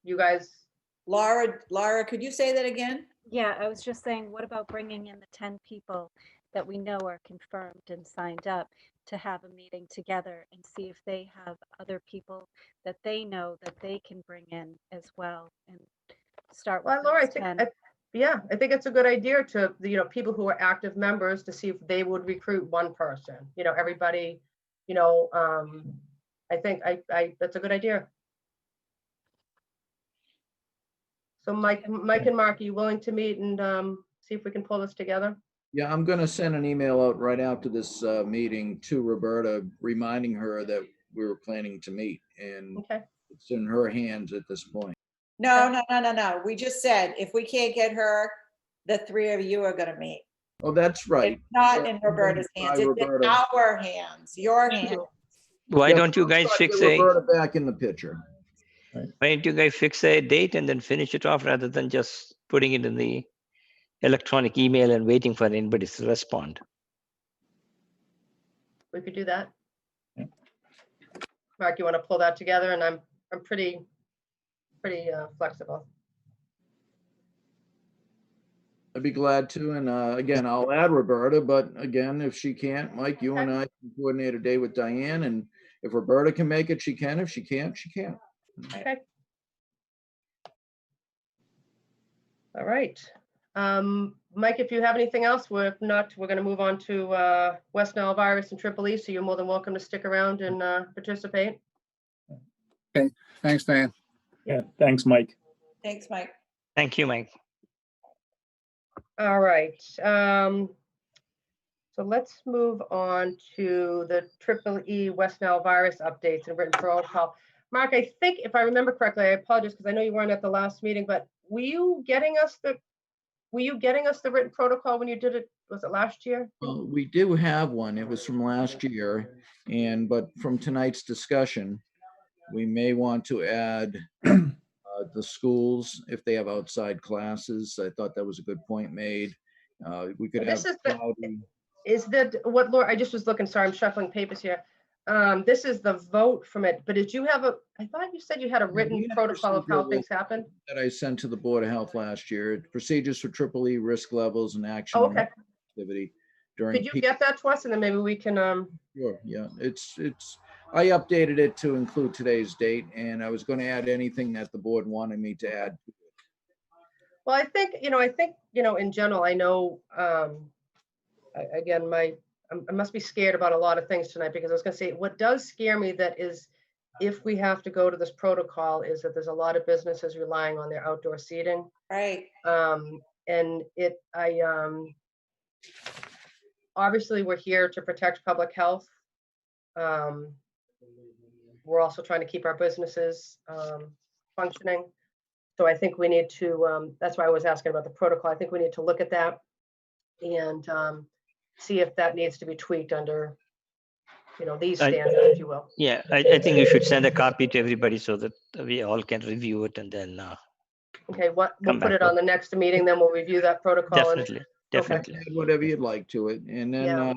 you guys? Laura, could you say that again? Yeah, I was just saying, what about bringing in the 10 people that we know are confirmed and signed up to have a meeting together and see if they have other people that they know that they can bring in as well and start with Well, Laura, I those think, 10. I think it's a good idea to, people who are active members to see if they would recruit one person, everybody, I think that's a good idea. So Mike and Mark, are you willing to meet and see if we can pull this together? Yeah, I'm going to send an email out right after this meeting to Roberta, reminding her that we were planning to meet, and Okay. it's in her hands at this point. No. We just said, if we can't get her, the three of you are gonna meet. Oh, that's right. It's not in Roberta's hands, it's in our hands, your hands. Why Yeah, don't you guys let's fix get a, Roberta back in the picture. why don't you guys fix a date and then finish it off rather than just putting it in the electronic email and waiting for anybody to respond? We could do that. Mark, you want to pull that together? And I'm pretty flexible. I'd be glad to, and again, I'll add Roberta, but again, if she can't, Mike, you and I can coordinate a day with Diane, and if Roberta can make it, she can. If she can't, she can't. Okay. All right. Mike, if you have anything else, if not, we're going to move on to West Nile virus and Triple E, so you're more than welcome to stick around and participate. Okay, thanks, Dan. Yeah, thanks, Mike. Thanks, Mike. Thank you, Mike. All right. So let's move on to the Triple E West Nile virus updates and written protocol. Mark, I think if I remember correctly, I apologize because I know you weren't at the last meeting, but were you getting us the written protocol when you did it? Was it last year? Well, we do have one. It was from last year, but from tonight's discussion, we may want to add the schools if they have outside classes. I thought that was a good point made. We could have. Is that what, Laura? I just was looking. Sorry, I'm shuffling papers here. This is the vote from it. But did you have I thought you said you had a written protocol of how things happen. That I sent to the Board of Health last year. Procedures for Triple E, risk levels, and action. Oh, okay. Activity during. Could you get that to us, and then maybe we can. Sure. Yeah. It's. I updated it to include today's date, and I was going to add anything that the board wanted me to add. Well, I think in general, I know. Again, I must be scared about a lot of things tonight, because I was going to say what does scare me that is, if we have to go to this protocol, is that there's a lot of businesses relying on their outdoor seating. Right. And obviously we're here to protect public health. We're also trying to keep our businesses functioning. So I think we need to, that's why I was asking about the protocol. I think we need to look at that and see if that needs to be tweaked under, these standards, if you will. Yeah, I think you should send a copy to everybody so that we all can review it and then Okay, we'll come put back it on the next meeting, then we'll review that protocol. definitely, definitely. Add whatever you'd like to it. And then Yeah.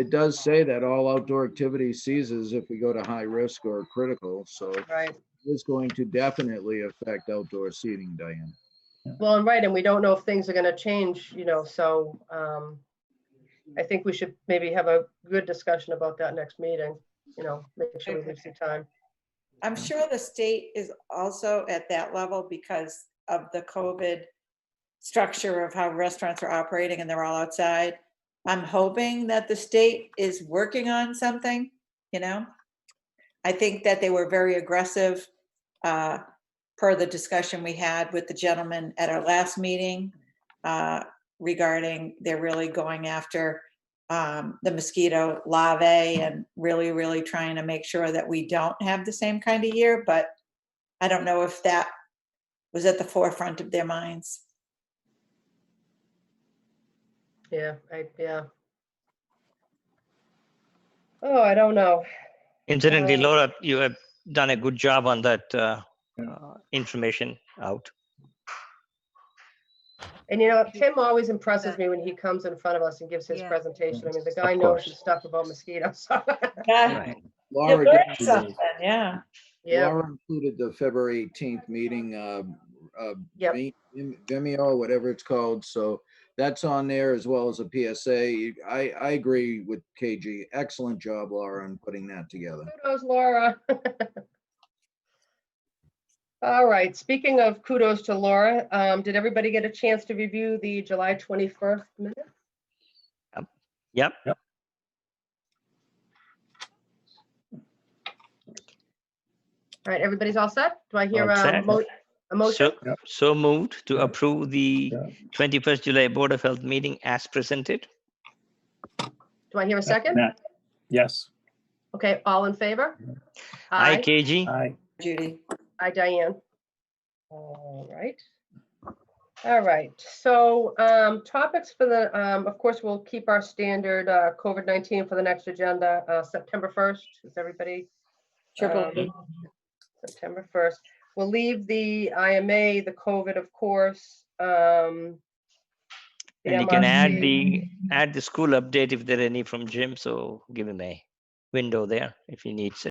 it does say that all outdoor activity ceases if we go to high risk or critical. So Right. it's going to definitely affect outdoor seating, Diane. Well, and we don't know if things are going to change, so I think we should maybe have a good discussion about that next meeting, make sure we leave some time. I'm sure the state is also at that level because of the COVID structure of how restaurants are operating and they're all outside. I'm hoping that the state is working on something, I think that they were very aggressive per the discussion we had with the gentleman at our last meeting regarding they're really going after the mosquito larvae and really, really trying to make sure that we don't have the same kind of year, but I don't know if that was at the forefront of their minds. Yeah. Oh, I don't know. Incidentally, Laura, you have done a good job on that information out. And Tim always impresses me when he comes in front of us and gives his presentation. I mean, the guy Of knows course. his stuff about mosquitoes. Yeah, Right. Laura, you learned something, yeah. Yeah. Laura included the February 18th meeting, Yep. Vimeo, whatever it's called. So that's on there as well as a PSA. I agree with KG. Excellent job, Laura, in putting that together. Kudos, Laura. All right. Speaking of kudos to Laura, did everybody get a chance to review the July 21st minutes? Yep. All right. Everybody's all set? Do I hear All set. a motion? So moved to approve the 21st July Board of Health meeting as presented. Do I hear a second? Matt, yes. Okay. All in favor? Aye, KG. Aye. Judy. Hi, Diane. All right. All right. So topics for the, of course, we'll keep our standard COVID-19 for the next agenda, September 1st. Is everybody? September 1st. We'll leave the IMA, the COVID, of course. And you can MRC. add the school update if there are any from Jim. So give him a window there if he needs it.